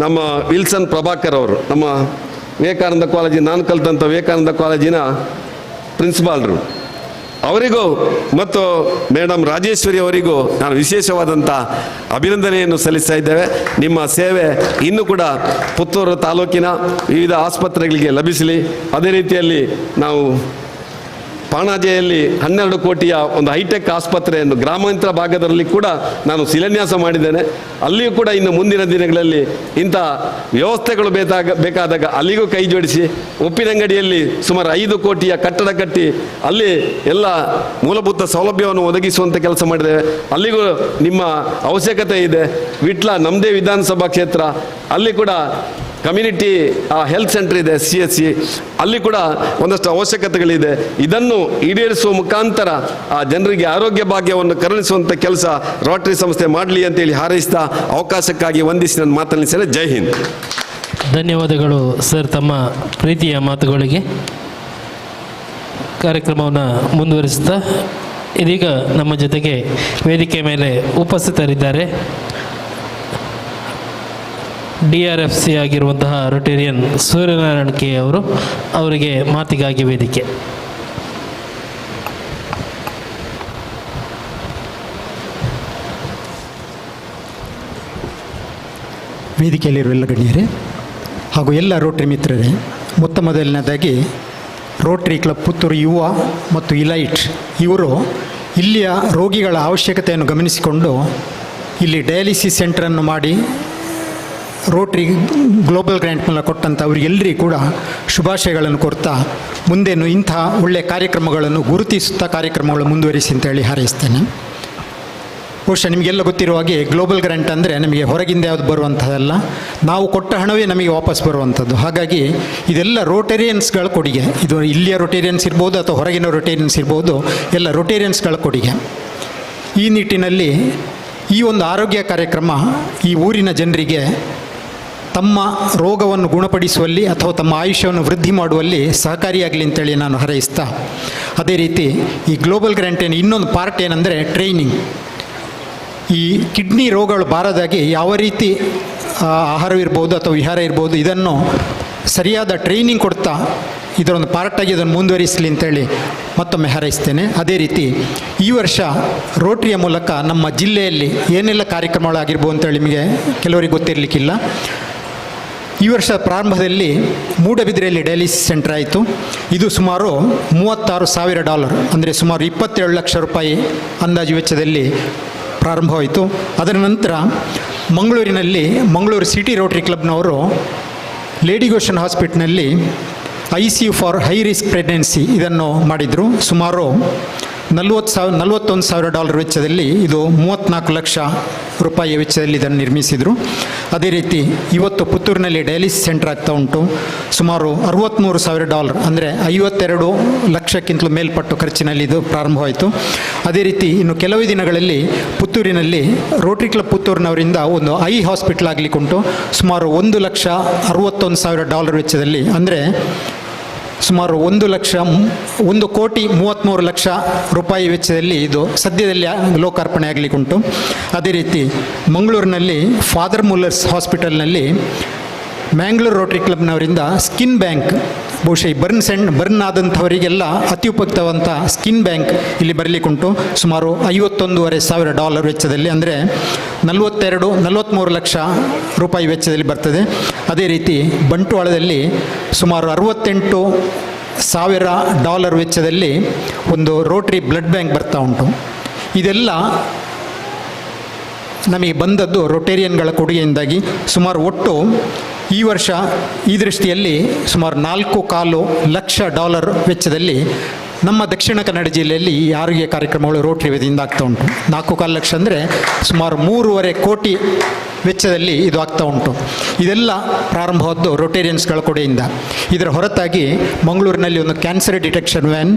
ನಮ್ಮ ವಿಲ್ಸನ್ ಪ್ರಭಾಕರ್ ಅವರು, ನಮ್ಮ ವಿವೇಕಾನಂದ ಕಾಲೇಜಿನ, ನಾನು ಕಲಿತಂಥ ವಿವೇಕಾನಂದ ಕಾಲೇಜಿನ ಪ್ರಿನ್ಸಿಪಾಲ್ರು, ಅವರಿಗೂ ಮತ್ತು ಮೇಡಮ್ ರಾಜೇಶ್ವರಿ ಅವರಿಗೂ ನಾನು ವಿಶೇಷವಾದಂಥ ಅಭಿನಂದನೆಯನ್ನು ಸಲ್ಲಿಸ್ತಾ ಇದ್ದೇವೆ. ನಿಮ್ಮ ಸೇವೆ ಇನ್ನೂ ಕೂಡ ಪುತ್ತೂರು ತಾಲೂಕಿನ ವಿವಿಧ ಆಸ್ಪತ್ರೆಗಳಿಗೆ ಲಭಿಸಲಿ. ಅದೇ ರೀತಿಯಲ್ಲಿ ನಾವು ಪಣಾಜೆಯಲ್ಲಿ 12 ಕೋಟಿಯ ಒಂದು ಹೈಟೆಕ್ ಆಸ್ಪತ್ರೆಯನ್ನು ಗ್ರಾಮಾಂತರ ಭಾಗದಲ್ಲಿ ಕೂಡ ನಾನು ಶಿಲಾನ್ಯಾಸ ಮಾಡಿದ್ದೇನೆ. ಅಲ್ಲಿಯೂ ಕೂಡ ಇನ್ನು ಮುಂದಿನ ದಿನಗಳಲ್ಲಿ ಇಂಥ ವ್ಯವಸ್ಥೆಗಳು ಬೇಕಾದಾಗ ಅಲ್ಲಿಗೂ ಕೈ ಜೋಡಿಸಿ, ಉಪ್ಪಿನಂಗಡಿಯಲ್ಲಿ ಸುಮಾರು 5 ಕೋಟಿಯ ಕಟ್ಟಡ ಕಟ್ಟಿ ಅಲ್ಲಿ ಎಲ್ಲ ಮೂಲಭೂತ ಸೌಲಭ್ಯವನ್ನು ಒದಗಿಸುವಂಥ ಕೆಲಸ ಮಾಡಿದ್ದೇವೆ. ಅಲ್ಲಿಗೂ ನಿಮ್ಮ ಅವಶ್ಯಕತೆ ಇದೆ. ವಿಟ್ಲ ನಮ್ಮದೇ ವಿಧಾನಸಭಾ ಕ್ಷೇತ್ರ, ಅಲ್ಲಿ ಕೂಡ ಕಮ್ಯುನಿಟಿ ಹೆಲ್ತ್ ಸೆಂಟರ್ ಇದೆ, CSC, ಅಲ್ಲಿ ಕೂಡ ಒಂದಷ್ಟು ಅವಶ್ಯಕತೆಗಳಿದೆ. ಇದನ್ನು ಈಡೇರಿಸುವ ಮುಖಾಂತರ ಆ ಜನರಿಗೆ ಆರೋಗ್ಯ ಭಾಗ್ಯವನ್ನು ಕರುಣಿಸುವಂಥ ಕೆಲಸ ರೋಟರಿ ಸಂಸ್ಥೆ ಮಾಡಲಿ ಅಂತೇಳಿ ಹಾರೈಸಿದ ಅವಕಾಶಕ್ಕಾಗಿ ವಂದಿಸಿ ನನ್ನ ಮಾತನಾಡಿದ್ದೇನೆ. ಜೈ ಹಿಂದ್. ಧನ್ಯವಾದಗಳು ಸರ್ ತಮ್ಮ ಪ್ರೀತಿಯ ಮಾತುಗಳಿಗೆ. ಕಾರ್ಯಕ್ರಮವನ್ನು ಮುಂದುವರಿಸುತ್ತಾ ಇದೀಗ ನಮ್ಮ ಜೊತೆಗೆ ವೇದಿಕೆ ಮೇಲೆ ಉಪಸ್ಥಿತರಿದ್ದಾರೆ DRFC ಆಗಿರುವಂತಹ ರೊಟೇರಿಯನ್ ಸೂರ್ಯನಾರಾಯಣ ಕೆ ಅವರು. ಅವರಿಗೆ ಮಾತಿಗಾಗಿ ವೇದಿಕೆ. ವೇದಿಕೆಯಲ್ಲಿರುವ ಎಲ್ಲ ಗಣ್ಯರೇ ಹಾಗೂ ಎಲ್ಲ ರೋಟರಿ ಮಿತ್ರರೇ, ಮೊದಲನೇದಾಗಿ ರೋಟರಿ ಕ್ಲಬ್ ಪುತ್ತೂರು ಯುವ ಮತ್ತು ಇಲೈಟ್ ಇವರು ಇಲ್ಲಿಯ ರೋಗಿಗಳ ಅವಶ್ಯಕತೆಯನ್ನು ಗಮನಿಸಿಕೊಂಡು ಇಲ್ಲಿ ಡಯಾಲಿಸಿಸ್ ಸೆಂಟರನ್ನು ಮಾಡಿ ರೋಟರಿ ಗ್ಲೋಬಲ್ ಗ್ರ್ಯಾಂಟ್ ಮೂಲಕ ಕೊಟ್ಟಂಥ ಅವರಿಗೆಲ್ಲರಿಗೂ ಕೂಡ ಶುಭಾಶಯಗಳನ್ನು ಕೊಡ್ತಾ, ಮುಂದೇನು ಇಂಥ ಒಳ್ಳೆಯ ಕಾರ್ಯಕ್ರಮಗಳನ್ನು ಗುರುತಿಸುತ್ತಾ ಕಾರ್ಯಕ್ರಮಗಳು ಮುಂದುವರಿಸಿ ಅಂತೇಳಿ ಹಾರೈಸ್ತೇನೆ. ಬಹುಶಃ ನಿಮಗೆಲ್ಲ ಗೊತ್ತಿರುವ ಹಾಗೆ ಗ್ಲೋಬಲ್ ಗ್ರ್ಯಾಂಟ್ ಅಂದರೆ ನಮಗೆ ಹೊರಗಿಂದ ಯಾವುದು ಬರುವಂಥದ್ದಲ್ಲ, ನಾವು ಕೊಟ್ಟ ಹಣವೇ ನಮಗೆ ವಾಪಸ್ ಬರುವಂಥದ್ದು. ಹಾಗಾಗಿ ಇದೆಲ್ಲ ರೋಟೇರಿಯನ್ಸ್ಗಳ ಕೊಡುಗೆ. ಇದು ಇಲ್ಲಿಯ ರೋಟೇರಿಯನ್ಸ್ ಇರ್ಬೋದು ಅಥವಾ ಹೊರಗಿನ ರೋಟೇರಿಯನ್ಸ್ ಇರ್ಬೋದು, ಎಲ್ಲ ರೋಟೇರಿಯನ್ಸ್ಗಳ ಕೊಡುಗೆ. ಈ ನಿಟ್ಟಿನಲ್ಲಿ ಈ ಒಂದು ಆರೋಗ್ಯ ಕಾರ್ಯಕ್ರಮ ಈ ಊರಿನ ಜನರಿಗೆ ತಮ್ಮ ರೋಗವನ್ನು ಗುಣಪಡಿಸುವಲ್ಲಿ ಅಥವಾ ತಮ್ಮ ಆಯುಷ್ಯವನ್ನು ವೃದ್ಧಿ ಮಾಡುವಲ್ಲಿ ಸಹಕಾರಿಯಾಗಲಿ ಅಂತೇಳಿ ನಾನು ಹಾರೈಸ್ತಾ, ಅದೇ ರೀತಿ ಈ ಗ್ಲೋಬಲ್ ಗ್ರ್ಯಾಂಟಿನ ಇನ್ನೊಂದು ಪಾರ್ಟ್ ಏನಂದರೆ ಟ್ರೈನಿಂಗ್. ಈ ಕಿಡ್ನಿ ರೋಗಗಳು ಬಾರದಾಗಿ ಯಾವ ರೀತಿ ಆಹಾರವಿರ್ಬೋದು ಅಥವಾ ವಿಹಾರ ಇರ್ಬೋದು, ಇದನ್ನು ಸರಿಯಾದ ಟ್ರೈನಿಂಗ್ ಕೊಡ್ತಾ ಇದರೊಂದು ಪಾರ್ಟಾಗಿ ಇದನ್ನು ಮುಂದುವರಿಸಲಿ ಅಂತೇಳಿ ಮತ್ತೊಮ್ಮೆ ಹಾರೈಸ್ತೇನೆ. ಅದೇ ರೀತಿ ಈ ವರ್ಷ ರೋಟರಿಯ ಮೂಲಕ ನಮ್ಮ ಜಿಲ್ಲೆಯಲ್ಲಿ ಏನೆಲ್ಲ ಕಾರ್ಯಕ್ರಮಗಳಾಗಿರ್ಬೋದು ಅಂತೇಳಿ ನಿಮಗೆ ಕೆಲವರಿಗೆ ಗೊತ್ತಿರಲಿಕ್ಕಿಲ್ಲ. ಈ ವರ್ಷ ಪ್ರಾರಂಭದಲ್ಲಿ ಮೂಡಬಿದ್ರೆಯಲ್ಲಿ ಡಯಾಲಿಸಿಸ್ ಸೆಂಟರ್ ಆಯಿತು. ಇದು ಸುಮಾರು $36,000 ಅಂದರೆ ಸುಮಾರು 27 ಲಕ್ಷ ರೂಪಾಯಿ ಅಂದಾಜು ವೆಚ್ಚದಲ್ಲಿ ಪ್ರಾರಂಭವಾಯಿತು. ಅದರ ನಂತರ ಮಂಗಳೂರಿನಲ್ಲಿ ಮಂಗಳೂರು ಸಿಟಿ ರೋಟರಿ ಕ್ಲಬ್ನವರು ಲೇಡಿ ಗೋಷನ್ ಹಾಸ್ಪಿಟ್ಲ್ನಲ್ಲಿ ICU for high risk pregnancy ಇದನ್ನು ಮಾಡಿದರು. ಸುಮಾರು $41,000 ವೆಚ್ಚದಲ್ಲಿ, ಇದು 34 ಲಕ್ಷ ರೂಪಾಯಿಯ ವೆಚ್ಚದಲ್ಲಿ ಇದನ್ನು ನಿರ್ಮಿಸಿದರು. ಅದೇ ರೀತಿ ಇವತ್ತು ಪುತ್ತೂರಿನಲ್ಲಿ ಡಯಾಲಿಸಿಸ್ ಸೆಂಟರ್ ಆಗ್ತಾ ಉಂಟು. ಸುಮಾರು $63,000 ಅಂದರೆ 52 ಲಕ್ಷಕ್ಕಿಂತಲೂ ಮೇಲ್ಪಟ್ಟು ಖರ್ಚಿನಲ್ಲಿ ಇದು ಪ್ರಾರಂಭವಾಯಿತು. ಅದೇ ರೀತಿ ಇನ್ನು ಕೆಲವೇ ದಿನಗಳಲ್ಲಿ ಪುತ್ತೂರಿನಲ್ಲಿ ರೋಟರಿ ಕ್ಲಬ್ ಪುತ್ತೂರಿನವರಿಂದ ಒಂದು ಐ ಹಾಸ್ಪಿಟಲ್ ಆಗಲಿಕ್ಕುಂಟು. ಸುಮಾರು $1,61,000 ವೆಚ್ಚದಲ್ಲಿ, ಅಂದರೆ ಸುಮಾರು 1,33,00,000 ರೂಪಾಯಿ ವೆಚ್ಚದಲ್ಲಿ ಇದು ಸದ್ಯದಲ್ಲಿ ಲೋಕಾರ್ಪಣೆ ಆಗಲಿಕ್ಕುಂಟು. ಅದೇ ರೀತಿ ಮಂಗಳೂರಿನಲ್ಲಿ ಫಾದರ್ ಮುಲ್ಲರ್ಸ್ ಹಾಸ್ಪಿಟಲ್ನಲ್ಲಿ ಮ್ಯಾಂಗ್ಳೂರು ರೋಟರಿ ಕ್ಲಬ್ನವರಿಂದ ಸ್ಕಿನ್ ಬ್ಯಾಂಕ್, ಬಹುಶಃ ಈ ಬರ್ನ್ ಆದಂಥವರಿಗೆಲ್ಲ ಅತ್ಯುಪಯುಕ್ತವಂಥ ಸ್ಕಿನ್ ಬ್ಯಾಂಕ್ ಇಲ್ಲಿ ಬರಲಿಕ್ಕುಂಟು. ಸುಮಾರು $51,500 ವೆಚ್ಚದಲ್ಲಿ, ಅಂದರೆ 43 ಲಕ್ಷ ರೂಪಾಯಿ ವೆಚ್ಚದಲ್ಲಿ ಬರ್ತದೆ. ಅದೇ ರೀತಿ ಬಂಟ್ವಾಳದಲ್ಲಿ ಸುಮಾರು $68,000 ವೆಚ್ಚದಲ್ಲಿ ಒಂದು ರೋಟರಿ ಬ್ಲಡ್ ಬ್ಯಾಂಕ್ ಬರ್ತಾ ಉಂಟು. ಇದೆಲ್ಲ ನಮಗೆ ಬಂದದ್ದು ರೊಟೇರಿಯನ್ಗಳ ಕೊಡುಗೆಯಿಂದಾಗಿ. ಸುಮಾರು ಒಟ್ಟು ಈ ವರ್ಷ ಈ ದೃಷ್ಟಿಯಲ್ಲಿ ಸುಮಾರು $4.25 ಲಕ್ಷ ವೆಚ್ಚದಲ್ಲಿ ನಮ್ಮ ದಕ್ಷಿಣ ಕನ್ನಡ ಜಿಲ್ಲೆಯಲ್ಲಿ ಈ ಆರೋಗ್ಯ ಕಾರ್ಯಕ್ರಮಗಳು ರೋಟರಿ ವತಿಯಿಂದ ಆಗ್ತಾ ಉಂಟು. 4.25 ಲಕ್ಷ ಅಂದರೆ ಸುಮಾರು 3.5 ಕೋಟಿ ವೆಚ್ಚದಲ್ಲಿ ಇದು ಆಗ್ತಾ ಉಂಟು. ಇದೆಲ್ಲ ಪ್ರಾರಂಭವಾದ್ದು ರೊಟೇರಿಯನ್ಸ್ಗಳ ಕೊಡೆಯಿಂದ. ಇದರ ಹೊರತಾಗಿ ಮಂಗಳೂರಿನಲ್ಲಿ ಒಂದು cancer detection van,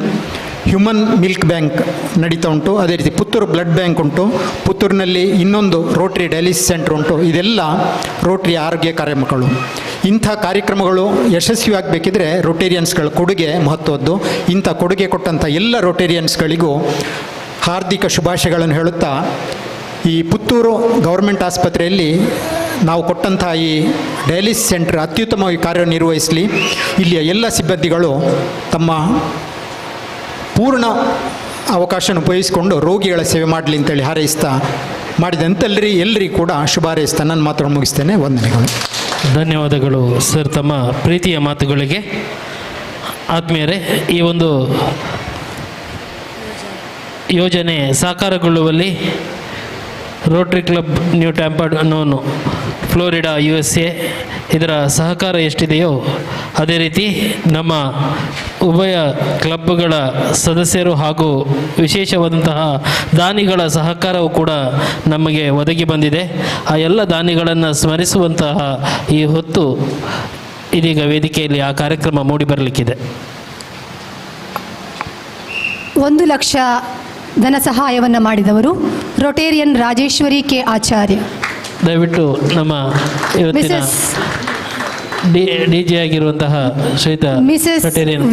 human milk bank ನಡೀತಾ ಉಂಟು. ಅದೇ ರೀತಿ ಪುತ್ತೂರು ಬ್ಲಡ್ ಬ್ಯಾಂಕ್ ಉಂಟು. ಪುತ್ತೂರಿನಲ್ಲಿ ಇನ್ನೊಂದು ರೋಟರಿ ಡಯಾಲಿಸಿಸ್ ಸೆಂಟರ್ ಉಂಟು. ಇದೆಲ್ಲ ರೋಟರಿ ಆರೋಗ್ಯ ಕಾರ್ಯಕ್ರಮಗಳು. ಇಂಥ ಕಾರ್ಯಕ್ರಮಗಳು ಯಶಸ್ವಿಯಾಗಬೇಕಿದ್ರೆ ರೊಟೇರಿಯನ್ಸ್ಗಳ ಕೊಡುಗೆ ಮಹತ್ವದ್ದು. ಇಂಥ ಕೊಡುಗೆ ಕೊಟ್ಟಂಥ ಎಲ್ಲ ರೊಟೇರಿಯನ್ಸ್ಗಳಿಗೂ ಹಾರ್ದಿಕ ಶುಭಾಶಯಗಳನ್ನು ಹೇಳುತ್ತಾ, ಈ ಪುತ್ತೂರು ಗೌರ್ಮೆಂಟ್ ಆಸ್ಪತ್ರೆಯಲ್ಲಿ ನಾವು ಕೊಟ್ಟಂಥ ಈ ಡಯಾಲಿಸಿಸ್ ಸೆಂಟರ್ ಅತ್ಯುತ್ತಮವಾಗಿ ಕಾರ್ಯನಿರ್ವಹಿಸಲಿ. ಇಲ್ಲಿಯ ಎಲ್ಲ ಸಿಬ್ಬಂದಿಗಳು ತಮ್ಮ ಪೂರ್ಣ ಅವಕಾಶನ ಉಪಯೋಗಿಸಿಕೊಂಡು ರೋಗಿಗಳ ಸೇವೆ ಮಾಡಲಿ ಅಂತೇಳಿ ಹಾರೈಸ್ತಾ, ಎಲ್ಲರಿಗೂ ಕೂಡ ಶುಭ ಹಾರೈಸ್ತಾ ನನ್ನ ಮಾತನ್ನು ಮುಗಿಸ್ತೇನೆ. ವಂದನೆಗಳು. ಧನ್ಯವಾದಗಳು ಸರ್ ತಮ್ಮ ಪ್ರೀತಿಯ ಮಾತುಗಳಿಗೆ. ಆತ್ಮೀಯರೇ, ಈ ಒಂದು ಯೋಜನೆ ಸಾಕಾರಗೊಳ್ಳುವಲ್ಲಿ Rotary club new Tampa noon Florida USA ಇದರ ಸಹಕಾರ ಎಷ್ಟಿದೆಯೋ ಅದೇ ರೀತಿ ನಮ್ಮ ಉಭಯ ಕ್ಲಬ್ಗಳ ಸದಸ್ಯರು ಹಾಗೂ ವಿಶೇಷವಾದಂತಹ ದಾನಿಗಳ ಸಹಕಾರವು ಕೂಡ ನಮಗೆ ಒದಗಿ ಬಂದಿದೆ. ಆ ಎಲ್ಲ ದಾನಿಗಳನ್ನು ಸ್ಮರಿಸುವಂತಹ ಈ ಹೊತ್ತು ಇದೀಗ ವೇದಿಕೆಯಲ್ಲಿ ಆ ಕಾರ್ಯಕ್ರಮ ಮೂಡಿಬರಲಿಕ್ಕಿದೆ. 1 ಲಕ್ಷ ಧನ ಸಹಾಯವನ್ನು ಮಾಡಿದವರು ರೊಟೇರಿಯನ್ ರಾಜೇಶ್ವರಿ ಕೆ ಆಚಾರ್ಯ. ದಯವಿಟ್ಟು ನಮ್ಮ ಇವತ್ತಿನ ಡಿ ಜೆ ಆಗಿರುವಂತಹ ಶ್ರೀಯುತ ರೊಟೇರಿಯನ್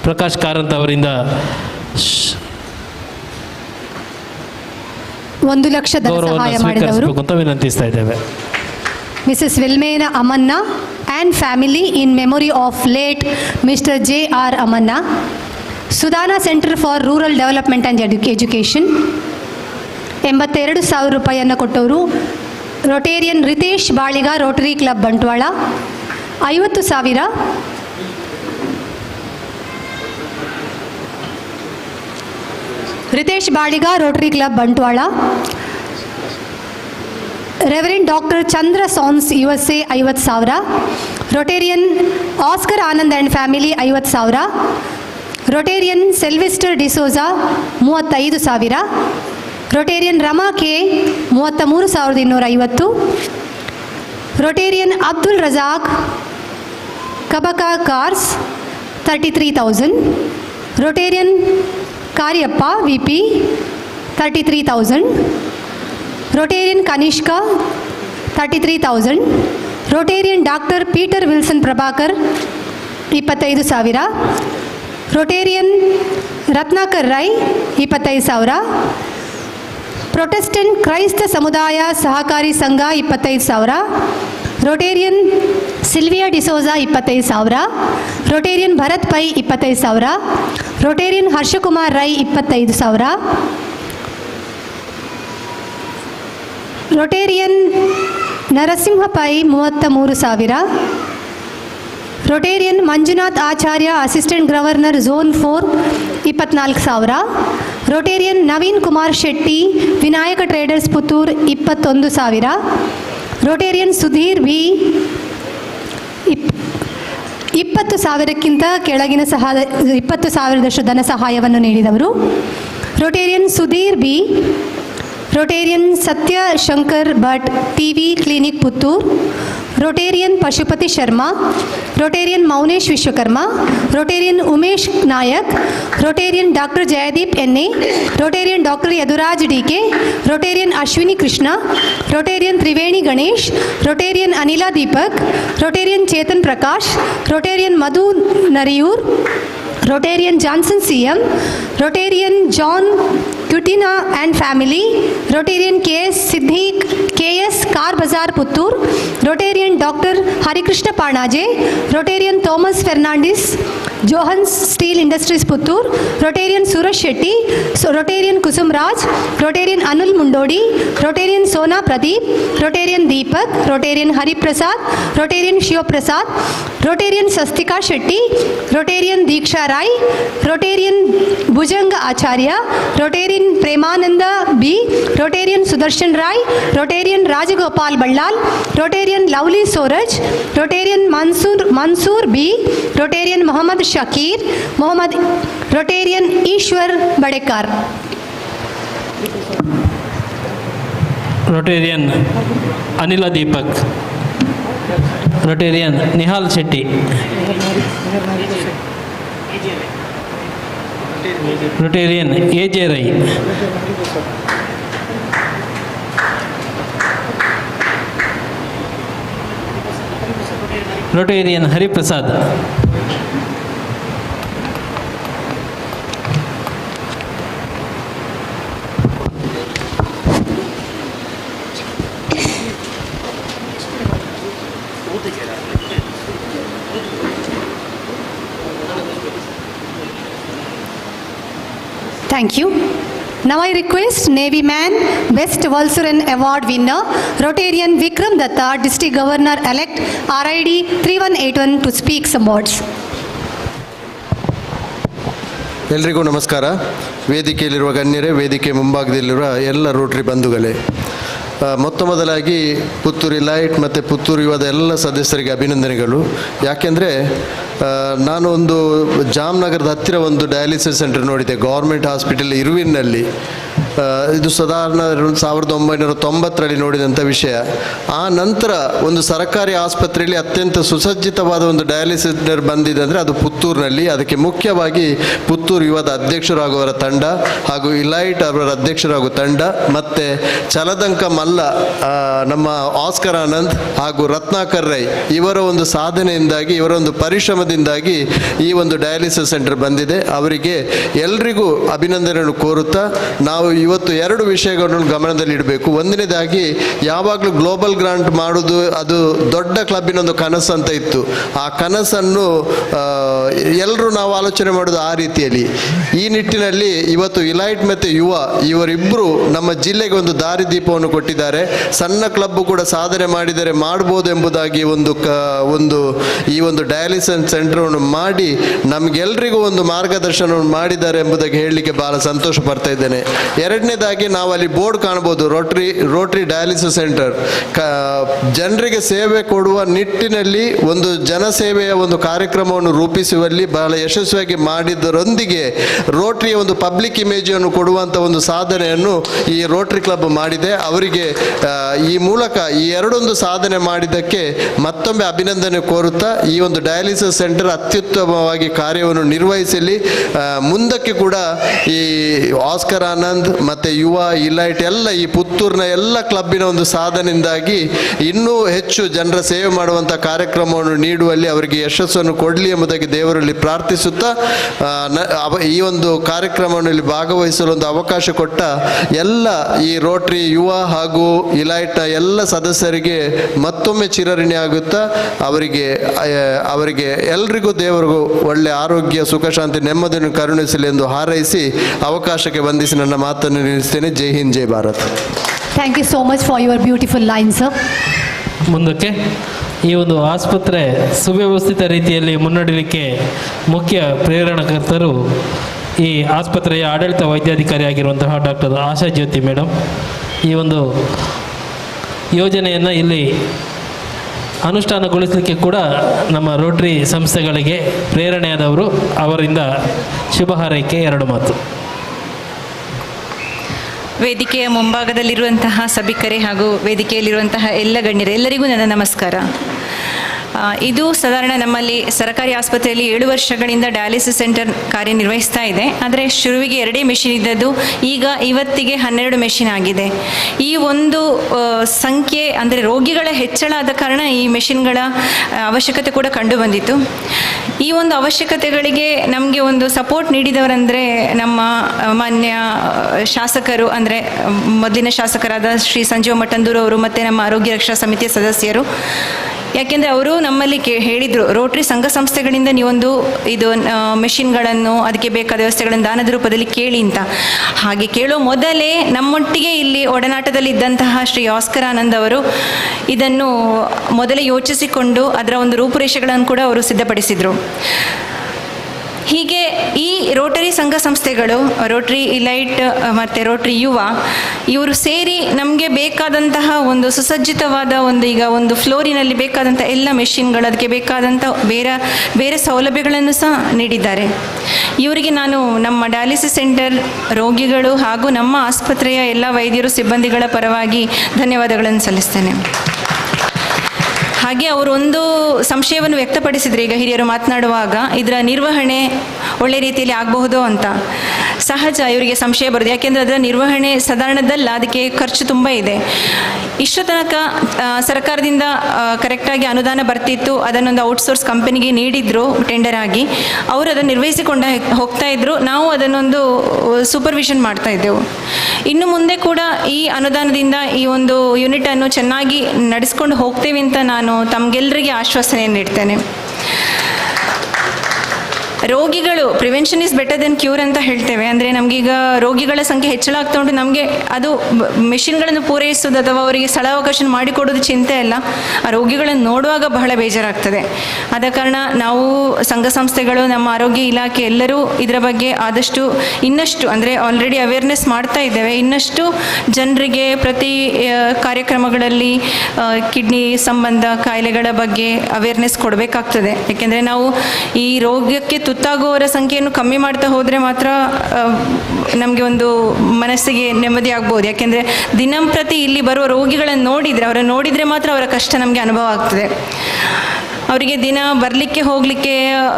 ಪ್ರಕಾಶ್ ಕಾರಂತ್ ಅವರಿಂದ 1 ಲಕ್ಷ ಧನ ಸಹಾಯ ಮಾಡಿದವರು ಅಂತ ವಿನಂತಿಸ್ತಾ ಇದ್ದೇವೆ. Mrs Wilmena Amanna and family in memory of late mister J.R. Amanna. Sudana centre for rural development and education 82,000 ರೂಪಾಯಿಯನ್ನು ಕೊಟ್ಟವರು Rotarian Ritesh Baliga Rotary club Bantwal. 50,000 Ritesh Baliga Rotary club Bantwal. Reverend doctor Chandra ಸಾನ್ಸ್ USA 50,000. Rotarian Oscar Anand and family 50,000. Rotarian Sylvester D'Souza 35,000. Rotarian Rama K 33,250. Rotarian Abdul Razak Kabaka cars 33,000. Rotarian Kariappa VP 33,000. Rotarian Kanishka 33,000. Rotarian doctor Peter Wilson Prabhakar 25,000. Rotarian Ratnakar Rai 25,000. Protestant ಕ್ರೈಸ್ತ ಸಮುದಾಯ ಸಹಕಾರಿ ಸಂಘ 25,000. Rotarian Sylvia D'Souza 25,000. Rotarian Bharat Pai 25,000. Rotarian Harshakumar Rai 25,000. Rotarian Narasimha Pai 33,000. Rotarian Manjunath Acharya assistant governor zone 4 24,000. Rotarian Naveen Kumar Shetty Vinayaka traders Puttur 21,000. Rotarian Sudheer B 20,000ಕ್ಕಿಂತ ಕೆಳಗಿನ 20,000 ಧನ ಸಹಾಯವನ್ನು ನೀಡಿದವರು Rotarian Sudheer B. Rotarian Satya Shankar Bhat TV clinic Puttur. Rotarian Pashupati Sharma. Rotarian Mounesh Vishwakarma. Rotarian Umesh Nayak. Rotarian doctor Jayadeep NA. Rotarian doctor Yaduraj DK. Rotarian Ashwini Krishna. Rotarian Triveni Ganesh. Rotarian Anila Deepak. Rotarian Chetan Prakash. Rotarian Madhu Nariyur. Rotarian Johnson CM. Rotarian John Coutinho and family. Rotarian KS Siddiq KS car bazaar Puttur. Rotarian doctor Harikrishna Panaje. Rotarian Thomas Fernandes Johns steel industries Puttur. Rotarian Suresh Shetty. Rotarian Kusum Raj. Rotarian Anul Mundodi. Rotarian Sona Pradeep. Rotarian Deepak. Rotarian Hariprasad. Rotarian Shivaprasad. Rotarian Sasthika Shetty. Rotarian Deeksha Rai. Rotarian Bhujanga Acharya. Rotarian Premananda B. Rotarian Sudarshan Rai. Rotarian Rajagopal Ballal. Rotarian Lovely Soraj. Rotarian Mansoor B. Rotarian Mohammed Shakir. Rotarian Eshwar Badekar. Rotarian Anila Deepak. Rotarian Nihal Shetty. Rotarian AJ Rai. Rotarian Hariprasad. Thank you. Now I request Navy Man, Best Valsuran Award winner, Rotarian Vikram Datta, District Governor-elect, RID 3181 to speak some words. ಎಲ್ರಿಗೂ ನಮಸ್ಕಾರ. ವೇದಿಕೆಯಲ್ಲಿರುವ ಗಣ್ಯರೇ, ವೇದಿಕೆ ಮುಂಭಾಗದಲ್ಲಿರುವ ಎಲ್ಲ Rotary ಬಂಧುಗಳೇ, ಮೊದಲಾಗಿ Puttur elite ಮತ್ತು ಪುತ್ತೂರು ಯುವದ ಎಲ್ಲ ಸದಸ್ಯರಿಗೆ ಅಭಿನಂದನೆಗಳು. ಯಾಕೆಂದರೆ ನಾನು ಒಂದು ಜಾಮ್ನಗರದ ಹತ್ತಿರ ಒಂದು ಡಯಾಲಿಸಿಸ್ ಸೆಂಟರ್ ನೋಡಿದೆ, ಗೌರ್ಮೆಂಟ್ ಹಾಸ್ಪಿಟಲ್ ಇರುವಿನಲ್ಲಿ. ಇದು ಸಾಧಾರಣ 1990ರಲ್ಲಿ ನೋಡಿದಂಥ ವಿಷಯ. ಆ ನಂತರ ಒಂದು ಸರ್ಕಾರಿ ಆಸ್ಪತ್ರೆಯಲ್ಲಿ ಅತ್ಯಂತ ಸುಸಜ್ಜಿತವಾದ ಒಂದು ಡಯಾಲಿಸಿಸ್ ಸೆಂಟರ್ ಬಂದಿದೆ ಅಂದರೆ ಅದು ಪುತ್ತೂರಿನಲ್ಲಿ. ಅದಕ್ಕೆ ಮುಖ್ಯವಾಗಿ ಪುತ್ತೂರು ಯುವದ ಅಧ್ಯಕ್ಷರಾಗುವವರ ತಂಡ ಹಾಗೂ ಇಲೈಟ್ ಅವರ ಅಧ್ಯಕ್ಷರಾಗುವ ತಂಡ ಮತ್ತು ಚಲದಂಕ ಮಲ್ಲ ನಮ್ಮ ಆಸ್ಕರ್ ಆನಂದ್ ಹಾಗೂ ರತ್ನಾಕರ್ ರೈ ಇವರ ಒಂದು ಸಾಧನೆಯಿಂದಾಗಿ, ಇವರ ಒಂದು ಪರಿಶ್ರಮದಿಂದಾಗಿ ಈ ಒಂದು ಡಯಾಲಿಸಿಸ್ ಸೆಂಟರ್ ಬಂದಿದೆ. ಅವರಿಗೆ ಎಲ್ರಿಗೂ ಅಭಿನಂದನೆಯನ್ನು ಕೋರುತ್ತಾ, ನಾವು ಇವತ್ತು 2 ವಿಷಯಗಳನ್ನು ಗಮನದಲ್ಲಿಡಬೇಕು. ಒಂದನೇದಾಗಿ, ಯಾವಾಗಲೂ ಗ್ಲೋಬಲ್ ಗ್ರಾಂಟ್ ಮಾಡೋದು ಅದು ದೊಡ್ಡ ಕ್ಲಬ್ಬಿನ ಒಂದು ಕನಸು ಅಂತ ಇತ್ತು. ಆ ಕನಸನ್ನು ಎಲ್ಲರೂ ನಾವು ಆಲೋಚನೆ ಮಾಡೋದು ಆ ರೀತಿಯಲ್ಲಿ. ಈ ನಿಟ್ಟಿನಲ್ಲಿ ಇವತ್ತು ಇಲೈಟ್ ಮತ್ತು ಯುವ ಇವರಿಬ್ಬರು ನಮ್ಮ ಜಿಲ್ಲೆಗೆ ಒಂದು ದಾರಿದೀಪವನ್ನು ಕೊಟ್ಟಿದ್ದಾರೆ. ಸಣ್ಣ ಕ್ಲಬ್ ಕೂಡ ಸಾಧನೆ ಮಾಡಿದರೆ ಮಾಡ್ಬೋದು ಎಂಬುದಾಗಿ ಈ ಒಂದು ಡಯಾಲಿಸಿಸ್ ಸೆಂಟರನ್ನು ಮಾಡಿ ನಮಗೆಲ್ಲರಿಗೂ ಒಂದು ಮಾರ್ಗದರ್ಶನವನ್ನು ಮಾಡಿದ್ದಾರೆ ಎಂಬುದಾಗಿ ಹೇಳಲಿಕ್ಕೆ ಬಹಳ ಸಂತೋಷ ಪಡ್ತಾ ಇದ್ದೇನೆ. ಎರಡನೇದಾಗಿ, ನಾವು ಅಲ್ಲಿ ಬೋರ್ಡ್ ಕಾಣಬಹುದು, ರೋಟರಿ ಡಯಾಲಿಸಿಸ್ ಸೆಂಟರ್. ಜನರಿಗೆ ಸೇವೆ ಕೊಡುವ ನಿಟ್ಟಿನಲ್ಲಿ ಒಂದು ಜನಸೇವೆಯ ಒಂದು ಕಾರ್ಯಕ್ರಮವನ್ನು ರೂಪಿಸುವಲ್ಲಿ ಬಹಳ ಯಶಸ್ವಿಯಾಗಿ ಮಾಡಿದ್ದರೊಂದಿಗೆ ರೋಟರಿಯ ಒಂದು ಪಬ್ಲಿಕ್ ಇಮೇಜನ್ನು ಕೊಡುವಂಥ ಒಂದು ಸಾಧನೆಯನ್ನು ಈ ರೋಟರಿ ಕ್ಲಬ್ ಮಾಡಿದೆ. ಅವರಿಗೆ ಈ ಮೂಲಕ ಈ ಎರಡೊಂದು ಸಾಧನೆ ಮಾಡಿದ್ದಕ್ಕೆ ಮತ್ತೊಮ್ಮೆ ಅಭಿನಂದನೆ ಕೋರುತ್ತಾ, ಈ ಒಂದು ಡಯಾಲಿಸಿಸ್ ಸೆಂಟರ್ ಅತ್ಯುತ್ತಮವಾಗಿ ಕಾರ್ಯವನ್ನು ನಿರ್ವಹಿಸಲಿ. ಮುಂದಕ್ಕೆ ಕೂಡ ಈ ಆಸ್ಕರ್ ಆನಂದ್ ಮತ್ತು ಯುವ ಇಲೈಟ್ ಎಲ್ಲ ಈ ಪುತ್ತೂರಿನ ಎಲ್ಲ ಕ್ಲಬ್ಬಿನ ಒಂದು ಸಾಧನೆಯಿಂದಾಗಿ ಇನ್ನೂ ಹೆಚ್ಚು ಜನರ ಸೇವೆ ಮಾಡುವಂಥ ಕಾರ್ಯಕ್ರಮವನ್ನು ನೀಡುವಲ್ಲಿ ಅವರಿಗೆ ಯಶಸ್ಸನ್ನು ಕೊಡಲಿ ಎಂಬುದಾಗಿ ದೇವರಲ್ಲಿ ಪ್ರಾರ್ಥಿಸುತ್ತಾ, ಈ ಒಂದು ಕಾರ್ಯಕ್ರಮವನ್ನು ಇಲ್ಲಿ ಭಾಗವಹಿಸಲು ಒಂದು ಅವಕಾಶ ಕೊಟ್ಟ ಎಲ್ಲ ಈ ರೋಟರಿ ಯುವ ಹಾಗೂ ಇಲೈಟ್ನ ಎಲ್ಲ ಸದಸ್ಯರಿಗೆ ಮತ್ತೊಮ್ಮೆ ಚಿರಋಣಿ ಆಗುತ್ತಾ, ಅವರಿಗೆ ಎಲ್ರಿಗೂ ದೇವರಿಗೂ ಒಳ್ಳೆ ಆರೋಗ್ಯ, ಸುಖ, ಶಾಂತಿ, ನೆಮ್ಮದಿಯನ್ನು ಕರುಣಿಸಲಿ ಎಂದು ಹಾರೈಸಿ ಅವಕಾಶಕ್ಕೆ ಬಂಧಿಸಿ ನನ್ನ ಮಾತನ್ನು ನಿಲ್ಲಿಸ್ತೇನೆ. ಜೈ ಹಿಂದ್, ಜೈ Bharat. Thank you so much for your beautiful line, sir. ಮುಂದಕ್ಕೆ ಈ ಒಂದು ಆಸ್ಪತ್ರೆ ಸುವ್ಯವಸ್ಥಿತ ರೀತಿಯಲ್ಲಿ ಮುನ್ನಡೆಯಲಿಕ್ಕೆ ಮುಖ್ಯ ಪ್ರೇರಣಕರ್ತರು ಈ ಆಸ್ಪತ್ರೆಯ ಆಡಳಿತ ವೈದ್ಯಾಧಿಕಾರಿಯಾಗಿರುವಂತಹ ಡಾಕ್ಟರ್ ಆಶಾ ಜ್ಯೋತಿ ಮೇಡಮ್. ಈ ಒಂದು ಯೋಜನೆಯನ್ನು ಇಲ್ಲಿ ಅನುಷ್ಠಾನಗೊಳಿಸಲಿಕ್ಕೆ ಕೂಡ ನಮ್ಮ ರೋಟರಿ ಸಂಸ್ಥೆಗಳಿಗೆ ಪ್ರೇರಣೆಯಾದವರು. ಅವರಿಂದ ಶುಭ ಹಾರೈಕೆ 2 ಮಾತು. ವೇದಿಕೆಯ ಮುಂಭಾಗದಲ್ಲಿರುವಂತಹ ಸಭಿಕರೇ ಹಾಗೂ ವೇದಿಕೆಯಲ್ಲಿರುವಂತಹ ಎಲ್ಲ ಗಣ್ಯರೇ, ಎಲ್ಲರಿಗೂ ನನ್ನ ನಮಸ್ಕಾರ. ಇದು ಸಾಧಾರಣ ನಮ್ಮಲ್ಲಿ ಸರ್ಕಾರಿ ಆಸ್ಪತ್ರೆಯಲ್ಲಿ 7 ವರ್ಷಗಳಿಂದ ಡಯಾಲಿಸಿಸ್ ಸೆಂಟರ್ ಕಾರ್ಯನಿರ್ವಹಿಸ್ತಾ ಇದೆ. ಆದರೆ ಶುರುವಿಗೆ 2 ಮೆಷಿನ್ ಇದ್ದದ್ದು ಈಗ ಇವತ್ತಿಗೆ 12 ಮೆಷಿನ್ ಆಗಿದೆ. ಈ ಒಂದು ಸಂಖ್ಯೆ ಅಂದರೆ ರೋಗಿಗಳ ಹೆಚ್ಚಳ ಆದ ಕಾರಣ ಈ ಮೆಷಿನ್ಗಳ ಅವಶ್ಯಕತೆ ಕೂಡ ಕಂಡು ಬಂದಿತ್ತು. ಈ ಒಂದು ಅವಶ್ಯಕತೆಗಳಿಗೆ ನಮಗೆ ಒಂದು ಸಪೋರ್ಟ್ ನೀಡಿದವರಂದರೆ ನಮ್ಮ ಮಾನ್ಯ ಶಾಸಕರು, ಅಂದರೆ ಮೊದಲಿನ ಶಾಸಕರಾದ ಶ್ರೀ ಸಂಜೀವ ಮಠಂದೂರು ಅವರು ಮತ್ತು ನಮ್ಮ ಆರೋಗ್ಯ ರಕ್ಷಾ ಸಮಿತಿಯ ಸದಸ್ಯರು. ಯಾಕೆಂದರೆ ಅವರು ನಮ್ಮಲ್ಲಿ ಹೇಳಿದರು, ರೋಟರಿ ಸಂಘ ಸಂಸ್ಥೆಗಳಿಂದ ನೀವೊಂದು ಇದು ಮೆಷಿನ್ಗಳನ್ನು, ಅದಕ್ಕೆ ಬೇಕಾದ ವ್ಯವಸ್ಥೆಗಳನ್ನು ದಾನದ ರೂಪದಲ್ಲಿ ಕೇಳಿ ಅಂತ. ಹಾಗೆ ಕೇಳೋ ಮೊದಲೇ ನಮ್ಮೊಟ್ಟಿಗೆ ಇಲ್ಲಿ ಒಡನಾಟದಲ್ಲಿದ್ದಂತಹ ಶ್ರೀ ಆಸ್ಕರ್ ಆನಂದ್ ಅವರು ಇದನ್ನು ಮೊದಲೇ ಯೋಚಿಸಿಕೊಂಡು ಅದರ ಒಂದು ರೂಪುರೇಷೆಗಳನ್ನು ಕೂಡ ಅವರು ಸಿದ್ಧಪಡಿಸಿದರು. ಹೀಗೆ ಈ ರೋಟರಿ ಸಂಘ ಸಂಸ್ಥೆಗಳು, ರೋಟರಿ ಇಲೈಟ್ ಮತ್ತು ರೋಟರಿ ಯುವ, ಇವರು ಸೇರಿ ನಮಗೆ ಬೇಕಾದಂತಹ ಒಂದು ಸುಸಜ್ಜಿತವಾದ ಈಗ ಒಂದು ಫ್ಲೋರಿನಲ್ಲಿ ಬೇಕಾದಂಥ ಎಲ್ಲ ಮೆಷಿನ್ಗಳು, ಅದಕ್ಕೆ ಬೇಕಾದಂಥ ಬೇರೆ ಸೌಲಭ್ಯಗಳನ್ನು ಸಹ ನೀಡಿದ್ದಾರೆ. ಇವರಿಗೆ ನಾನು ನಮ್ಮ ಡಯಾಲಿಸಿಸ್ ಸೆಂಟರ್ ರೋಗಿಗಳು ಹಾಗೂ ನಮ್ಮ ಆಸ್ಪತ್ರೆಯ ಎಲ್ಲ ವೈದ್ಯರು ಸಿಬ್ಬಂದಿಗಳ ಪರವಾಗಿ ಧನ್ಯವಾದಗಳನ್ನು ಸಲ್ಲಿಸ್ತೇನೆ. ಹಾಗೆ ಅವರು ಒಂದು ಸಂಶಯವನ್ನು ವ್ಯಕ್ತಪಡಿಸಿದರು ಈಗ ಹಿರಿಯರು ಮಾತನಾಡುವಾಗ, ಇದರ ನಿರ್ವಹಣೆ ಒಳ್ಳೆ ರೀತಿಯಲ್ಲಿ ಆಗಬಹುದೋ ಅಂತ. ಸಹಜ ಇವರಿಗೆ ಸಂಶಯ ಬರೋದು, ಯಾಕೆಂದರೆ ಅದರ ನಿರ್ವಹಣೆ ಸಾಧಾರಣದಲ್ಲ, ಅದಕ್ಕೆ ಖರ್ಚು ತುಂಬ ಇದೆ. ಇಷ್ಟು ತನಕ ಸರ್ಕಾರದಿಂದ ಕರೆಕ್ಟಾಗಿ ಅನುದಾನ ಬರ್ತಿತ್ತು, ಅದನ್ನೊಂದು ಔಟ್ಸೋರ್ಸ್ ಕಂಪನಿಗೆ ನೀಡಿದ್ರು ಟೆಂಡರ್ ಆಗಿ, ಅವರು ಅದನ್ನು ನಿರ್ವಹಿಸಿಕೊಂಡು ಹೋಗ್ತಾ ಇದ್ರು, ನಾವು ಅದನ್ನೊಂದು ಸೂಪರ್ವಿಷನ್ ಮಾಡ್ತಾ ಇದ್ದೆವು. ಇನ್ನು ಮುಂದೆ ಕೂಡ ಈ ಅನುದಾನದಿಂದ ಈ ಒಂದು ಯೂನಿಟನ್ನು ಚೆನ್ನಾಗಿ ನಡೆಸ್ಕೊಂಡು ಹೋಗ್ತೇವೆ ಅಂತ ನಾನು ತಮಗೆಲ್ಲರಿಗೆ ಆಶ್ವಾಸನೆಯನ್ನು ನೀಡ್ತೇನೆ. ರೋಗಿಗಳು, prevention is better then cure ಅಂತ ಹೇಳ್ತೇವೆ. ಅಂದರೆ ನಮಗೀಗ ರೋಗಿಗಳ ಸಂಖ್ಯೆ ಹೆಚ್ಚಳ ಆಗ್ತಾ ಉಂಟು, ನಮಗೆ ಅದು ಮೆಷಿನ್ಗಳನ್ನು ಪೂರೈಸೋದು ಅಥವಾ ಅವರಿಗೆ ಸ್ಥಳಾವಕಾಶ ಮಾಡಿಕೊಡೋದು ಚಿಂತೆ ಅಲ್ಲ, ಆ ರೋಗಿಗಳನ್ನು ನೋಡುವಾಗ ಬಹಳ ಬೇಜಾರಾಗ್ತದೆ. ಆದ ಕಾರಣ ನಾವು ಸಂಘ ಸಂಸ್ಥೆಗಳು, ನಮ್ಮ ಆರೋಗ್ಯ ಇಲಾಖೆ ಎಲ್ಲರೂ ಇದರ ಬಗ್ಗೆ ಆದಷ್ಟು ಇನ್ನಷ್ಟು, ಅಂದರೆ ಆಲ್ರೆಡಿ ಅವೇರ್ನೆಸ್ ಮಾಡ್ತಾ ಇದ್ದೇವೆ, ಇನ್ನಷ್ಟು ಜನರಿಗೆ ಪ್ರತಿ ಕಾರ್ಯಕ್ರಮಗಳಲ್ಲಿ ಕಿಡ್ನಿ ಸಂಬಂಧ ಕಾಯಿಲೆಗಳ ಬಗ್ಗೆ ಅವೇರ್ನೆಸ್ ಕೊಡಬೇಕಾಗ್ತದೆ. ಯಾಕೆಂದರೆ ನಾವು ಈ ರೋಗಕ್ಕೆ ತುತ್ತಾಗುವವರ ಸಂಖ್ಯೆಯನ್ನು ಕಮ್ಮಿ ಮಾಡ್ತಾ ಹೋದರೆ ಮಾತ್ರ ನಮಗೆ ಒಂದು ಮನಸ್ಸಿಗೆ ನೆಮ್ಮದಿ ಆಗ್ಬೋದು. ಯಾಕೆಂದರೆ ದಿನಂಪ್ರತಿ ಇಲ್ಲಿ ಬರುವ ರೋಗಿಗಳನ್ನು ನೋಡಿದರೆ ಮಾತ್ರ ಅವರ ಕಷ್ಟ ನಮಗೆ ಅನುಭವ ಆಗ್ತದೆ. ಅವರಿಗೆ ದಿನ ಬರಲಿಕ್ಕೆ ಹೋಗಲಿಕ್ಕೆ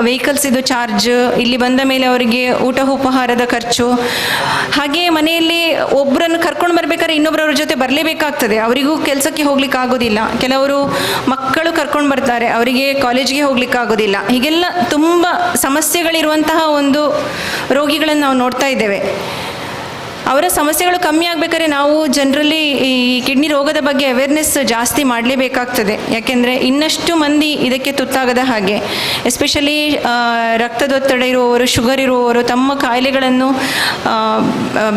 ವೆಹಿಕಲ್ಸ್ ಇದು ಚಾರ್ಜ್, ಇಲ್ಲಿ ಬಂದ ಮೇಲೆ ಅವರಿಗೆ ಊಟ ಉಪಹಾರದ ಖರ್ಚು, ಹಾಗೆ ಮನೆಯಲ್ಲಿ ಒಬ್ಬರನ್ನು ಕರ್ಕೊಂಡು ಬರಬೇಕಾದ್ರೆ ಇನ್ನೊಬ್ಬರವ್ರ ಜೊತೆ ಬರಲೇಬೇಕಾಗ್ತದೆ. ಅವರಿಗೂ ಕೆಲಸಕ್ಕೆ ಹೋಗ್ಲಿಕ್ಕೆ ಆಗೋದಿಲ್ಲ, ಕೆಲವರು ಮಕ್ಕಳು ಕರ್ಕೊಂಡು ಬರ್ತಾರೆ, ಅವರಿಗೆ ಕಾಲೇಜಿಗೆ ಹೋಗ್ಲಿಕ್ಕೆ ಆಗೋದಿಲ್ಲ. ಹೀಗೆಲ್ಲ ತುಂಬ ಸಮಸ್ಯೆಗಳಿರುವಂತಹ ಒಂದು ರೋಗಿಗಳನ್ನು ನಾವು ನೋಡ್ತಾ ಇದ್ದೇವೆ. ಅವರ ಸಮಸ್ಯೆಗಳು ಕಮ್ಮಿ ಆಗಬೇಕಾದ್ರೆ ನಾವು ಜನರಲ್ಲಿ ಈ ಕಿಡ್ನಿ ರೋಗದ ಬಗ್ಗೆ ಅವೇರ್ನೆಸ್ ಜಾಸ್ತಿ ಮಾಡಲೇಬೇಕಾಗ್ತದೆ. ಯಾಕೆಂದರೆ ಇನ್ನಷ್ಟು ಮಂದಿ ಇದಕ್ಕೆ ತುತ್ತಾಗದ ಹಾಗೆ, ಎಸ್ಪೆಷಲಿ ರಕ್ತದೊತ್ತಡ ಇರುವವರು, ಶುಗರ್ ಇರುವವರು ತಮ್ಮ ಕಾಯಿಲೆಗಳನ್ನು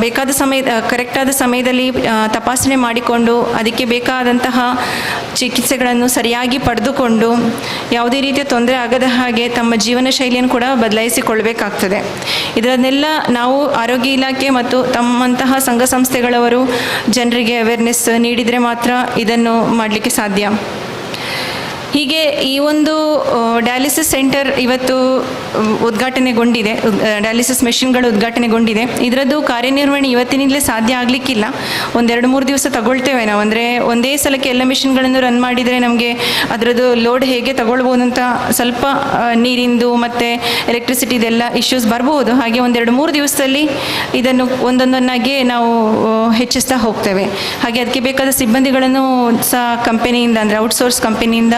ಬೇಕಾದ ಕರೆಕ್ಟಾದ ಸಮಯದಲ್ಲಿ ತಪಾಸಣೆ ಮಾಡಿಕೊಂಡು ಅದಕ್ಕೆ ಬೇಕಾದಂತಹ ಚಿಕಿತ್ಸೆಗಳನ್ನು ಸರಿಯಾಗಿ ಪಡೆದುಕೊಂಡು ಯಾವುದೇ ರೀತಿಯ ತೊಂದರೆ ಆಗದ ಹಾಗೆ ತಮ್ಮ ಜೀವನ ಶೈಲಿಯನ್ನು ಕೂಡ ಬದಲಾಯಿಸಿಕೊಳ್ಬೇಕಾಗ್ತದೆ. ಇದನ್ನೆಲ್ಲ ನಾವು ಆರೋಗ್ಯ ಇಲಾಖೆ ಮತ್ತು ತಮ್ಮಂತಹ ಸಂಘ ಸಂಸ್ಥೆಗಳವರು ಜನರಿಗೆ ಅವೇರ್ನೆಸ್ ನೀಡಿದರೆ ಮಾತ್ರ ಇದನ್ನು ಮಾಡಲಿಕ್ಕೆ ಸಾಧ್ಯ. ಹೀಗೆ ಈ ಒಂದು ಡಯಾಲಿಸಿಸ್ ಸೆಂಟರ್ ಇವತ್ತು ಉದ್ಘಾಟನೆಗೊಂಡಿದೆ, ಡಯಾಲಿಸಿಸ್ ಮೆಷಿನ್ಗಳು ಉದ್ಘಾಟನೆಗೊಂಡಿದೆ. ಇದರದ್ದು ಕಾರ್ಯನಿರ್ವಹಣೆ ಇವತ್ತಿನಿಂದಲೇ ಸಾಧ್ಯ ಆಗಲಿಕ್ಕಿಲ್ಲ, 1-2-3 ದಿವಸ ತಗೊಳ್ತೇವೆ ನಾವು. ಅಂದರೆ ಒಂದೇ ಸಲಕ್ಕೆ ಎಲ್ಲ ಮೆಷಿನ್ಗಳನ್ನು ರನ್ ಮಾಡಿದರೆ ನಮಗೆ ಅದರದ್ದು ಲೋಡ್ ಹೇಗೆ ತಗೊಳ್ಬೋದು ಅಂತ ಸ್ವಲ್ಪ ನೀರಿಂದು ಮತ್ತು ಎಲೆಕ್ಟ್ರಿಸಿಟಿದೆಲ್ಲ ಇಶ್ಯೂಸ್ ಬರ್ಬೋದು. ಹಾಗೆ 1-2-3 ದಿವಸದಲ್ಲಿ ಇದನ್ನು ಒಂದೊಂದನ್ನಾಗಿ ನಾವು ಹೆಚ್ಚಿಸ್ತಾ ಹೋಗ್ತೇವೆ. ಹಾಗೆ ಅದಕ್ಕೆ ಬೇಕಾದ ಸಿಬ್ಬಂದಿಗಳನ್ನು ಸಹ ಕಂಪನಿಯಿಂದ, ಅಂದರೆ ಔಟ್ಸೋರ್ಸ್ ಕಂಪನಿಯಿಂದ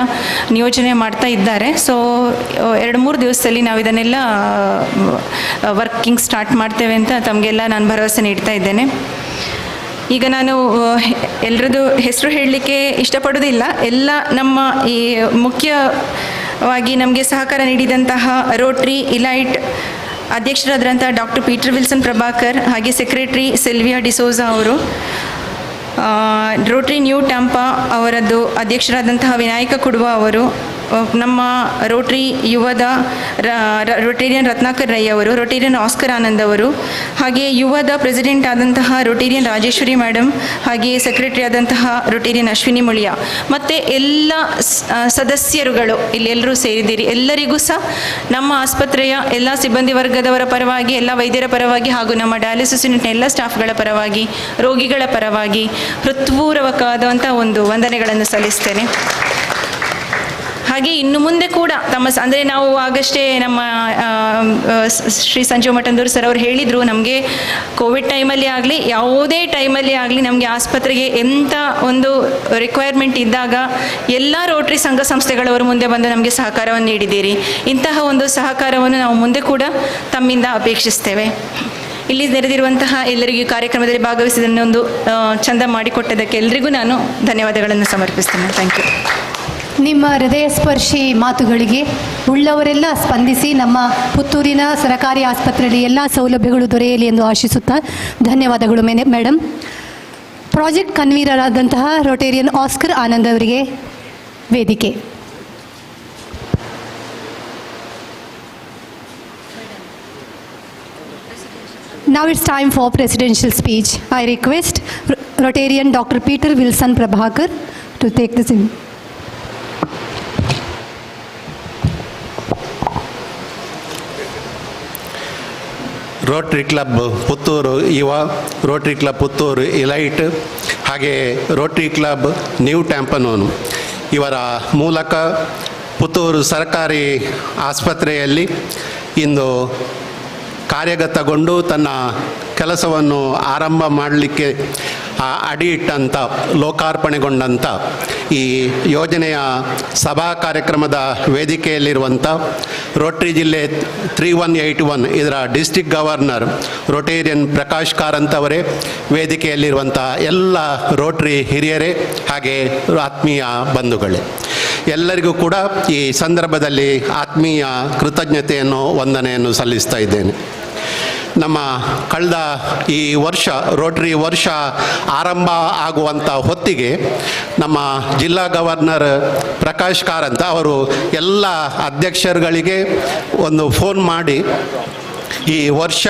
ನಿಯೋಜನೆ ಮಾಡ್ತಾ ಇದ್ದಾರೆ. ಸೊ 2-3 ದಿವಸದಲ್ಲಿ ನಾವು ಇದನ್ನೆಲ್ಲ ವರ್ಕಿಂಗ್ ಸ್ಟಾರ್ಟ್ ಮಾಡ್ತೇವೆ ಅಂತ ತಮಗೆಲ್ಲ ನಾನು ಭರವಸೆ ನೀಡ್ತಾ ಇದ್ದೇನೆ. ಈಗ ನಾನು ಎಲ್ಲರದ್ದು ಹೆಸರು ಹೇಳಲಿಕ್ಕೆ ಇಷ್ಟಪಡೋದಿಲ್ಲ. ಎಲ್ಲ ನಮ್ಮ ಈ ಮುಖ್ಯವಾಗಿ ನಮಗೆ ಸಹಕಾರ ನೀಡಿದಂತಹ ರೋಟ್ರಿ ಇಲೈಟ್ ಅಧ್ಯಕ್ಷರಾದಂಥ ಡಾಕ್ಟರ್ ಪೀಟರ್ ವಿಲ್ಸನ್ ಪ್ರಭಾಕರ್, ಹಾಗೆ ಸೆಕ್ರೆಟರಿ ಸಿಲ್ವಿಯಾ ಡಿಸೋಜಾ ಅವರು, ರೋಟ್ರಿ ನ್ಯೂ ಟ್ಯಾಂಪಾ ಅವರದ್ದು ಅಧ್ಯಕ್ಷರಾದಂತಹ ವಿನಾಯಕ ಕುಡುವ ಅವರು, ನಮ್ಮ ರೋಟ್ರಿ ಯುವದ ರೊಟೇರಿಯನ್ ರತ್ನಾಕರ್ ರೈ ಅವರು, ರೊಟೇರಿಯನ್ ಆಸ್ಕರ್ ಆನಂದ್ ಅವರು, ಹಾಗೆ ಯುವದ ಪ್ರೆಸಿಡೆಂಟ್ ಆದಂತಹ ರೊಟೇರಿಯನ್ ರಾಜೇಶ್ವರಿ ಮೇಡಮ್, ಹಾಗೆ ಸೆಕ್ರೆಟರಿ ಆದಂತಹ ರೊಟೇರಿಯನ್ ಅಶ್ವಿನಿ ಮುಳಿಯಾ, ಮತ್ತು ಎಲ್ಲ ಸದಸ್ಯರುಗಳು ಇಲ್ಲೆಲ್ಲರೂ ಸೇರಿದ್ದೀರಿ. ಎಲ್ಲರಿಗೂ ಸಹ ನಮ್ಮ ಆಸ್ಪತ್ರೆಯ ಎಲ್ಲ ಸಿಬ್ಬಂದಿ ವರ್ಗದವರ ಪರವಾಗಿ, ಎಲ್ಲ ವೈದ್ಯರ ಪರವಾಗಿ, ಹಾಗೂ ನಮ್ಮ ಡಯಾಲಿಸಿಸ್ ಯೂನಿಟ್ನ ಎಲ್ಲ ಸ್ಟಾಫ್ಗಳ ಪರವಾಗಿ, ರೋಗಿಗಳ ಪರವಾಗಿ ಹೃತ್ಪೂರ್ವಕವಾದಂಥ ಒಂದು ವಂದನೆಗಳನ್ನು ಸಲ್ಲಿಸ್ತೇನೆ. ಹಾಗೆ ಇನ್ನು ಮುಂದೆ ಕೂಡ ಅಂದರೆ ನಾವು ಆಗಷ್ಟೇ ನಮ್ಮ ಶ್ರೀ ಸಂಜೀವ್ ಮಠಂದೂರು ಸರ್ ಅವರು ಹೇಳಿದರು, ನಮಗೆ ಕೋವಿಡ್ ಟೈಮಲ್ಲಿ ಆಗಲಿ ಯಾವುದೇ ಟೈಮಲ್ಲಿ ಆಗಲಿ ನಮಗೆ ಆಸ್ಪತ್ರೆಗೆ ಎಂಥ ಒಂದು ರಿಕ್ವೈರ್ಮೆಂಟ್ ಇದ್ದಾಗ ಎಲ್ಲ ರೋಟ್ರಿ ಸಂಘ ಸಂಸ್ಥೆಗಳವರು ಮುಂದೆ ಬಂದು ನಮಗೆ ಸಹಕಾರವನ್ನು ನೀಡಿದ್ದೀರಿ. ಇಂತಹ ಒಂದು ಸಹಕಾರವನ್ನು ನಾವು ಮುಂದೆ ಕೂಡ ತಮ್ಮಿಂದ ಅಪೇಕ್ಷಿಸ್ತೇವೆ. ಇಲ್ಲಿ ನೆರೆದಿರುವಂತಹ ಎಲ್ಲರಿಗೂ ಕಾರ್ಯಕ್ರಮದಲ್ಲಿ ಭಾಗವಹಿಸಿದನ್ನೊಂದು ಚಂದ ಮಾಡಿಕೊಟ್ಟದಕ್ಕೆ ಎಲ್ರಿಗೂ ನಾನು ಧನ್ಯವಾದಗಳನ್ನು ಸಮರ್ಪಿಸ್ತೇನೆ. Thank you. ನಿಮ್ಮ ಹೃದಯ ಸ್ಪರ್ಶಿ ಮಾತುಗಳಿಗೆ ಉಳ್ಳವರೆಲ್ಲ ಸ್ಪಂದಿಸಿ ನಮ್ಮ ಪುತ್ತೂರಿನ ಸರಕಾರಿ ಆಸ್ಪತ್ರೆಯಲ್ಲಿ ಎಲ್ಲ ಸೌಲಭ್ಯಗಳು ದೊರೆಯಲಿ ಎಂದು ಆಶಿಸುತ್ತಾ ಧನ್ಯವಾದಗಳು ಮೇಡಮ್. ಪ್ರಾಜೆಕ್ಟ್ ಕನ್ವೀನರ್ ಆದಂತಹ ರೊಟೇರಿಯನ್ ಆಸ್ಕರ್ ಆನಂದ್ ಅವರಿಗೆ ವೇದಿಕೆ. Now it's time for presidential speech. I request Rotarian Dr. Peter Wilson Prabhakar to take this in. Rotary club Puttur ಯುವ, ರೋಟ್ರಿ ಕ್ಲಬ್ ಪುತ್ತೂರು ಇಲೈಟ್, ಹಾಗೆ ರೋಟ್ರಿ ಕ್ಲಬ್ ನ್ಯೂ ಟ್ಯಾಂಪನೂನು ಇವರ ಮೂಲಕ ಪುತ್ತೂರು ಸರ್ಕಾರಿ ಆಸ್ಪತ್ರೆಯಲ್ಲಿ ಇಂದು ಕಾರ್ಯಗತಗೊಂಡು ತನ್ನ ಕೆಲಸವನ್ನು ಆರಂಭ ಮಾಡಲಿಕ್ಕೆ ಅಡಿ ಇಟ್ಟಂಥ ಲೋಕಾರ್ಪಣೆಗೊಂಡಂಥ ಈ ಯೋಜನೆಯ ಸಭಾ ಕಾರ್ಯಕ್ರಮದ ವೇದಿಕೆಯಲ್ಲಿರುವಂಥ ರೋಟರಿ ಜಿಲ್ಲೆ 3181 ಇದರ district governor Rotarian Prakash Karanth ಅವರೇ, ವೇದಿಕೆಯಲ್ಲಿರುವಂಥ ಎಲ್ಲ ರೋಟರಿ ಹಿರಿಯರೇ ಹಾಗೆ ಆತ್ಮೀಯ ಬಂಧುಗಳೇ, ಎಲ್ಲರಿಗೂ ಕೂಡ ಈ ಸಂದರ್ಭದಲ್ಲಿ ಆತ್ಮೀಯ ಕೃತಜ್ಞತೆಯನ್ನು ವಂದನೆಯನ್ನು ಸಲ್ಲಿಸ್ತಾ ಇದ್ದೇನೆ. ನಮ್ಮ ಕಳೆದ ಈ ವರ್ಷ ರೋಟರಿ ವರ್ಷ ಆರಂಭ ಆಗುವಂಥ ಹೊತ್ತಿಗೆ ನಮ್ಮ ಜಿಲ್ಲಾ ಗವರ್ನರ್ ಪ್ರಕಾಶ್ ಕಾರಂತ್ ಅವರು ಎಲ್ಲ ಅಧ್ಯಕ್ಷರುಗಳಿಗೆ ಒಂದು ಫೋನ್ ಮಾಡಿ ಈ ವರ್ಷ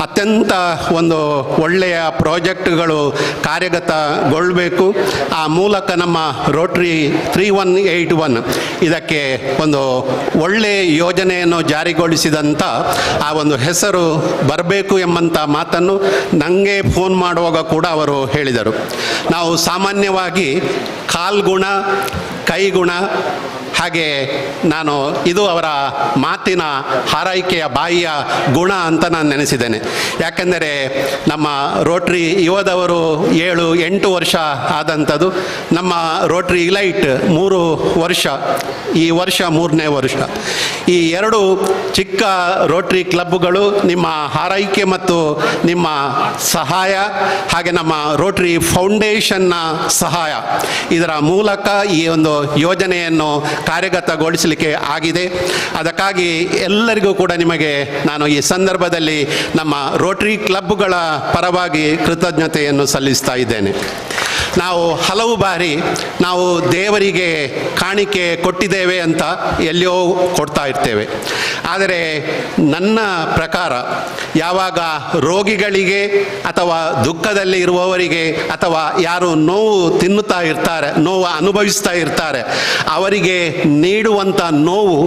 ಅತ್ಯಂತ ಒಂದು ಒಳ್ಳೆಯ ಪ್ರಾಜೆಕ್ಟ್ಗಳು ಕಾರ್ಯಗತಗೊಳ್ಳಬೇಕು, ಆ ಮೂಲಕ ನಮ್ಮ ರೋಟರಿ 3181 ಇದಕ್ಕೆ ಒಂದು ಒಳ್ಳೆಯ ಯೋಜನೆಯನ್ನು ಜಾರಿಗೊಳಿಸಿದಂಥ ಆ ಒಂದು ಹೆಸರು ಬರಬೇಕು ಎಂಬಂಥ ಮಾತನ್ನು ನನಗೆ ಫೋನ್ ಮಾಡುವಾಗ ಕೂಡ ಅವರು ಹೇಳಿದರು. ನಾವು ಸಾಮಾನ್ಯವಾಗಿ ಕಾಲ್ಗುಣ, ಕೈಗುಣ, ಹಾಗೆ ನಾನು ಇದು ಅವರ ಮಾತಿನ ಹಾರೈಕೆಯ ಬಾಯಿಯ ಗುಣ ಅಂತ ನಾನು ನೆನೆಸಿದ್ದೇನೆ. ಯಾಕೆಂದರೆ ನಮ್ಮ ರೋಟರಿ ಯುವದವರು 7-8 ವರ್ಷ ಆದಂಥದ್ದು, ನಮ್ಮ ರೋಟರಿ ಇಲೈಟ್ 3 ವರ್ಷ, ಈ ವರ್ಷ 3ನೇ ವರ್ಷ. ಈ 2 ಚಿಕ್ಕ ರೋಟರಿ ಕ್ಲಬ್ಗಳು ನಿಮ್ಮ ಹಾರೈಕೆ ಮತ್ತು ನಿಮ್ಮ ಸಹಾಯ, ಹಾಗೆ ನಮ್ಮ ರೋಟರಿ ಫೌಂಡೇಶನ್ನ ಸಹಾಯ, ಇದರ ಮೂಲಕ ಈ ಒಂದು ಯೋಜನೆಯನ್ನು ಕಾರ್ಯಗತಗೊಳಿಸಲಿಕ್ಕೆ ಆಗಿದೆ. ಅದಕ್ಕಾಗಿ ಎಲ್ಲರಿಗೂ ಕೂಡ ನಿಮಗೆ ನಾನು ಈ ಸಂದರ್ಭದಲ್ಲಿ ನಮ್ಮ ರೋಟರಿ ಕ್ಲಬ್ಗಳ ಪರವಾಗಿ ಕೃತಜ್ಞತೆಯನ್ನು ಸಲ್ಲಿಸ್ತಾ ಇದ್ದೇನೆ. ನಾವು ಹಲವು ಬಾರಿ ನಾವು ದೇವರಿಗೆ ಕಾಣಿಕೆ ಕೊಟ್ಟಿದ್ದೇವೆ ಅಂತ ಎಲ್ಲಿಯೋ ಕೊಡ್ತಾ ಇರ್ತೇವೆ. ಆದರೆ ನನ್ನ ಪ್ರಕಾರ ಯಾವಾಗ ರೋಗಿಗಳಿಗೆ ಅಥವಾ ದುಃಖದಲ್ಲಿ ಇರುವವರಿಗೆ ಅಥವಾ ಯಾರು ನೋವು ತಿನ್ನುತ್ತಾ ಇರ್ತಾರೆ, ನೋವು ಅನುಭವಿಸ್ತಾ ಇರ್ತಾರೆ, ಅವರಿಗೆ ನೀಡುವಂಥ ನೋವು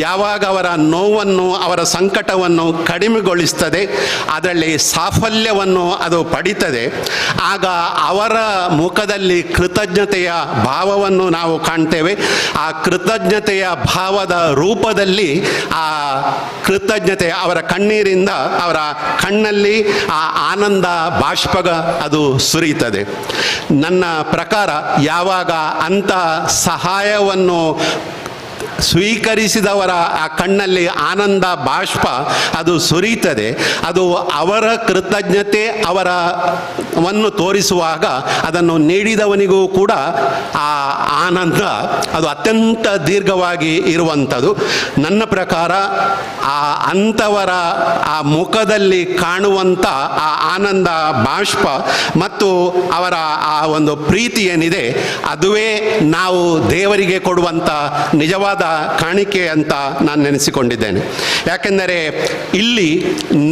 ಯಾವಾಗ ಅವರ ನೋವನ್ನು, ಅವರ ಸಂಕಟವನ್ನು ಕಡಿಮೆಗೊಳಿಸ್ತದೆ, ಅದರಲ್ಲಿ ಸಾಫಲ್ಯವನ್ನು ಅದು ಪಡೀತದೆ, ಆಗ ಅವರ ಮುಖದಲ್ಲಿ ಕೃತಜ್ಞತೆಯ ಭಾವವನ್ನು ನಾವು ಕಾಣ್ತೇವೆ. ಆ ಕೃತಜ್ಞತೆಯ ಭಾವದ ರೂಪದಲ್ಲಿ ಆ ಕೃತಜ್ಞತೆ ಅವರ ಕಣ್ಣೀರಿಂದ, ಅವರ ಕಣ್ಣಲ್ಲಿ ಆ ಆನಂದ ಬಾಷ್ಪ ಅದು ಸುರಿಯುತ್ತದೆ. ನನ್ನ ಪ್ರಕಾರ ಯಾವಾಗ ಅಂಥ ಸಹಾಯವನ್ನು ಸ್ವೀಕರಿಸಿದವರ ಆ ಕಣ್ಣಲ್ಲಿ ಆನಂದ ಬಾಷ್ಪ ಅದು ಸುರಿಯುತ್ತದೆ, ಅದು ಅವರ ಕೃತಜ್ಞತೆ ಅವರವನ್ನು ತೋರಿಸುವಾಗ ಅದನ್ನು ನೀಡಿದವನಿಗೂ ಕೂಡ ಆ ಆನಂದ ಅದು ಅತ್ಯಂತ ದೀರ್ಘವಾಗಿ ಇರುವಂಥದ್ದು. ನನ್ನ ಪ್ರಕಾರ ಆ ಅಂಥವರ ಆ ಮುಖದಲ್ಲಿ ಕಾಣುವಂಥ ಆ ಆನಂದ ಬಾಷ್ಪ ಮತ್ತು ಅವರ ಆ ಒಂದು ಪ್ರೀತಿ ಏನಿದೆ, ಅದುವೇ ನಾವು ದೇವರಿಗೆ ಕೊಡುವಂಥ ನಿಜವಾದ ಕಾಣಿಕೆ ಅಂತ ನಾನು ನೆನೆಸಿಕೊಂಡಿದ್ದೇನೆ. ಯಾಕೆಂದರೆ ಇಲ್ಲಿ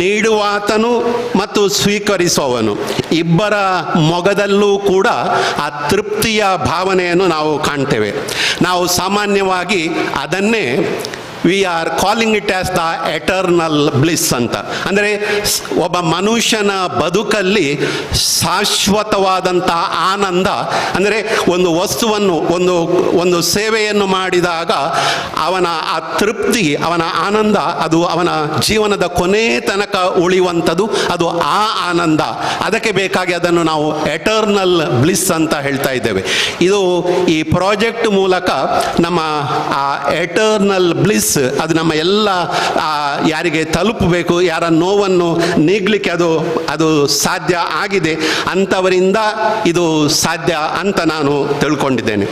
ನೀಡುವಾತನು ಮತ್ತು ಸ್ವೀಕರಿಸುವವನು ಇಬ್ಬರ ಮೊಗದಲ್ಲೂ ಕೂಡ ಆ ತೃಪ್ತಿಯ ಭಾವನೆಯನ್ನು ನಾವು ಕಾಣ್ತೇವೆ. ನಾವು ಸಾಮಾನ್ಯವಾಗಿ ಅದನ್ನೇ we are calling it as the eternal bliss ಅಂತ. ಅಂದರೆ ಒಬ್ಬ ಮನುಷ್ಯನ ಬದುಕಲ್ಲಿ ಶಾಶ್ವತವಾದಂಥ ಆನಂದ, ಅಂದರೆ ಒಂದು ವಸ್ತುವನ್ನು ಒಂದು ಸೇವೆಯನ್ನು ಮಾಡಿದಾಗ ಅವನ ಆ ತೃಪ್ತಿ, ಅವನ ಆನಂದ ಅದು ಅವನ ಜೀವನದ ಕೊನೆ ತನಕ ಉಳಿಯುವಂಥದ್ದು, ಅದು ಆ ಆನಂದ. ಅದಕ್ಕೆ ಬೇಕಾಗಿ ಅದನ್ನು ನಾವು ಎಟರ್ನಲ್ ಬ್ಲಿಸ್ ಅಂತ ಹೇಳ್ತಾ ಇದ್ದೇವೆ. ಇದು ಈ ಪ್ರಾಜೆಕ್ಟ್ ಮೂಲಕ ನಮ್ಮ ಆ ಎಟರ್ನಲ್ ಬ್ಲಿಸ್ ಅದು ನಮ್ಮ ಎಲ್ಲ ಯಾರಿಗೆ ತಲುಪಬೇಕು, ಯಾರ ನೋವನ್ನು ನೀಗಲಿಕ್ಕೆ ಅದು ಸಾಧ್ಯ ಆಗಿದೆ, ಅಂಥವರಿಂದ ಇದು ಸಾಧ್ಯ ಅಂತ ನಾನು ತಿಳ್ಕೊಂಡಿದ್ದೇನೆ.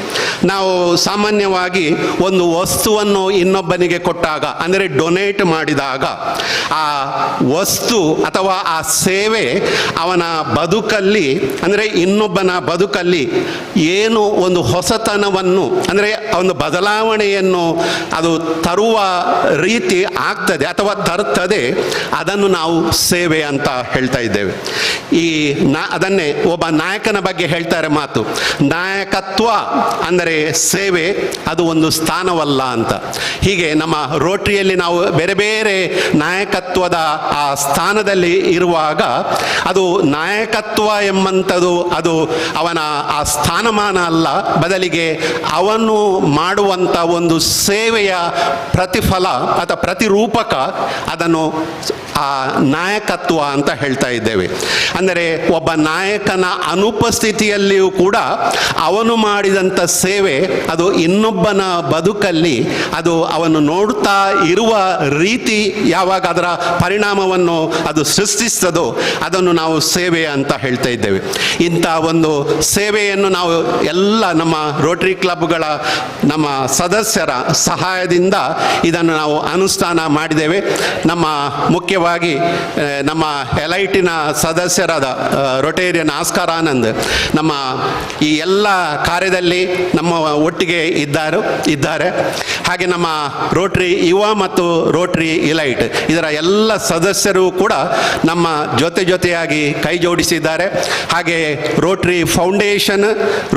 ನಾವು ಸಾಮಾನ್ಯವಾಗಿ ಒಂದು ವಸ್ತುವನ್ನು ಇನ್ನೊಬ್ಬನಿಗೆ ಕೊಟ್ಟಾಗ, ಅಂದರೆ ಡೊನೇಟ್ ಮಾಡಿದಾಗ, ಆ ವಸ್ತು ಅಥವಾ ಆ ಸೇವೆ ಅವನ ಬದುಕಲ್ಲಿ, ಅಂದರೆ ಇನ್ನೊಬ್ಬನ ಬದುಕಲ್ಲಿ ಏನು ಒಂದು ಹೊಸತನವನ್ನು, ಅಂದರೆ ಒಂದು ಬದಲಾವಣೆಯನ್ನು ಅದು ತರುವ ರೀತಿ ಆಗ್ತದೆ ಅಥವಾ ತರ್ತದೆ, ಅದನ್ನು ನಾವು ಸೇವೆ ಅಂತ ಹೇಳ್ತಾ ಇದ್ದೇವೆ. ಅದನ್ನೇ ಒಬ್ಬ ನಾಯಕನ ಬಗ್ಗೆ ಹೇಳ್ತಾರೆ ಮಾತು, ನಾಯಕತ್ವ ಅಂದರೆ ಸೇವೆ, ಅದು ಒಂದು ಸ್ಥಾನವಲ್ಲ ಅಂತ. ಹೀಗೆ ನಮ್ಮ ರೋಟರಿಯಲ್ಲಿ ನಾವು ಬೇರೆ ಬೇರೆ ನಾಯಕತ್ವದ ಆ ಸ್ಥಾನದಲ್ಲಿ ಇರುವಾಗ ಅದು ನಾಯಕತ್ವ ಎಂಬಂಥದ್ದು ಅದು ಅವನ ಆ ಸ್ಥಾನಮಾನ ಅಲ್ಲ, ಬದಲಿಗೆ ಅವನು ಮಾಡುವಂಥ ಒಂದು ಸೇವೆಯ ಪ್ರತಿಫಲ ಅಥವಾ ಪ್ರತಿರೂಪಕ. ಅದನ್ನು ಆ ನಾಯಕತ್ವ ಅಂತ ಹೇಳ್ತಾ ಇದ್ದೇವೆ. ಅಂದರೆ ಒಬ್ಬ ನಾಯಕನ ಅನುಪಸ್ಥಿತಿಯಲ್ಲಿಯೂ ಕೂಡ ಅವನು ಮಾಡಿದಂಥ ಸೇವೆ ಅದು ಇನ್ನೊಬ್ಬನ ಬದುಕಲ್ಲಿ ಅದು ಅವನು ನೋಡ್ತಾ ಇರುವ ರೀತಿ ಯಾವಾಗ ಅದರ ಪರಿಣಾಮವನ್ನು ಅದು ಸೃಷ್ಟಿಸ್ತದೋ ಅದನ್ನು ನಾವು ಸೇವೆ ಅಂತ ಹೇಳ್ತಾ ಇದ್ದೇವೆ. ಇಂಥ ಒಂದು ಸೇವೆಯನ್ನು ನಾವು ಎಲ್ಲ ನಮ್ಮ ರೋಟರಿ ಕ್ಲಬ್ಗಳ ನಮ್ಮ ಸದಸ್ಯರ ಸಹಾಯದಿಂದ ಇದನ್ನು ನಾವು ಅನುಷ್ಠಾನ ಮಾಡಿದ್ದೇವೆ. ನಮ್ಮ ಮುಖ್ಯವಾಗಿ ನಮ್ಮ ಎಲೈಟಿನ ಸದಸ್ಯರಾದ ರೊಟೇರಿಯನ್ ಆಸ್ಕರ್ ಆನಂದ್ ನಮ್ಮ ಈ ಎಲ್ಲ ಕಾರ್ಯದಲ್ಲಿ ನಮ್ಮ ಒಟ್ಟಿಗೆ ಇದ್ದಾರೆ. ಹಾಗೆ ನಮ್ಮ ರೋಟರಿ ಯುವ ಮತ್ತು ರೋಟರಿ ಇಲೈಟ್ ಇದರ ಎಲ್ಲ ಸದಸ್ಯರು ಕೂಡ ನಮ್ಮ ಜೊತೆಯಾಗಿ ಕೈ ಜೋಡಿಸಿದ್ದಾರೆ. ಹಾಗೆ ರೋಟರಿ ಫೌಂಡೇಶನ್,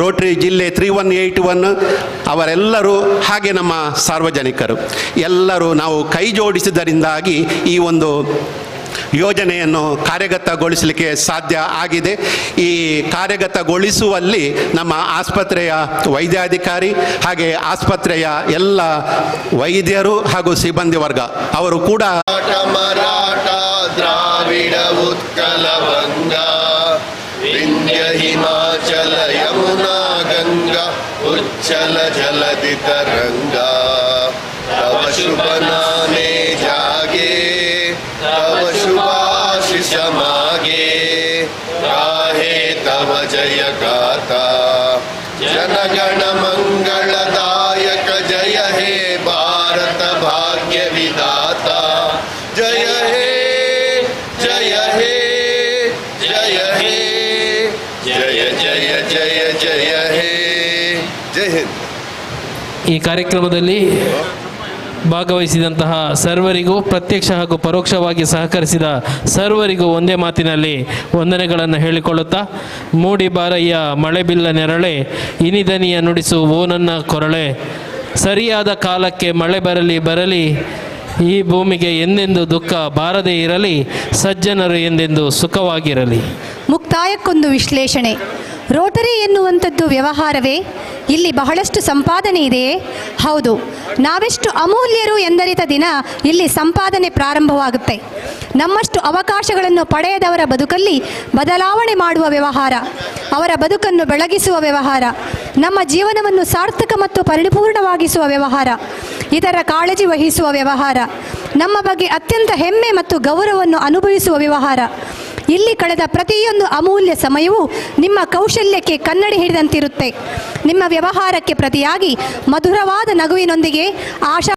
ರೋಟರಿ ಜಿಲ್ಲೆ 3181 ಅವರೆಲ್ಲರೂ, ಹಾಗೆ ನಮ್ಮ ಸಾರ್ವಜನಿಕರು ಎಲ್ಲರೂ ನಾವು ಕೈ ಜೋಡಿಸಿದ್ದರಿಂದಾಗಿ ಈ ಒಂದು ಯೋಜನೆಯನ್ನು ಕಾರ್ಯಗತಗೊಳಿಸಲಿಕ್ಕೆ ಸಾಧ್ಯ ಆಗಿದೆ. ಈ ಕಾರ್ಯಗತಗೊಳಿಸುವಲ್ಲಿ ನಮ್ಮ ಆಸ್ಪತ್ರೆಯ ವೈದ್ಯಾಧಿಕಾರಿ ಹಾಗೆ ಆಸ್ಪತ್ರೆಯ ಎಲ್ಲ ವೈದ್ಯರು ಹಾಗೂ ಸಿಬ್ಬಂದಿ ವರ್ಗ ಅವರು ಕೂಡ ಮರಾಠ ದ್ರಾವಿಡ ಉತ್ಕಲ ಬಂಗ ವಿಂಧ್ಯ ಹಿಮಾಚಲ ಯಮುನಾ ಗಂಗಾ ಉಚ್ಚಲ ಜಲಧಿ ತರಂಗ ತವ ಶುಭ ನಾಮೆ ಜಾಗೆ तव शुभाशिष मागे गाहे तव जय गाथा जनगण मंगलदायक जय हे भारत भाग्य विधाता जय हे जय हे जय हे जय जय जय जय हे जय हिंद. ಈ ಕಾರ್ಯಕ್ರಮದಲ್ಲಿ ಭಾಗವಹಿಸಿದಂತಹ ಸರ್ವರಿಗೂ, ಪ್ರತ್ಯಕ್ಷ ಹಾಗೂ ಪರೋಕ್ಷವಾಗಿ ಸಹಕರಿಸಿದ ಸರ್ವರಿಗೂ ಒಂದೇ ಮಾತಿನಲ್ಲಿ ವಂದನೆಗಳನ್ನು ಹೇಳಿಕೊಳ್ಳುತ್ತಾ, ಮೂಡಿ ಬಾರಯ್ಯ ಮಳೆಬಿಲ್ಲ ನೆರಳೆ, ಇನಿದನಿಯ ನುಡಿಸು ಓ ನನ್ನ ಕೊರಳೆ, ಸರಿಯಾದ ಕಾಲಕ್ಕೆ ಮಳೆ ಬರಲಿ ಈ ಭೂಮಿಗೆ ಎಂದೆಂದು ದುಃಖ ಬಾರದೇ ಇರಲಿ, ಸಜ್ಜನರು ಎಂದೆಂದು ಸುಖವಾಗಿರಲಿ. ಮುಕ್ತಾಯಕ್ಕೊಂದು ವಿಶ್ಲೇಷಣೆ. ರೋಟರಿ ಎನ್ನುವಂಥದ್ದು ವ್ಯವಹಾರವೇ? ಇಲ್ಲಿ ಬಹಳಷ್ಟು ಸಂಪಾದನೆ ಇದೆಯೇ? ಹೌದು. ನಾವೆಷ್ಟು ಅಮೂಲ್ಯರು ಎಂದರಿತ ದಿನ ಇಲ್ಲಿ ಸಂಪಾದನೆ ಪ್ರಾರಂಭವಾಗುತ್ತೆ. ನಮ್ಮಷ್ಟು ಅವಕಾಶಗಳನ್ನು ಪಡೆಯದವರ ಬದುಕಲ್ಲಿ ಬದಲಾವಣೆ ಮಾಡುವ ವ್ಯವಹಾರ, ಅವರ ಬದುಕನ್ನು ಬೆಳಗಿಸುವ ವ್ಯವಹಾರ, ನಮ್ಮ ಜೀವನವನ್ನು ಸಾರ್ಥಕ ಮತ್ತು ಪರಿಪೂರ್ಣವಾಗಿಸುವ ವ್ಯವಹಾರ, ಇದರ ಕಾಳಜಿ ವಹಿಸುವ ವ್ಯವಹಾರ, ನಮ್ಮ ಬಗ್ಗೆ ಅತ್ಯಂತ ಹೆಮ್ಮೆ ಮತ್ತು ಗೌರವವನ್ನು ಅನುಭವಿಸುವ ವ್ಯವಹಾರ. ಇಲ್ಲಿ ಕಳೆದ ಪ್ರತಿಯೊಂದು ಅಮೂಲ್ಯ ಸಮಯವೂ ನಿಮ್ಮ ಕೌಶಲ್ಯಕ್ಕೆ ಕನ್ನಡಿ ಹಿಡಿದಂತಿರುತ್ತೆ. ನಿಮ್ಮ ವ್ಯವಹಾರಕ್ಕೆ ಪ್ರತಿಯಾಗಿ ಮಧುರವಾದ ನಗುವಿನೊಂದಿಗೆ ಆಶಾ